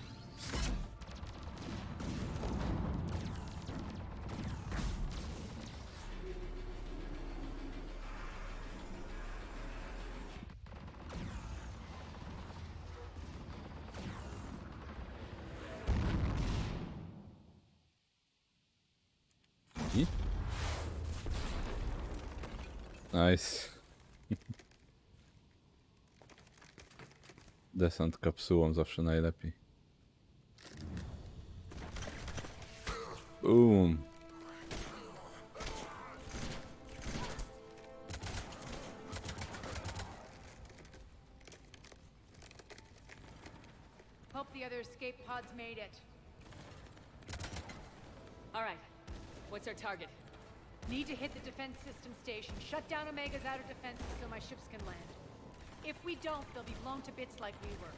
Nice. Desant kapsułą zawsze najlepiej. Boom. Hope the other escape pods made it. All right. What's our target? Need to hit the defense system station, shut down Omega's outer defenses so my ships can land. If we don't, they'll be blown to bits like we were.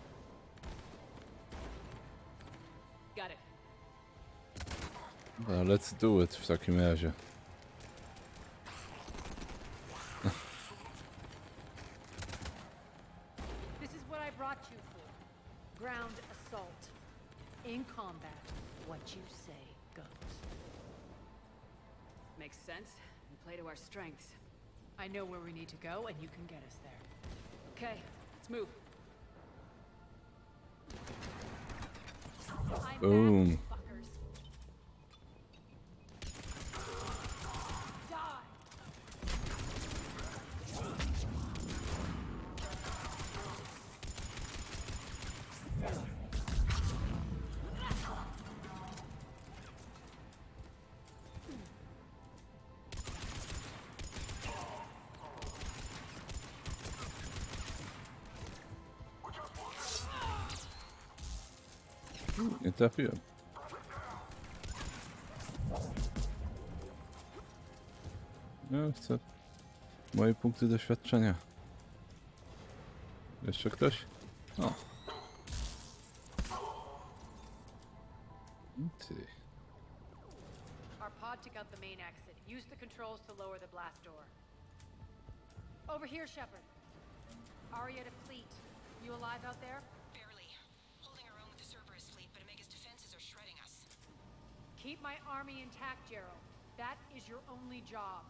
Got it. Well, let's do it w takim razie. This is what I brought you for. Ground assault. In combat, what you say goes. Makes sense. We play to our strengths. I know where we need to go, and you can get us there. Okay, let's move. Boom. Nie trafiłem. No, chcę moje punkty doświadczenia. Jeszcze ktoś? O. Ty. Our pod took out the main exit. Use the controls to lower the blast door. Over here, Shepard. Aria to Fleet. You alive out there? Barely. Holding our own with the Cerberus fleet, but Omega's defenses are shredding us. Keep my army intact, Gerald. That is your only job.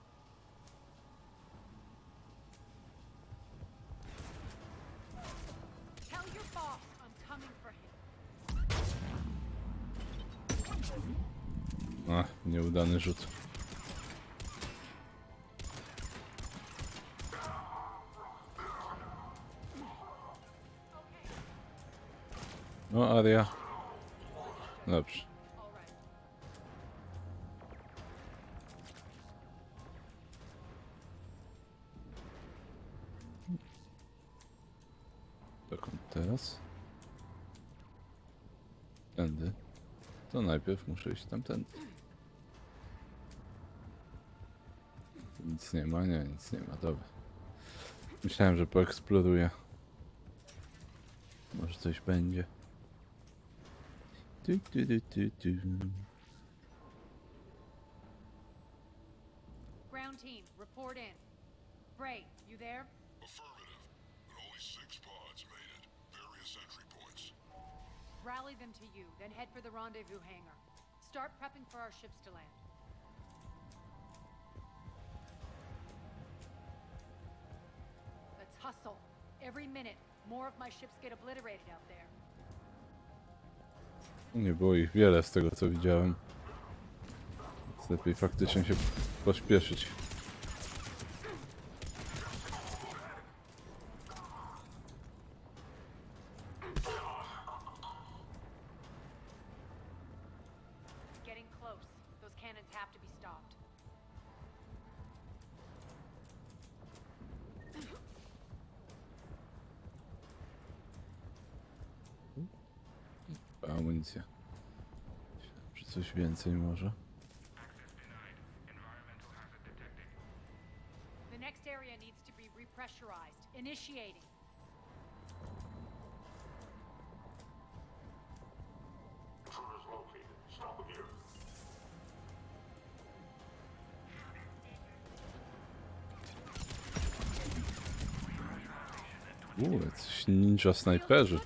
Tell your boss I'm coming for him. Ach, nieudany rzut. No, Aria. Dobrze. Dokąd teraz? Tędy. To najpierw muszę iść tamtędy. Nic nie ma, nie, nic nie ma, dobra. Myślałem, że poeksploruję. Może coś będzie. Ground team, report in. Bray, you there? Affirmative, but only 6 pods made it. Various entry points. Rally them to you, then head for the rendezvous hangar. Start prepping for our ships to land. Let's hustle. Every minute, more of my ships get obliterated out there. Nie było ich wiele z tego, co widziałem. Więc lepiej faktycznie się pośpieszyć. Getting close. Those cannons have to be stopped. Amunicja. Czy coś więcej może? The next area needs to be repressurized. Initiating. Intruders located. Stop them here. Jacyś ninja snajperzy.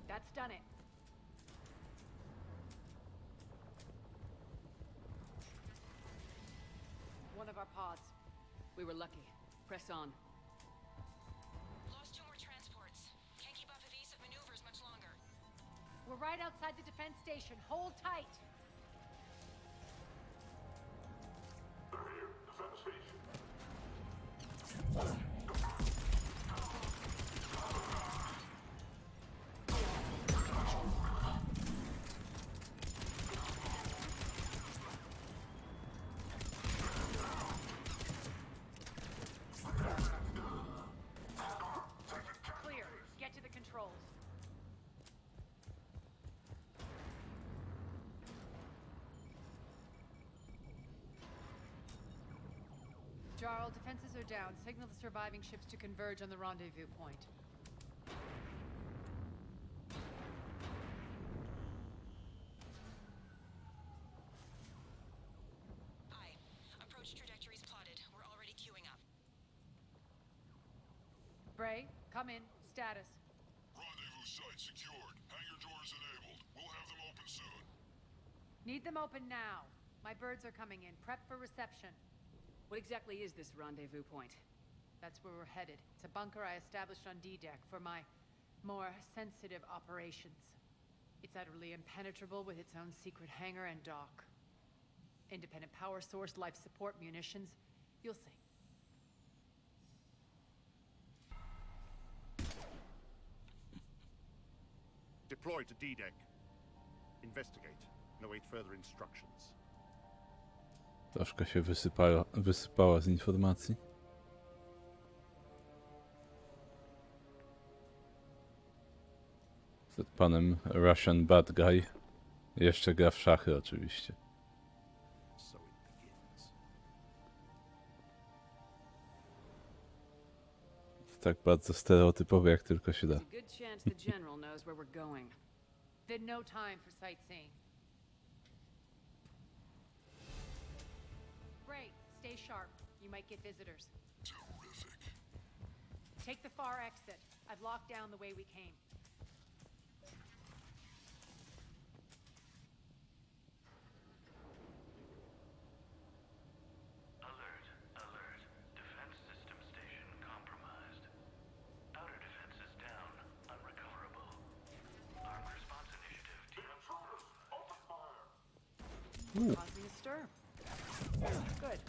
That's done it. one of our pods. We were lucky. Press on. Lost 2 more transports. Can't keep up evasive maneuvers much longer. We're right outside the defense station. Hold tight. They're here. Defend the station. Clear. Get to the controls. Jarl, defenses are down. Signal the surviving ships to converge on the rendezvous point. Aye. Approach trajectories plotted. We're already queuing up. Bray, come in. Status. Rendezvous site secured. Hangar doors enabled. We'll have them open soon. Need them open now. My birds are coming in. Prep for reception. What exactly is this rendezvous point? That's where we're headed. It's a bunker I established on D-Deck for my more sensitive operations. It's utterly impenetrable with its own secret hangar and dock. Independent power source, life support, munitions. You'll see. Deploy to D-Deck. Investigate and await further instructions. Troszkę się wysypała z informacji. Przed panem Russian Bad Guy. Jeszcze gra w szachy oczywiście. Tak bardzo stereotypowy jak tylko się da. There's a good chance the general knows where we're going. Then no time for sightseeing. Great. Stay sharp. You might get visitors. Terrific. Take the far exit. I've locked down the way we came. Alert, alert. Defense system station compromised. Outer defenses down, unrecoverable. Armed response initiative. The intruders! Open fire! Causing a stir. Good.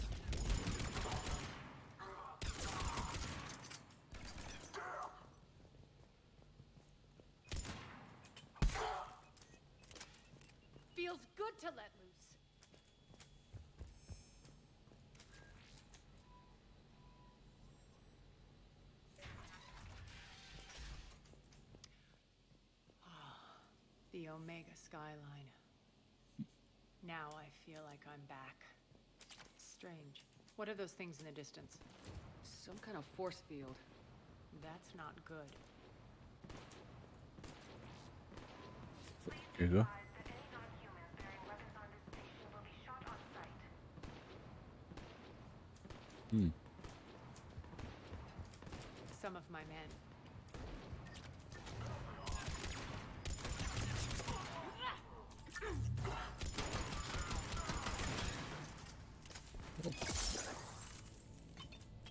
Feels good to let loose. The Omega skyline. Now I feel like I'm back. Strange. What are those things in the distance? Some kind of force field. That's not good. Takiego. Some of my men.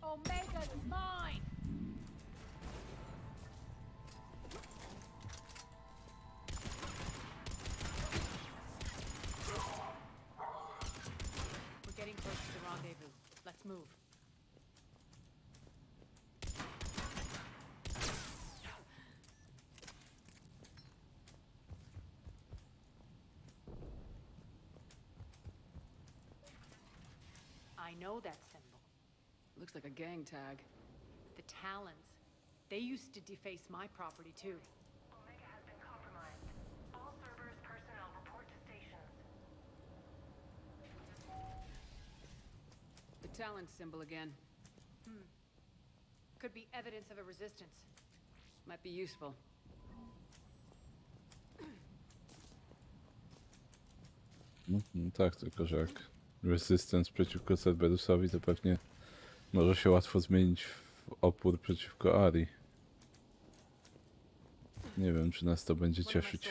Omega's mine! We're getting close to the rendezvous. Let's move. I know that symbol. Looks like a gang tag. The Talons. They used to deface my property too. Omega has been compromised. All Cerberus personnel report to stations. The Talon symbol again. Could be evidence of a resistance. Might be useful. No tak, tylko że jak Resistance przeciwko Cerberusowi, to pewnie może się łatwo zmienić w opór przeciwko Ari. Nie wiem, czy nas to będzie cieszyć.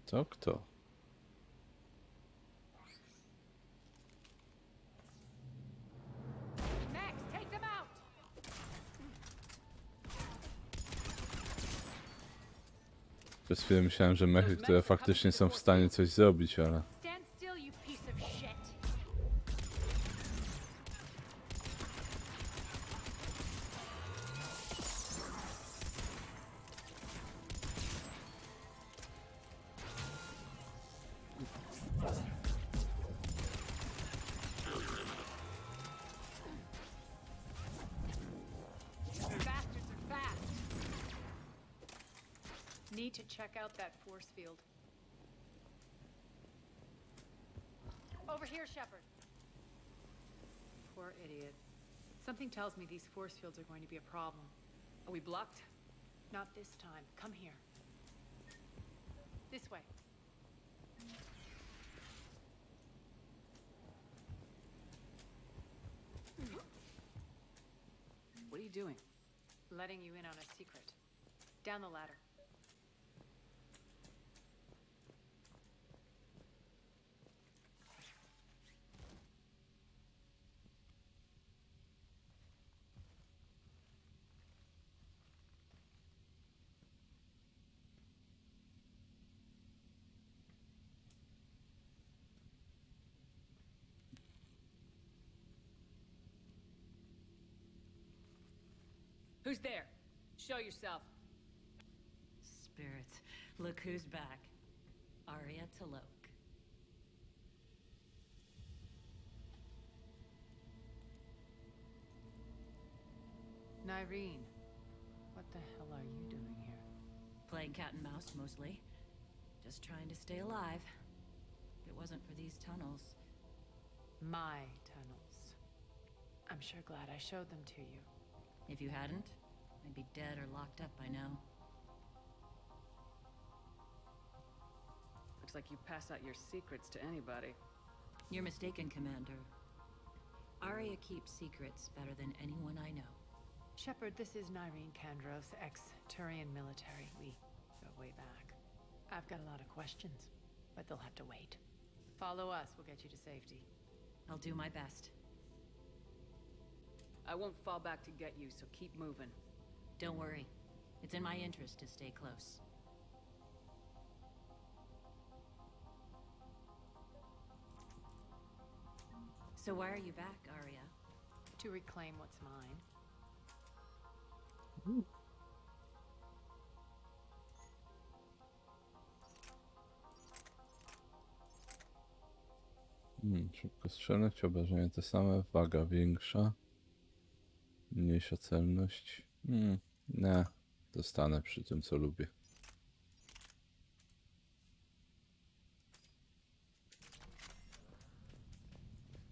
To kto? Max, take them out! Przez chwilę myślałem, że mechy, które faktycznie są w stanie coś zrobić, ale... Stand still, you piece of shit! Bastards are fast. Need to check out that force field. Over here, Shepard. Poor idiot. Something tells me these force fields are going to be a problem. Are we blocked? Not this time. Come here. This way. What are you doing? Letting you in on a secret. Down the ladder. Who's there? Show yourself. Spirits, look who's back. Arya Talok. Nyreen, what the hell are you doing here? Playing cat and mouse, mostly. Just trying to stay alive. If it wasn't for these tunnels... My tunnels. I'm sure glad I showed them to you. If you hadn't, I'd be dead or locked up by now. Looks like you pass out your secrets to anybody. You're mistaken, Commander. Arya keeps secrets better than anyone I know. Shepard, this is Nyreen Kandros, ex-Turian military. We go way back. I've got a lot of questions, but they'll have to wait. Follow us, we'll get you to safety. I'll do my best. I won't fall back to get you, so keep moving. Don't worry. It's in my interest to stay close. So why are you back, Arya? To reclaim what's mine. Szybkostrzelność, obrażenia te same, waga większa. Mniejsza celność. Nie, zostanę przy tym, co lubię.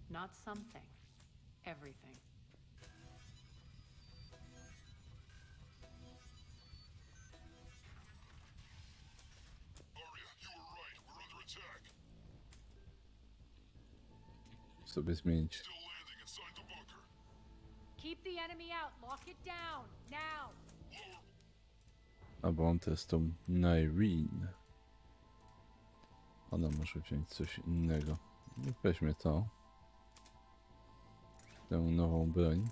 Not something. Everything. Sobie zmienić. Keep the enemy out. Lock it down. Now. A bo on to jest tą Nyreen. Ona może wziąć coś innego. Niech weźmie to. Tę nową broń.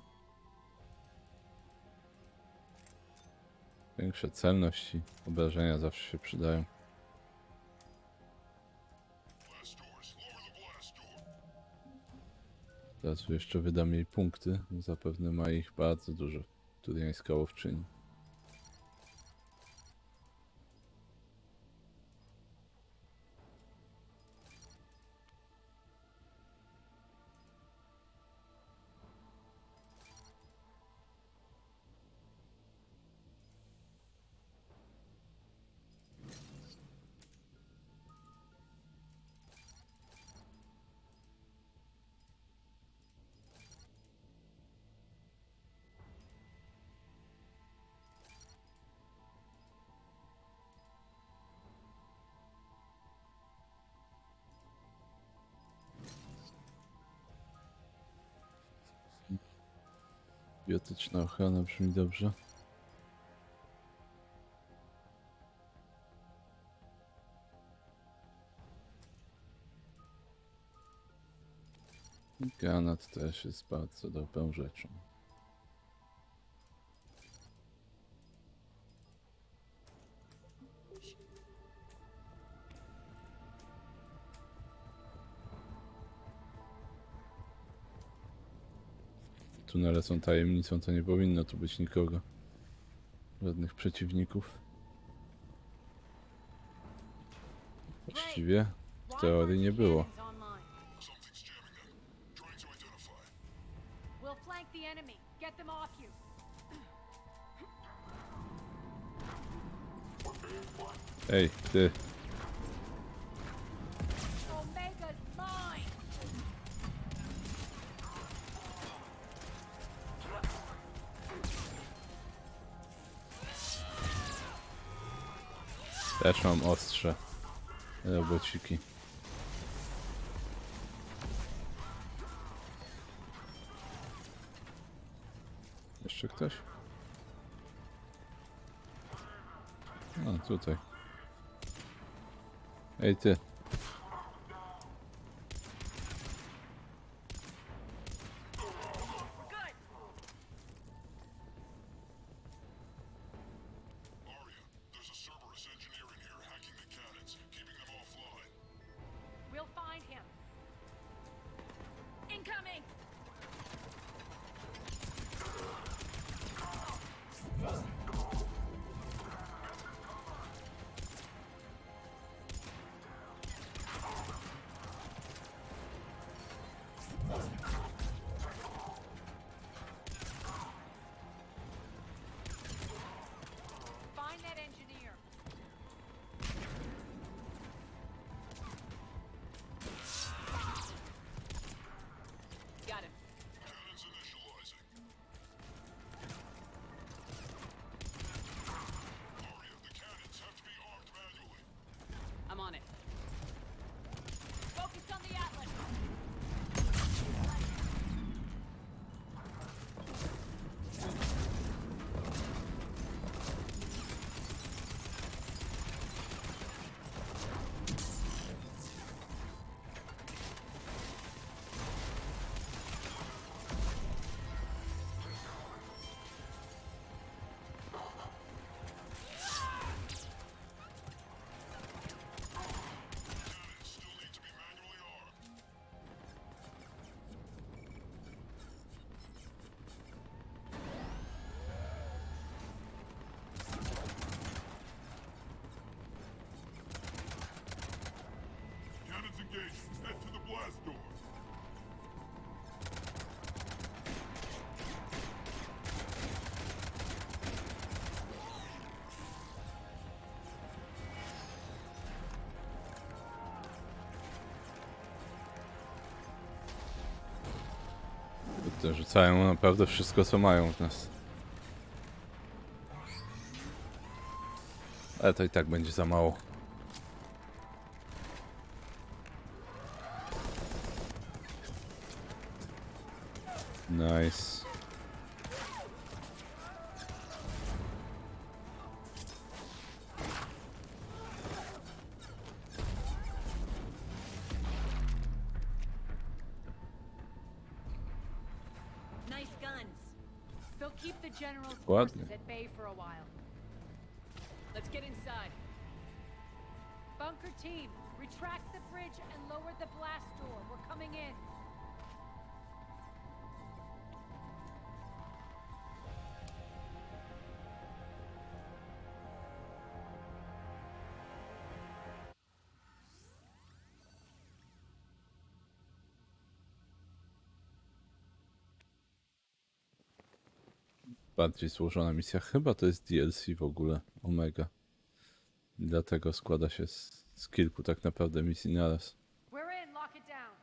Większe celność i obrażenia zawsze się przydają. Teraz jeszcze wydam jej punkty. Zapewne ma ich bardzo dużo. Turiańska łowczyni. Biotyczna ochrona brzmi dobrze. Granat też jest bardzo dobrą rzeczą. Tunele są tajemnicą, to nie powinno tu być nikogo. Żadnych przeciwników. Właściwie w teorii nie było. We'll flank the enemy. Get them off you. Ej, ty. Omega's mine. Też mam ostrze. Robociki. Jeszcze ktoś? A, tutaj. Ej, ty. We'll find him. Incoming. Find that engineer. Got him. I'm on it. Focus on the Atlas. Cannons engaged. Head to the blast door. To rzucają naprawdę wszystko, co mają w nas. Ale to i tak będzie za mało. Nice. Nice guns. They'll keep the general's Ładnie. forces at bay for a while. Let's get inside. Bunker team, retract the bridge and lower the blast door. We're coming in. Bardziej złożona misja. Chyba to jest DLC w ogóle. Omega. I dlatego składa się z kilku tak naprawdę misji naraz. We're in, lock it down.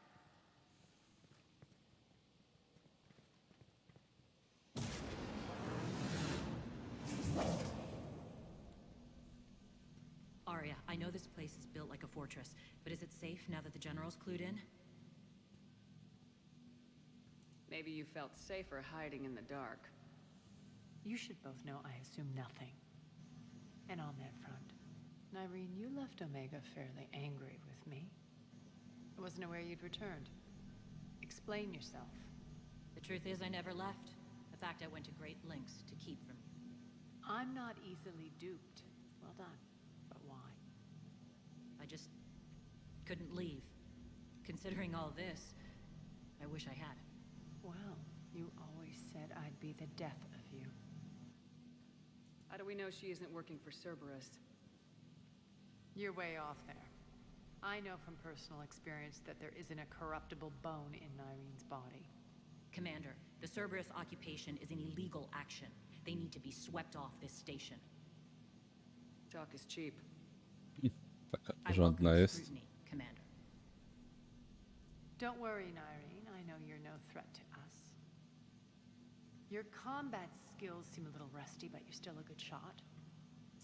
Arya, I know this place is built like a fortress, but is it safe now that the general's clued in? Maybe you felt safer hiding in the dark. You should both know I assume nothing. And on that front, Nyreen, you left Omega fairly angry with me. I wasn't aware you'd returned. Explain yourself. The truth is I never left. In fact, I went to great lengths to keep from you. I'm not easily duped. Well done. But why? I just couldn't leave. Considering all this, I wish I had. Well, you always said I'd be the death of you. How do we know she isn't working for Cerberus? You're way off there. I know from personal experience that there isn't a corruptible bone in Nyrene's body. Commander, the Cerberus occupation is an illegal action. They need to be swept off this station. Talk is cheap. Taka I rządna welcome jest. scrutiny, Commander. Don't worry, Nyrene. I know you're no threat to us. Your combat skills seem a little rusty, but you're still a good shot.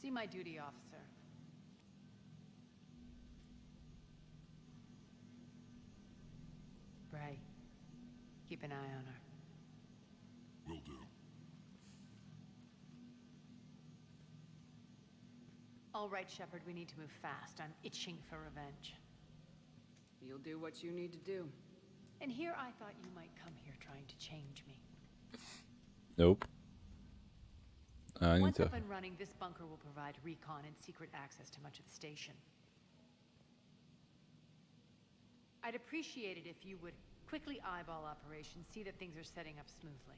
See my duty officer. Bray, keep an eye on her. Will do. All right, Shepard, we need to move fast. I'm itching for revenge. You'll do what you need to do. And here I thought you might come here trying to change me. Nope. I need Once to. up and running, this bunker will provide recon and secret access to much of the station. I'd appreciate it if you would quickly eyeball operations, see that things are setting up smoothly.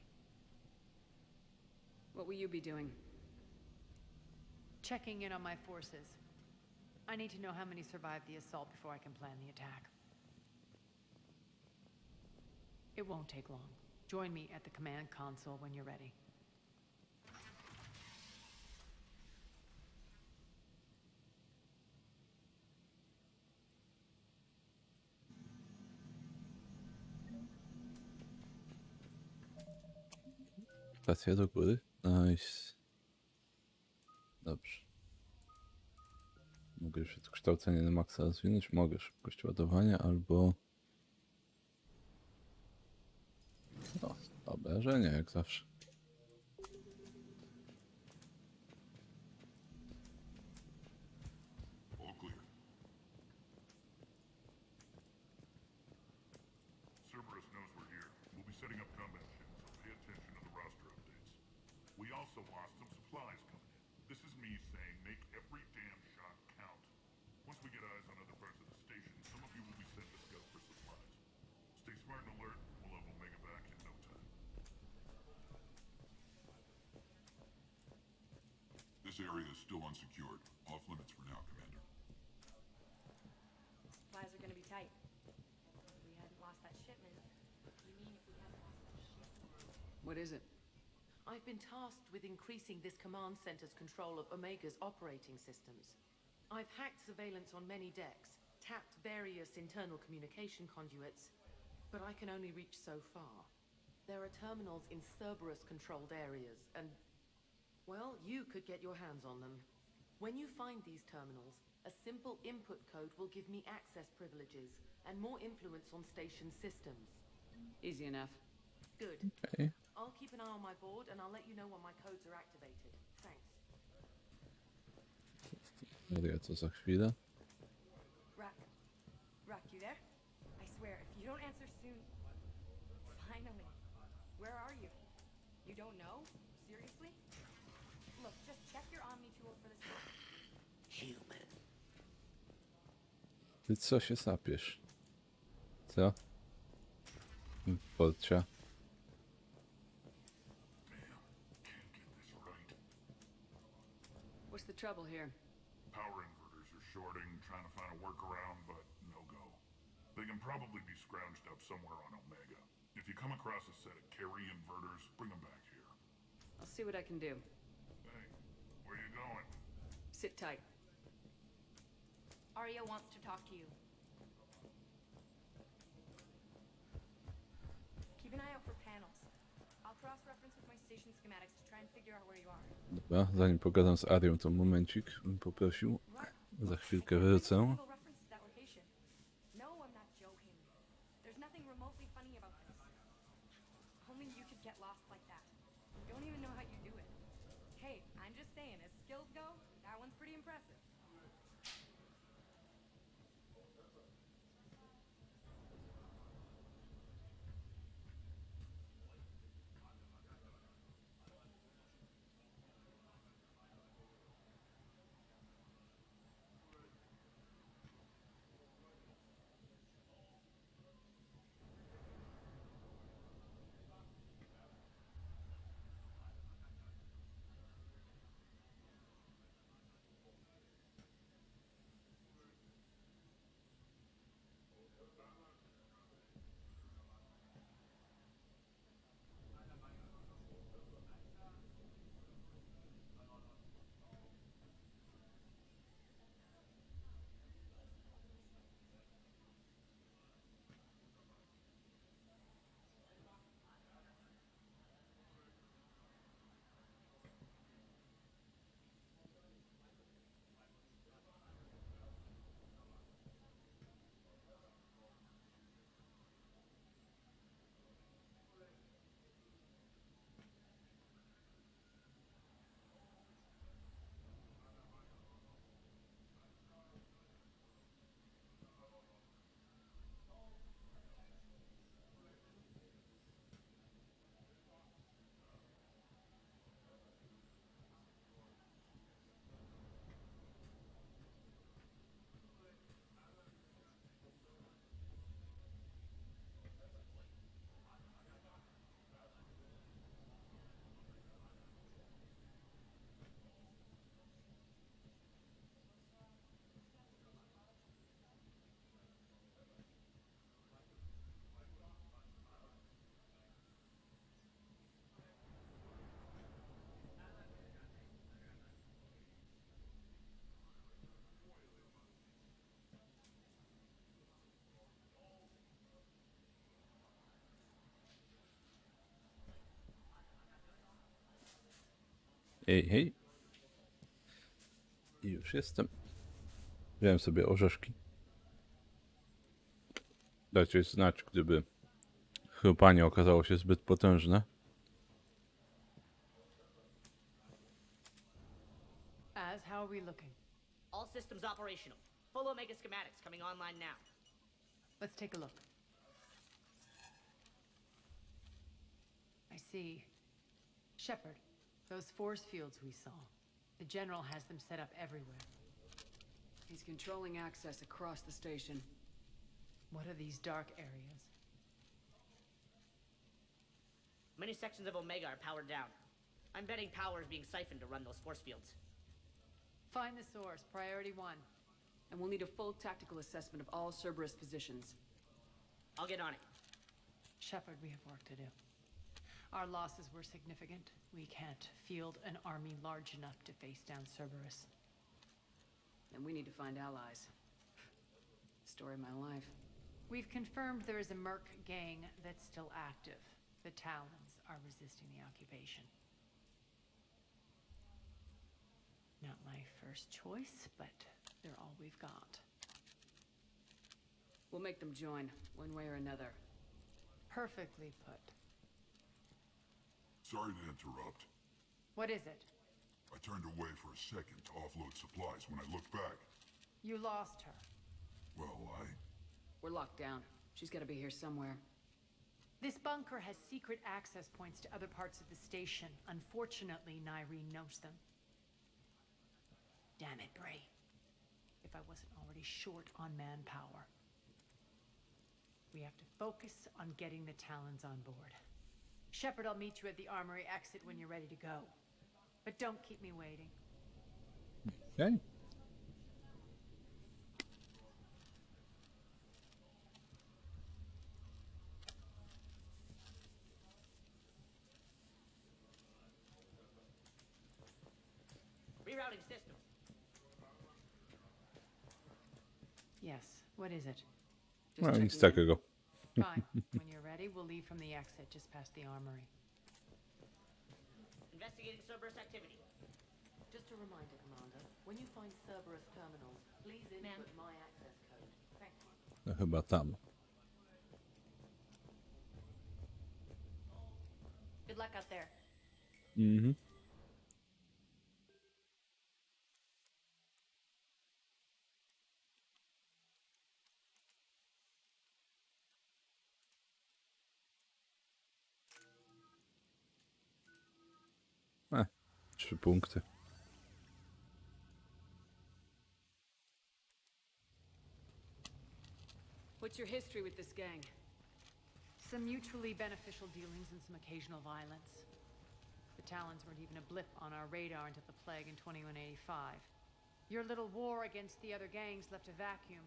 What will you be doing? Checking in on my forces. I need to know how many survived the assault before I can plan the attack. It won't take long. Join me at the command console when you're ready. Stacja do góry. Nice. Dobrze. Mogę już odkształcenie na maksa rozwinąć? Mogę. Szybkość ładowania albo... No, obrażenia jak zawsze. All clear. Cerberus knows we're here. We'll be setting up combat ships, so pay attention to the roster updates. We also lost some supplies coming in. This is me saying make every damn shot count. Once we get eyes on other parts of the station, some of you will be sent to scout for supplies. Stay smart and alert. We'll have Omega back in no time. This area is still unsecured. Off limits for now, Commander. Supplies are gonna be tight. If we hadn't lost that shipment. You mean if we hadn't lost that shipment? What is it? I've been tasked with increasing this command center's control of Omega's operating systems. I've hacked surveillance on many decks, tapped various internal communication conduits, but I can only reach so far. There are terminals in Cerberus-controlled areas, and, well, you could get your hands on them. When you find these terminals, a simple input code will give me access privileges and more influence on station systems. Easy enough. Good. Okay. I'll keep an eye on my board and I'll let you know when my codes are activated. Thanks. Mówię, co za chwilę. Rock, you there? I swear, if you don't answer soon... Finally. Where are you? You don't know? Seriously? Look, just check your Omni tool for this. Human. Ty co się sapiesz? Co? Polcia. What's the trouble here? Power inverters are shorting, trying to find a workaround, but no go. They can probably be scrounged up somewhere on Omega. If you come across a set of carry inverters, bring them back here. I'll see what I can do. Hey, where you going? Sit tight. Arya wants to talk to you. Keep an eye out for panels. I'll cross-reference with my station schematics to try and figure out where you are. Dobra, zanim pogadam z Arią, to momencik bym poprosił. Za chwilkę wrócę. Reference to that location. No, I'm not joking. There's nothing remotely funny about this. Only you could get lost like that. Don't even know how you do it. Hey, I'm just saying, as skills go, that one's pretty impressive. Hej, hej. I już jestem. Wziąłem sobie orzeszki. Dajcie znać, gdyby chrupanie okazało się zbyt potężne. As, how are we looking? All systems operational. Full Omega schematics coming online now. Let's take a look. I see. Shepard, those force fields we saw. The General has them set up everywhere. He's controlling access across the station. What are these dark areas? Many sections of Omega are powered down. I'm betting power is being siphoned to run those force fields. Find the source, priority 1. And we'll need a full tactical assessment of all Cerberus positions. I'll get on it. Shepard, we have work to do. Our losses were significant. We can't field an army large enough to face down Cerberus. And we need to find allies. Story of my life. We've confirmed there is a Merc gang that's still active. The Talons are resisting the occupation. Not my first choice, but they're all we've got. We'll make them join, one way or another. Perfectly put. Sorry to interrupt. What is it? I turned away for a second to offload supplies. When I looked back, You lost her. well, We're locked down. She's gotta be here somewhere. This bunker has secret access points to other parts of the station. Unfortunately, Nyreen knows them. Damn it, Bray. If I wasn't already short on manpower. We have to focus on getting the Talons on board. Shepard, I'll meet you at the armory exit when you're ready to go. But don't keep me waiting. Okay. Rerouting system. Yes, what is it? No, nic takiego. Fine. When you're ready, we'll leave from the exit just past the armory. Investigating Cerberus activity. Just a reminder, Commander, when you find Cerberus terminals, please input my access code. Thank you. No chyba tam. Good luck out there. Mhm. A, 3 punkty. What's your history with this gang? Some mutually beneficial dealings and some occasional violence. The Talons weren't even a blip on our radar until the plague in 2185. Your little war against the other gangs left a vacuum.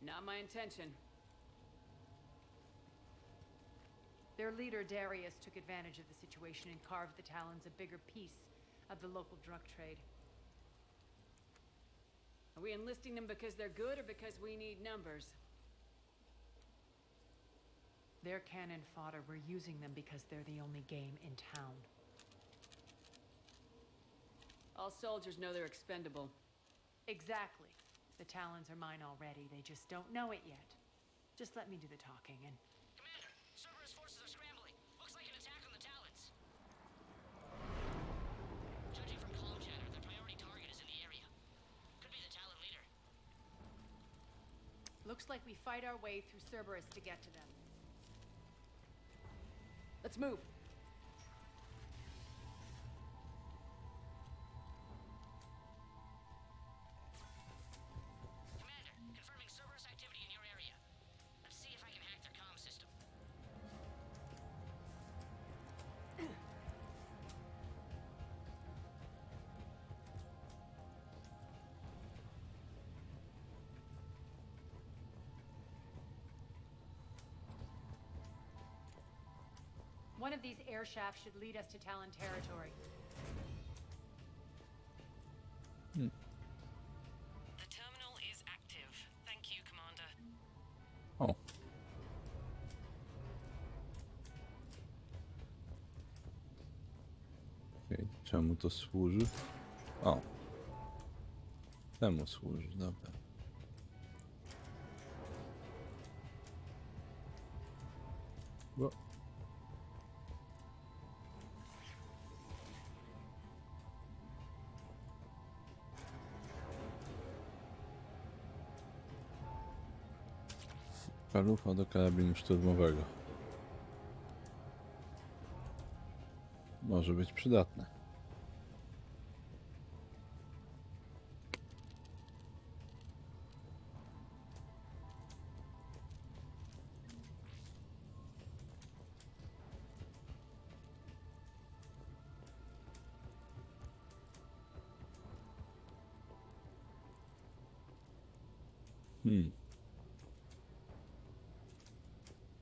Not my intention. Their leader, Darius, took advantage of the situation and carved the Talons a bigger piece of the local drug trade. Are we enlisting them because they're good or because we need numbers? They're cannon fodder. We're using them because they're the only game in town. All soldiers know they're expendable. Exactly. The Talons are mine already. They just don't know it yet. Just let me do the talking and... Commander, Cerberus forces are scrambling. Looks like an attack on the Talons. Judging from comm chatter, their priority target is in the area. Could be the Talon leader. Looks like we fight our way through Cerberus to get to them. Let's move. Commander, confirming Cerberus activity in your area. Let's see if I can hack their comm system. One of these air shafts should lead us to Talon territory. The terminal is active. Thank you, Commander. O. Okay, Czemu to służy? O. Temu służy, dobra. Bo... Palucha do karabinu szturmowego. Może być przydatne.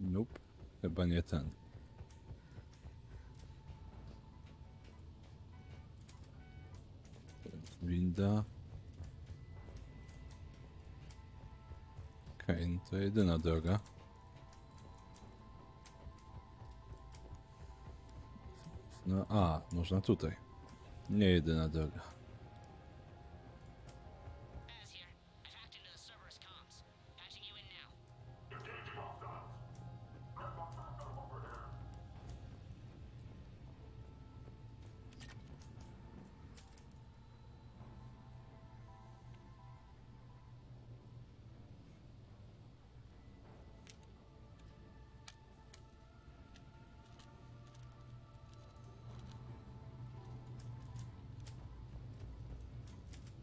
Nope, chyba nie ten. Winda. Okej, no to jedyna droga. No a, można tutaj. Nie jedyna droga.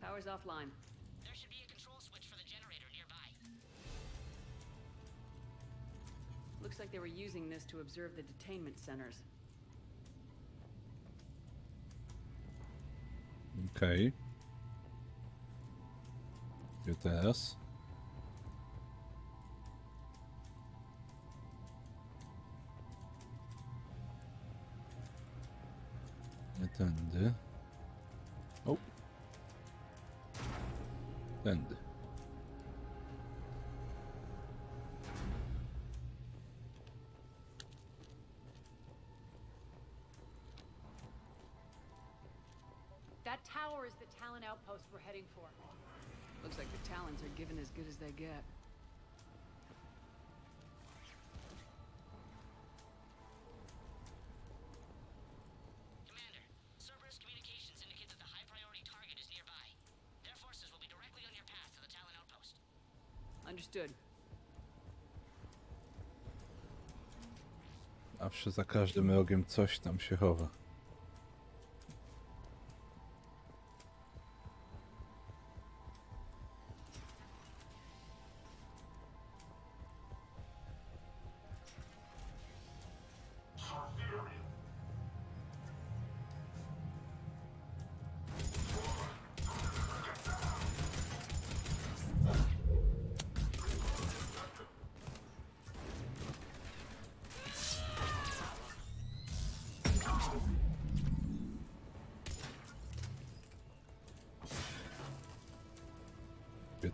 Power's offline. There should be a control switch for the generator nearby. Looks like they were using this to observe the detainment centers. Okej. Gdzie teraz? Nie tędy. O! Tędy. That tower is the Talon outpost we're heading for. Looks like the Talons are given as good as they get. Commander, Cerberus communications indicate that the high-priority target is nearby. Their forces will be directly on your path to the Talon outpost. Understood. Zawsze za każdym rogiem coś tam się chowa.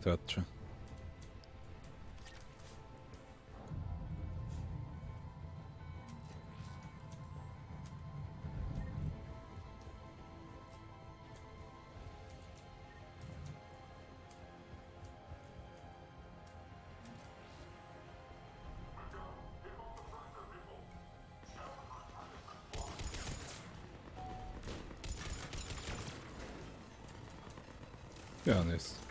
Tarcze. Gdzie on jest?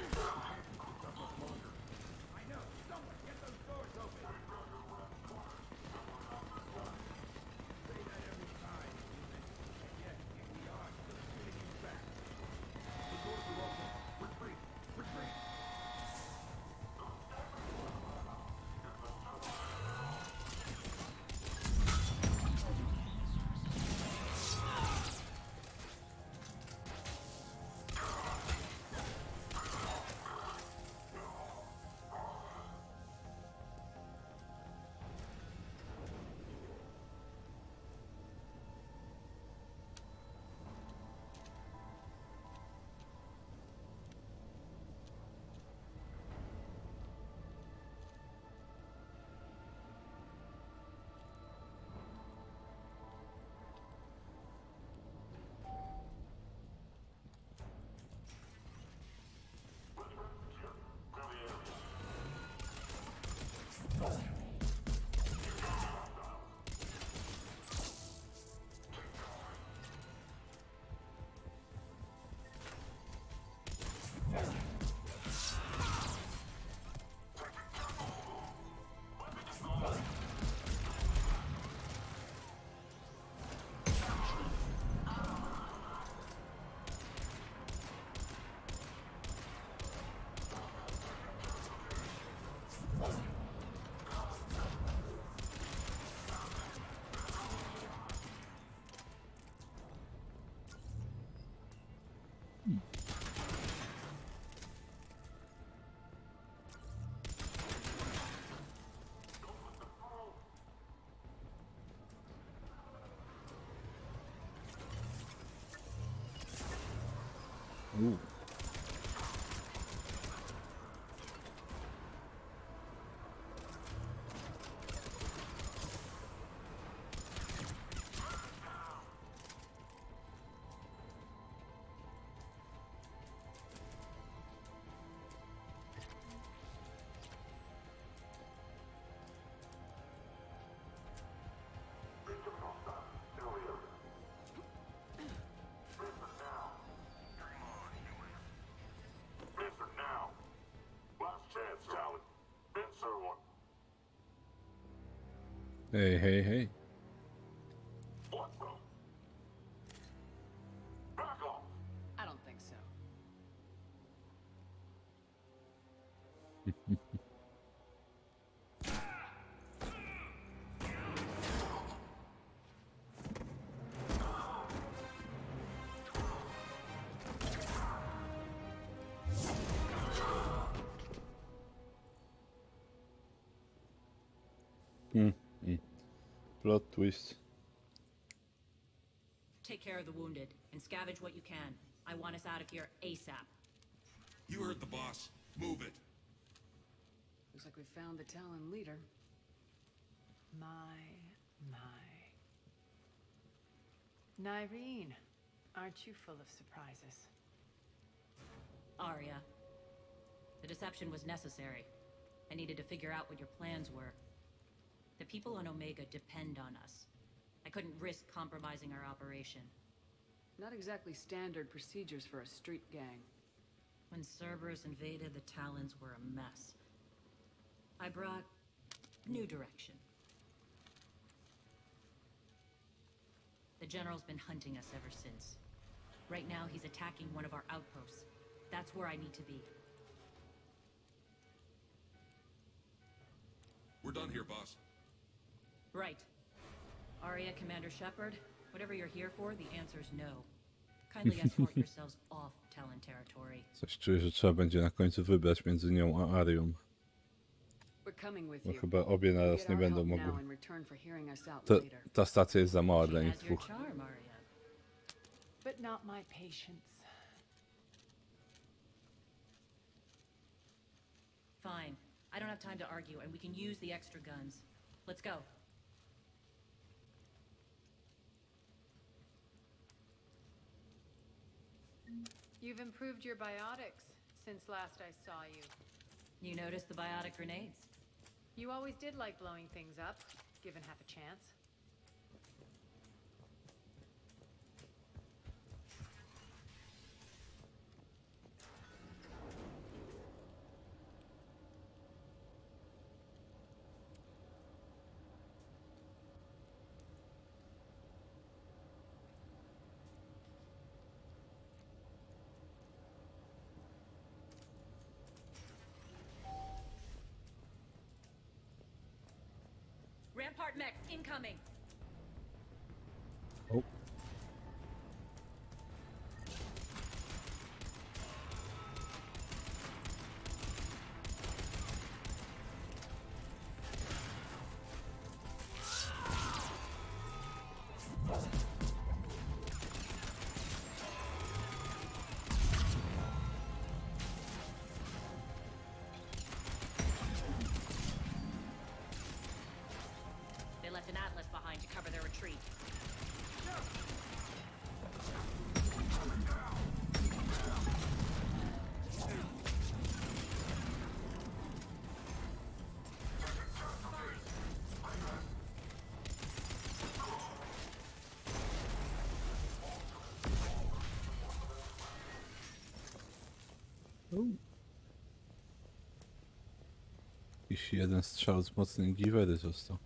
Hej, hej, hej. I don't think so. Plot twist. Take care of the wounded and scavenge what you can. I want us out of here ASAP. You heard the boss. Move it. Looks like we found the Talon leader. My. Nyreen, aren't you full of surprises? Arya. The deception was necessary. I needed to figure out what your plans were. The people on Omega depend on us. I couldn't risk compromising our operation. Not exactly standard procedures for a street gang. When Cerberus invaded, the Talons were a mess. I brought new direction. The General's been hunting us ever since. Right now, he's attacking one of our outposts. That's where I need to be. We're done here, boss. Right. Arya, Commander Shepard, whatever you're here for, the answer's no. Kindly escort yourselves off Talon territory. Coś czuję, że trzeba będzie na końcu wybrać między nią a Arią. We're coming with Bo you. chyba obie You naraz get nie our będą help mogły. now in return for hearing us out Ta, later. ta stacja jest za mała dla She nich has your dwóch. charm, Arya. But not my patience. Fine. I don't have time to argue, and we can use the extra guns. Let's go. You've improved your biotics since last I saw you. You noticed the biotic grenades? You always did like blowing things up, given half a chance. Rampart mechs incoming! Oh. They left an atlas behind to cover their retreat. Jakiś jeden strzał z mocnej giwery został.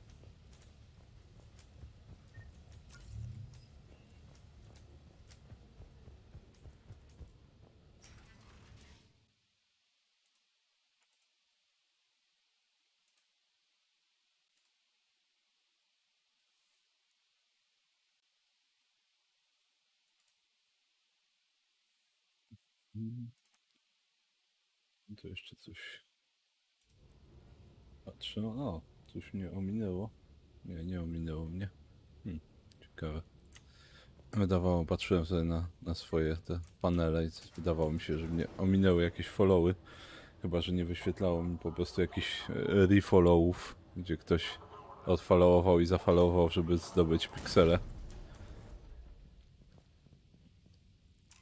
To jeszcze coś. Patrzę, o, coś mnie ominęło. Nie ominęło mnie. Ciekawe. Patrzyłem sobie na swoje te panele i wydawało mi się, że mnie ominęły jakieś followy. Chyba, że nie wyświetlało mi po prostu jakichś refollowów, gdzie ktoś odfollowował i zafollowował, żeby zdobyć piksele.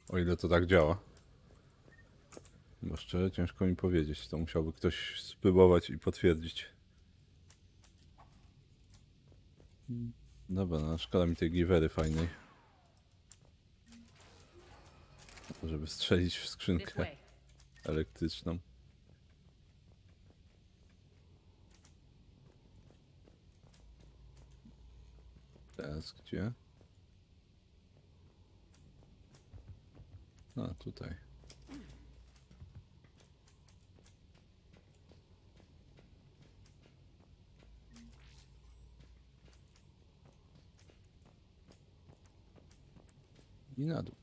O ile to tak działa. Bo szczerze ciężko mi powiedzieć, to musiałby ktoś spróbować i potwierdzić. Dobra, no szkoda mi tej giwery fajnej. Żeby strzelić w skrzynkę elektryczną. teraz gdzie? A, tutaj. I na dół.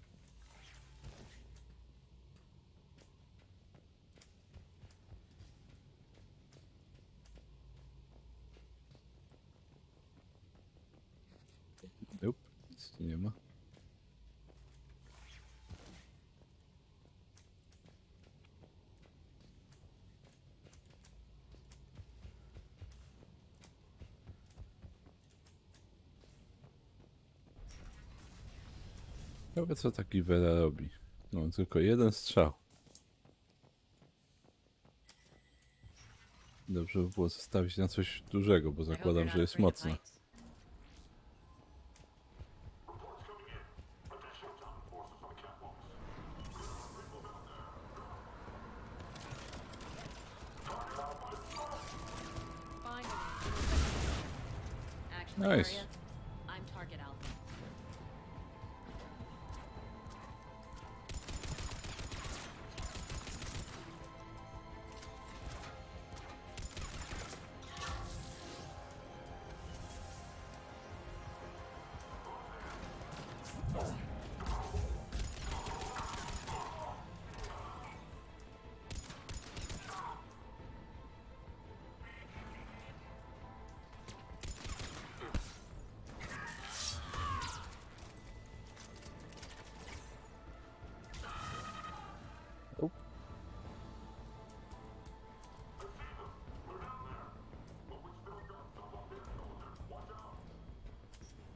Nope, nic tu nie ma. Ciekawe co taki wiele robi. No tylko jeden strzał. Dobrze by było zostawić na coś dużego, bo zakładam, że jest mocna. Nice. I'm target alpha.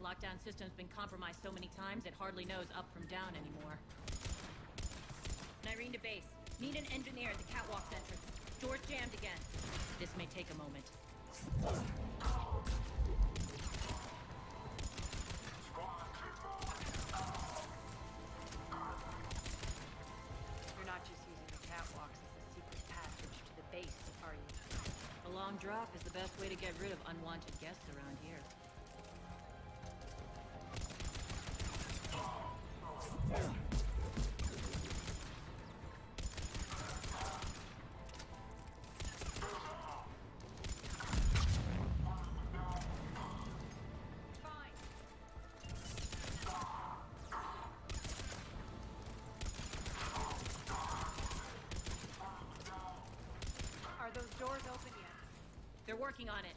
Lockdown system's been compromised so many times it hardly knows up from down anymore. Nyrene to base. Need an engineer at the catwalk's entrance. Door's jammed again. This may take a moment. You're not just using the catwalks as a secret passage to the base, are you? A long drop is the best way to get rid of unwanted guests around here. Are those doors open yet? They're working on it.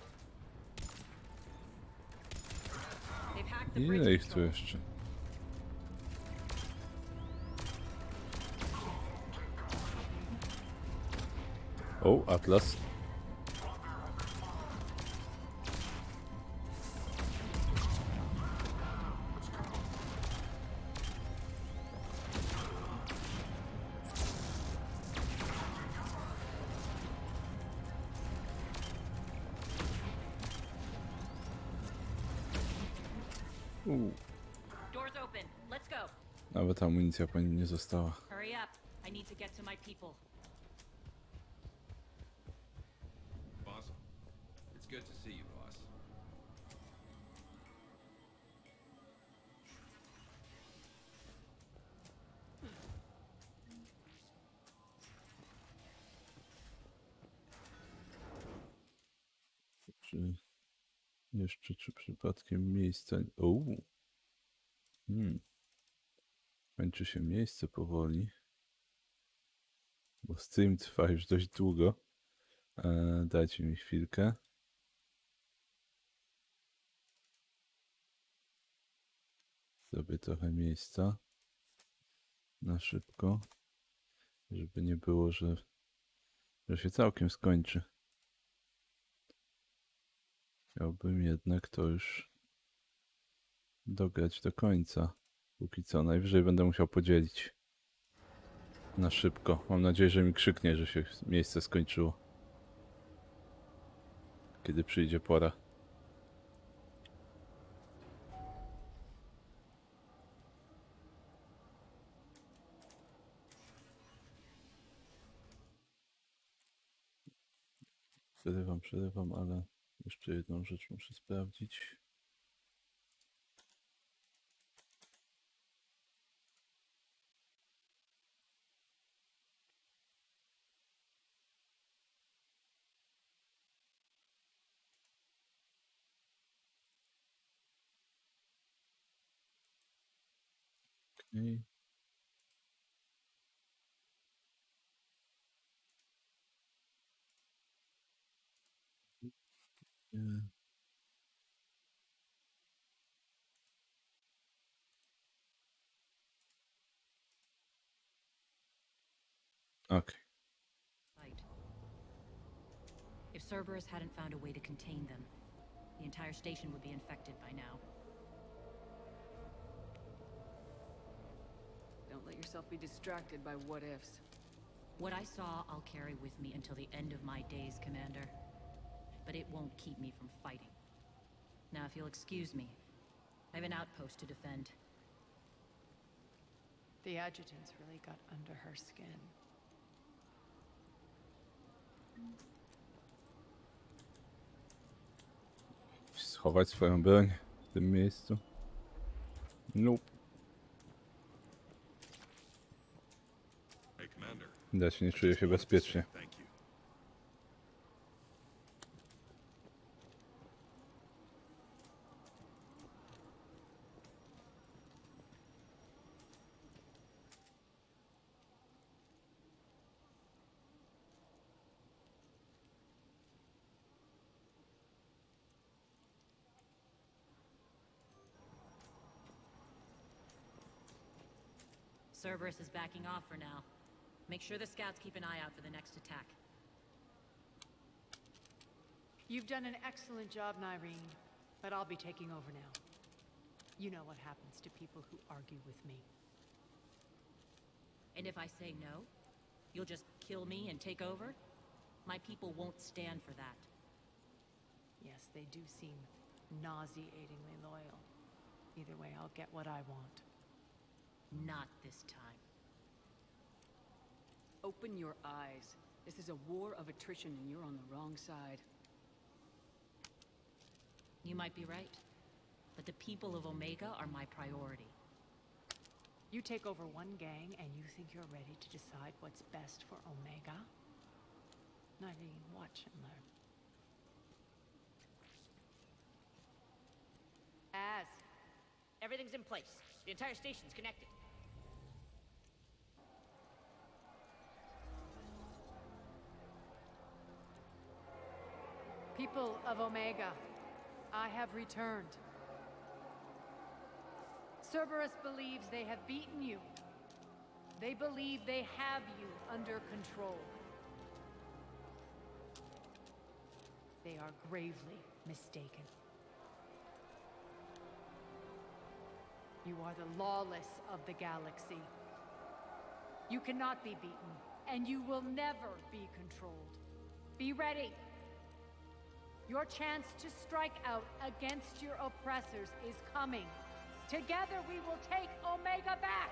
They've hacked the bridge Ile ich tu control. jeszcze? O, Atlas. Doors open. Let's go. Nawet amunicja po nim nie została. Hurry up. I need to get to my people. Boss, it's good to see you, boss. Czy jeszcze, czy przypadkiem miejsce... Kończy się miejsce powoli. Bo stream trwa już dość długo. Dajcie mi chwilkę. Zrobię trochę miejsca. Na szybko. Żeby nie było, że się całkiem skończy. Chciałbym jednak to już dograć do końca. Póki co, najwyżej będę musiał podzielić na szybko. Mam nadzieję, że mi krzyknie, że się miejsce skończyło. Kiedy przyjdzie pora. Przerywam, ale jeszcze jedną rzecz muszę sprawdzić. I... Nie. Okay. If Cerberus hadn't found a way to contain them, the entire station would be infected by now. Don't let yourself be distracted by what-ifs. What I saw, I'll carry with me until the end of my days, Commander. But it won't keep me from fighting. Now, if you'll excuse me, I have an outpost to defend. The adjutant's really got under her skin. Schować swoją broń w tym miejscu. Nope. Hey, Commander. Widać, nie czuję się bezpiecznie. Thank you. Cerberus is backing off for now. Make sure the scouts keep an eye out for the next attack. You've done an excellent job, Nyreen, but I'll be taking over now. You know what happens to people who argue with me. And if I say no, you'll just kill me and take over? My people won't stand for that. Yes, they do seem nauseatingly loyal. Either way, I'll get what I want. Not this time. Open your eyes. This is a war of attrition and you're on the wrong side. You might be right, but the people of Omega are my priority. You take over one gang and you think you're ready to decide what's best for Omega? Nyreen, watch and learn. Everything's in place. The entire station's connected. People of Omega, I have returned. Cerberus believes they have beaten you. They believe they have you under control. They are gravely mistaken. You are the lawless of the galaxy. You cannot be beaten, and you will never be controlled. Be ready. Your chance to strike out against your oppressors is coming. Together we will take Omega back!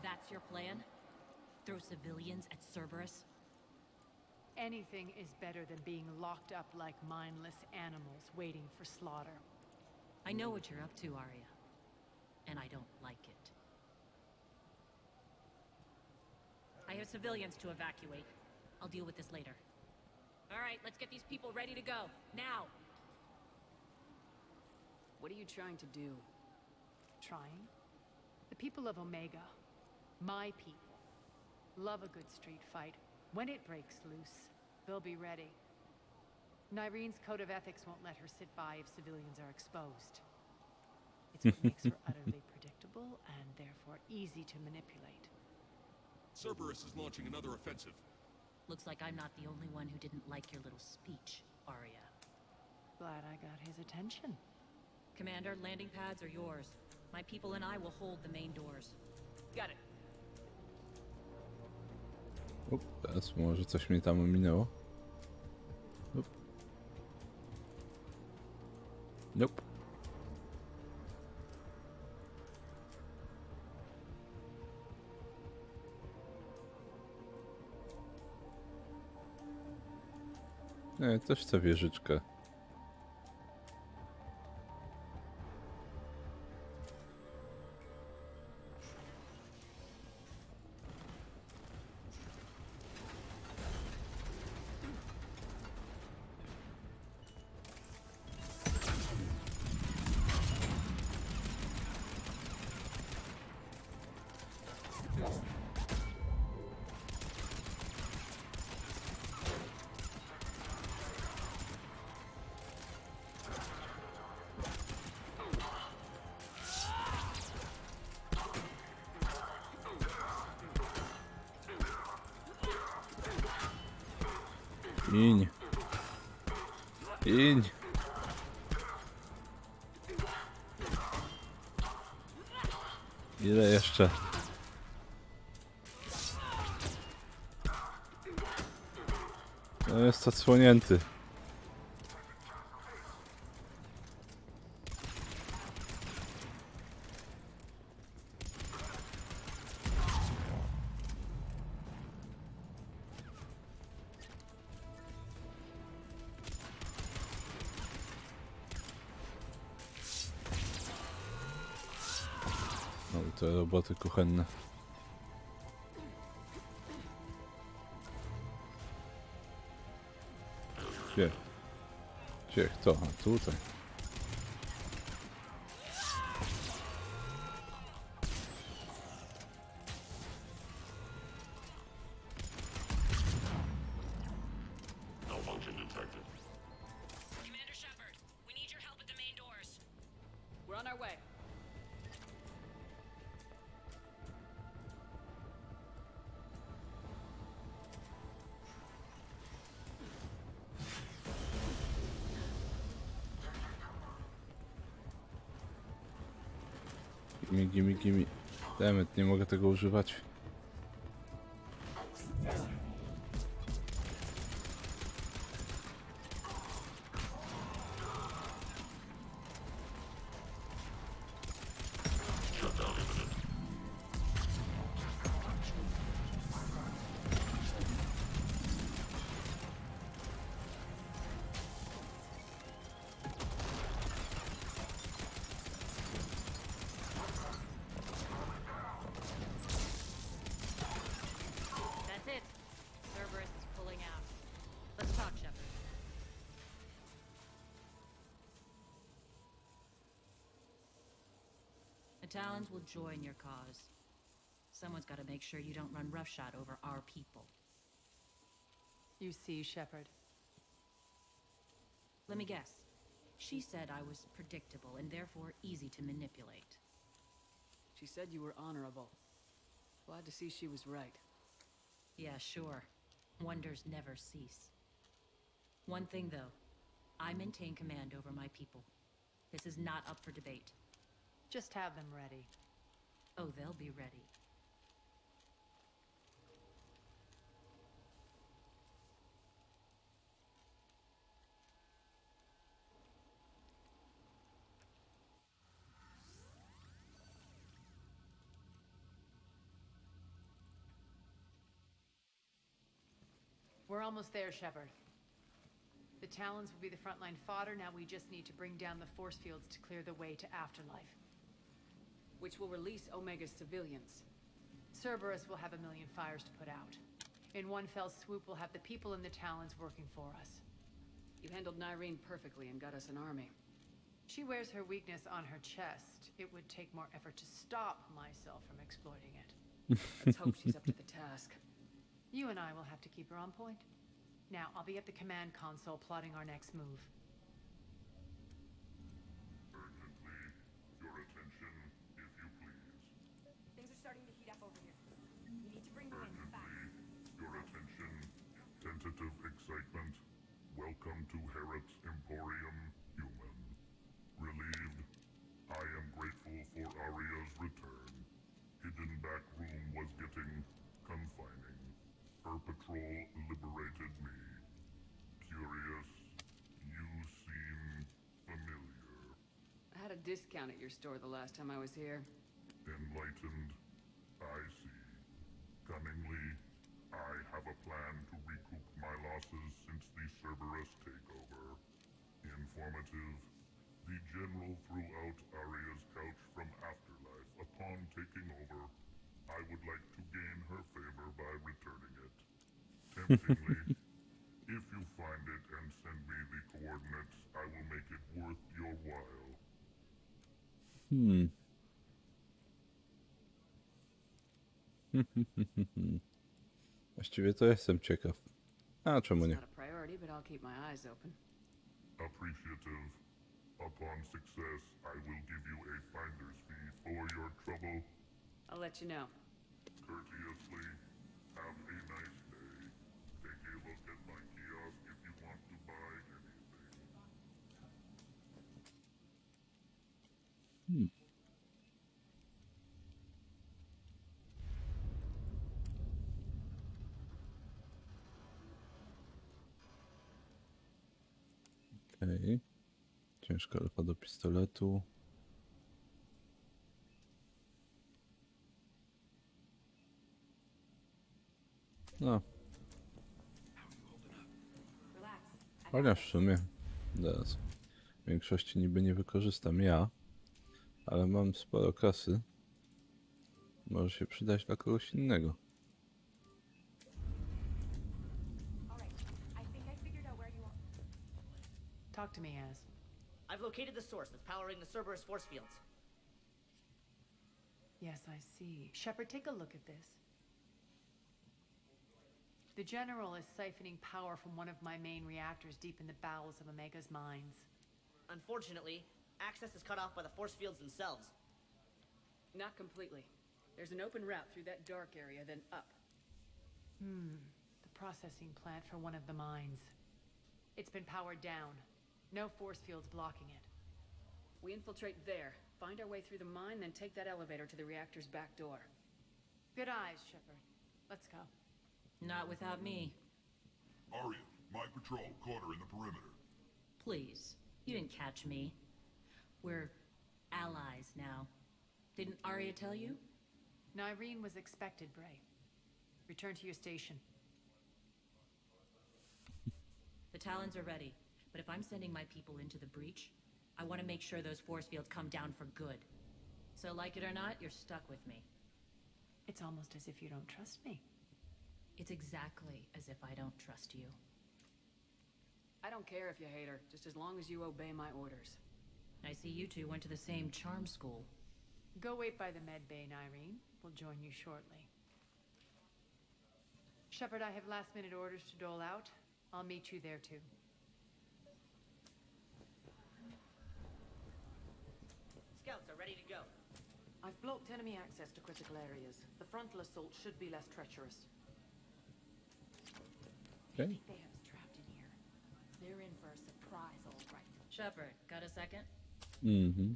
That's your plan? Throw civilians at Cerberus? Anything is better than being locked up like mindless animals waiting for slaughter. I know what you're up to, Arya. And I don't like it. I have civilians to evacuate. I'll deal with this later. All right, let's get these people ready to go. Now! What are you trying to do? Trying? The people of Omega, my people, love a good street fight. When it breaks loose, they'll be ready. Nyreen's code of ethics won't let her sit by if civilians are exposed. It's what makes her utterly predictable and therefore easy to manipulate. Cerberus is launching another offensive. Looks like I'm not the only one who didn't like your little speech, Arya. Glad I got his attention. Commander, landing pads are yours. My people and I will hold the main doors. Got it. Teraz może coś mnie tam ominęło. Nope. Nie, też chcę wieżyczkę. Iń. Iń. Ile jeszcze? No jest odsłonięty. No i te roboty kuchenne. Gdzie? Gdzie? Kto? A tutaj. Malfunction detected. Commander Shepard, we need your help at the main doors. We're on our way. Gimme. Dammit, nie mogę tego używać. Shutdown imminent. That's it. Cerberus is pulling out. Let's talk, Shepard. The Talons will join your cause. Someone's got to make sure you don't run roughshod over our people. You see, Shepard. Let me guess. She said I was predictable and therefore easy to manipulate. She said you were honorable. Glad to see she was right. Yeah, sure. Wonders never cease. One thing, though. I maintain command over my people. This is not up for debate. Just have them ready. Oh, they'll be ready. We're almost there, Shepard. The Talons will be the frontline fodder. Now we just need to bring down the force fields to clear the way to Afterlife. Which will release Omega's civilians. Cerberus will have a million fires to put out. In one fell swoop, we'll have the people in the Talons working for us. You handled Nyreen perfectly and got us an army. She wears her weakness on her chest. It would take more effort to stop myself from exploiting it. Let's hope she's up to the task. You and I will have to keep her on point. Now, I'll be at the command console plotting our next move. Urgently, your attention, if you please. Things are starting to heat up over here. You need to bring them in fast. Urgently, your attention. Tentative excitement. Welcome to Herod's Emporium, human. Relieved, I am grateful for Aria's return. Hidden back room was getting confining. Her patrol liberated me. Curious, you seem familiar. I had a discount at your store the last time I was here. Enlightened, I see. Cunningly, I have a plan to recoup my losses since the Cerberus takeover. Informative, the General threw out Aria's couch from Afterlife. Upon taking over, I would like to gain her favor by returning it. Temptingly, if you find it and send me the coordinates, I will make it worth your while. Właściwie to jestem ciekaw. A czemu nie? Not a priority, but I'll keep my eyes open. Appreciative. Upon success, I will give you a finder's fee for your trouble. I'll let you know. Courteously, have a nice day. Take a look at my kiosk Okej. Ciężka lepa do pistoletu. No. Chociaż w sumie teraz w większości niby nie wykorzystam ja, ale mam sporo kasy. Może się przydać dla kogoś innego. Talk to me, Az. I've located the source that's powering the Cerberus force fields. Yes, I see. Shepard, take a look at this. The General is siphoning power from one of my main reactors deep in the bowels of Omega's mines. Unfortunately, access is cut off by the force fields themselves. Not completely. There's an open route through that dark area, then up. The processing plant for one of the mines. It's been powered down. No force fields blocking it. We infiltrate there, find our way through the mine, then take that elevator to the reactor's back door. Good eyes, Shepard. Let's go. Not without me. Arya, my patrol, caught her in the perimeter. Please. You didn't catch me. We're allies now. Didn't Arya tell you? Nyreen was expected, Bray. Return to your station. The Talons are ready, but if I'm sending my people into the breach, I want to make sure those force fields come down for good. So like it or not, you're stuck with me. It's almost as if you don't trust me. It's exactly as if I don't trust you. I don't care if you hate her, just as long as you obey my orders. I see you two went to the same charm school. Go wait by the med bay, Nyreen. We'll join you shortly. Shepard, I have last-minute orders to dole out. I'll meet you there, too. Scouts are ready to go. I've blocked enemy access to critical areas. The frontal assault should be less treacherous. Okay. They have us trapped in here. They're in for a surprise, all right. Shepard, got a second? Mm-hmm.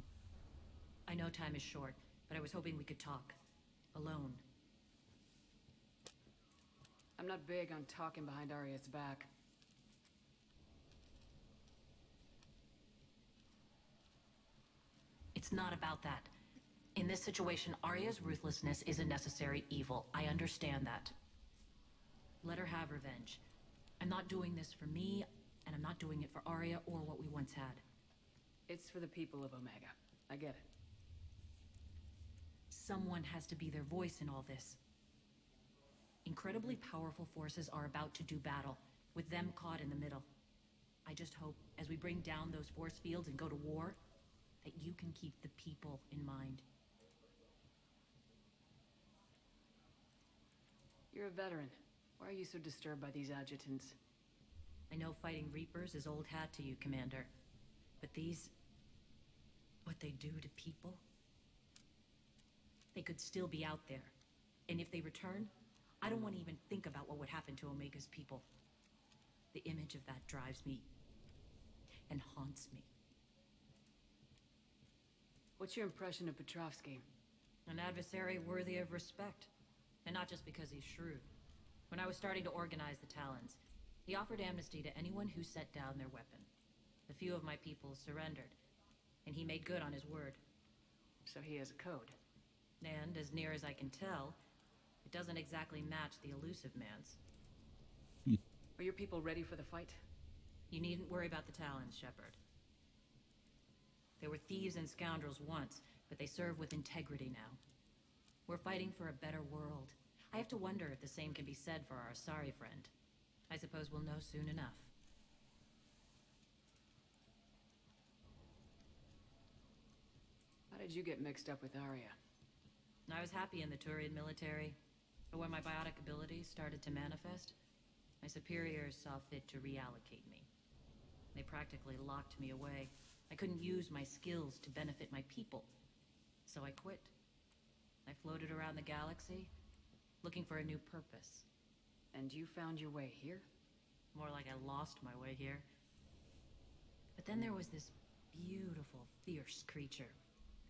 I know time is short, but I was hoping we could talk. Alone. I'm not big on talking behind Arya's back. It's not about that. In this situation, Arya's ruthlessness is a necessary evil. I understand that. Let her have revenge. I'm not doing this for me, and I'm not doing it for Arya or what we once had. It's for the people of Omega. I get it. Someone has to be their voice in all this. Incredibly powerful forces are about to do battle, with them caught in the middle. I just hope, as we bring down those force fields and go to war, that you can keep the people in mind. You're a veteran. Why are you so disturbed by these adjutants? I know fighting Reapers is old hat to you, Commander. But these... what they do to people? They could still be out there. And if they return, I don't want to even think about what would happen to Omega's people. The image of that drives me and haunts me. What's your impression of Petrovsky? An adversary worthy of respect. And not just because he's shrewd. When I was starting to organize the Talons, he offered amnesty to anyone who set down their weapon. A few of my people surrendered, and he made good on his word. So he has a code. And, as near as I can tell, it doesn't exactly match the elusive man's. Are your people ready for the fight? You needn't worry about the Talons, Shepard. They were thieves and scoundrels once, but they serve with integrity now. We're fighting for a better world. I have to wonder if the same can be said for our Asari friend. I suppose we'll know soon enough. How did you get mixed up with Arya? I was happy in the Turian military, but when my biotic abilities started to manifest, my superiors saw fit to reallocate me. They practically locked me away. I couldn't use my skills to benefit my people, so I quit. I floated around the galaxy, looking for a new purpose. And you found your way here? More like I lost my way here. But then there was this beautiful, fierce creature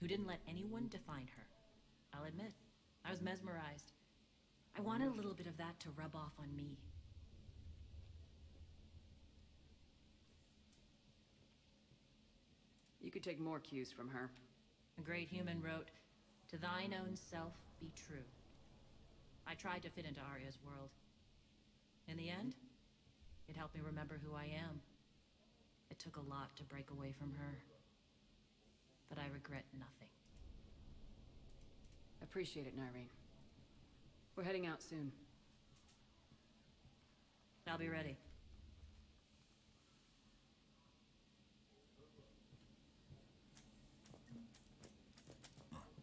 who didn't let anyone define her. I'll admit, I was mesmerized. I wanted a little bit of that to rub off on me. You could take more cues from her. A great human wrote, "To thine own self be true." I tried to fit into Arya's world. In the end, it helped me remember who I am. It took a lot to break away from her, but I regret nothing. Appreciate it, Nyreen. We're heading out soon. I'll be ready.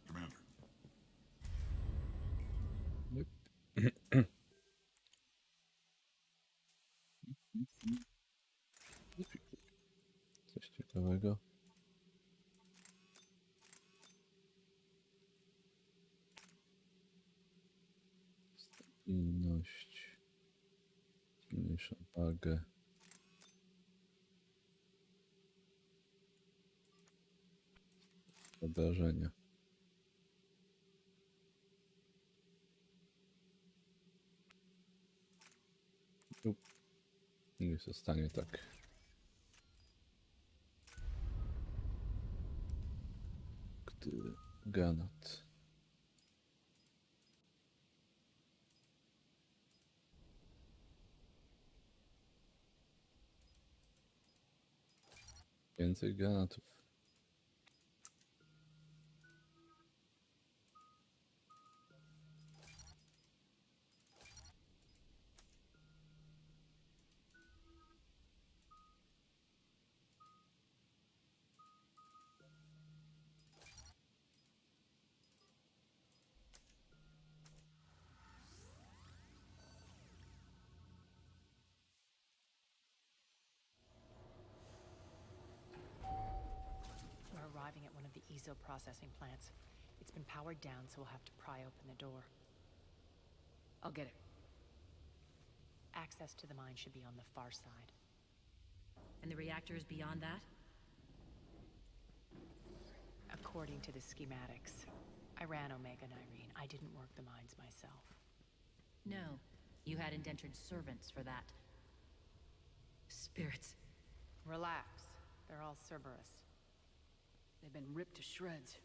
Commander. Coś ciekawego. Stabilność. Zmniejsza wagę. Obrażenia. Nie zostanie tak. Granat. Więcej granatów. We're arriving at one of the ESO processing plants. It's been powered down, so we'll have to pry open the door. I'll get it. Access to the mine should be on the far side. And the reactor is beyond that? According to the schematics. I ran Omega, Nyreen. I didn't work the mines myself. No. You had indentured servants for that. Spirits. Relax. They're all Cerberus. They've been ripped to shreds.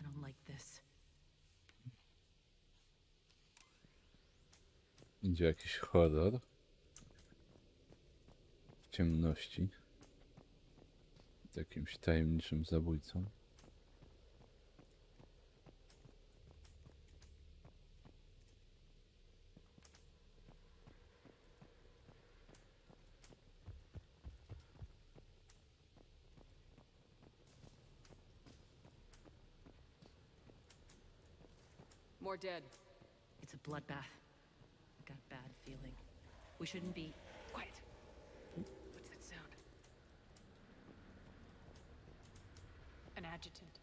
I don't like this. Będzie jakiś horror. W ciemności. Z jakimś tajemniczym zabójcą. More dead. It's a bloodbath. I've got a bad feeling. We shouldn't be... Quiet. What's that sound? An adjutant.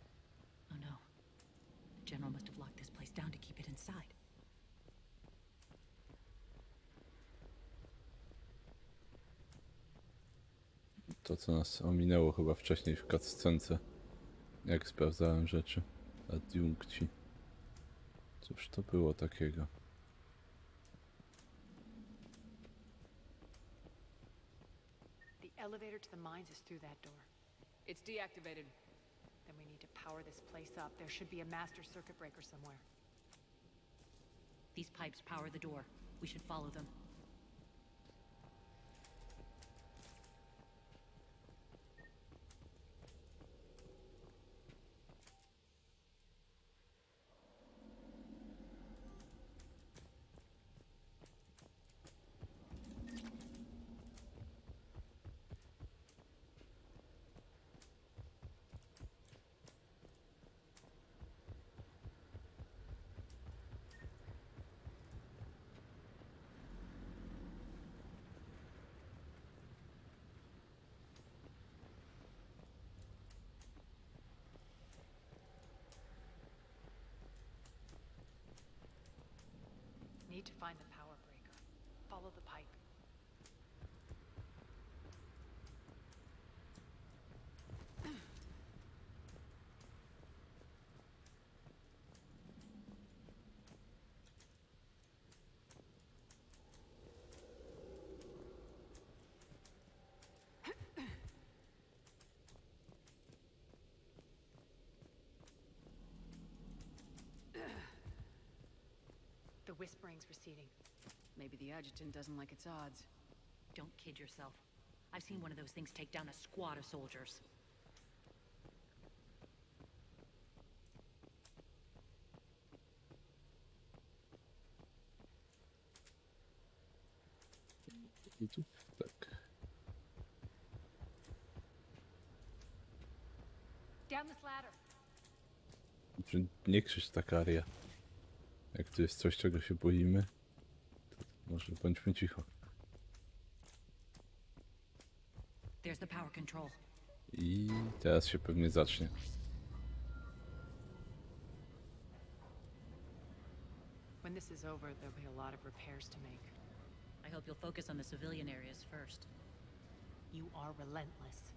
Oh no. The general must have locked this place down to keep it inside. To, co nas ominęło chyba wcześniej w cutscence, jak sprawdzałem rzeczy. Adiunkci. Cóż to było takiego? The elevator to the mines is through that door. It's deactivated. Then we need to power this place up. There should be a master circuit breaker somewhere. These pipes power the door. We should follow them. Need to find the power breaker. Follow the pipe. whispering's receding. Maybe the adjutant doesn't like its odds. Don't kid yourself. I've seen one of those things take down a squad of soldiers. I tu? Tak. Down this ladder. Znaczy, nie krzycz tak, Aria. Jak to jest coś, czego się boimy, to może bądźmy cicho. There's the power control. I teraz się pewnie zacznie. When this is over, there'll be a lot of repairs to make. I hope you'll focus on the civilian areas first. You are relentless.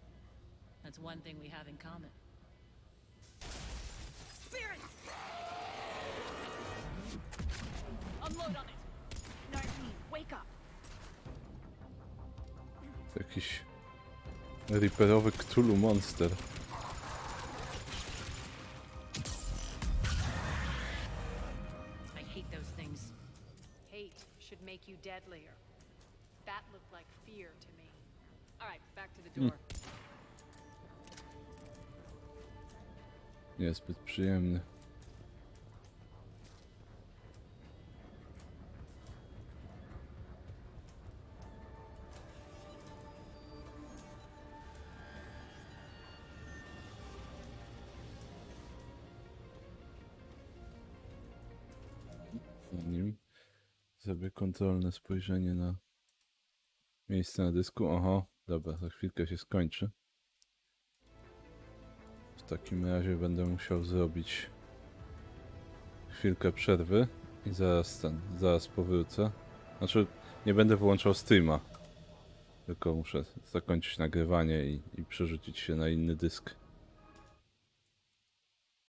That's one thing we have in common. Spirit! Unload on it! Narveen, wake up! To jakiś riperowy Cthulhu monster. I hate those things. Hate should make you deadlier. That looked like fear to me. All right, back to the door. Niezbyt przyjemny. Zanim zrobię kontrolne spojrzenie na miejsce na dysku. Oho, dobra, za chwilkę się skończy. W takim razie będę musiał zrobić chwilkę przerwy i zaraz powrócę. Znaczy, nie będę wyłączał streama, tylko muszę zakończyć nagrywanie i przerzucić się na inny dysk.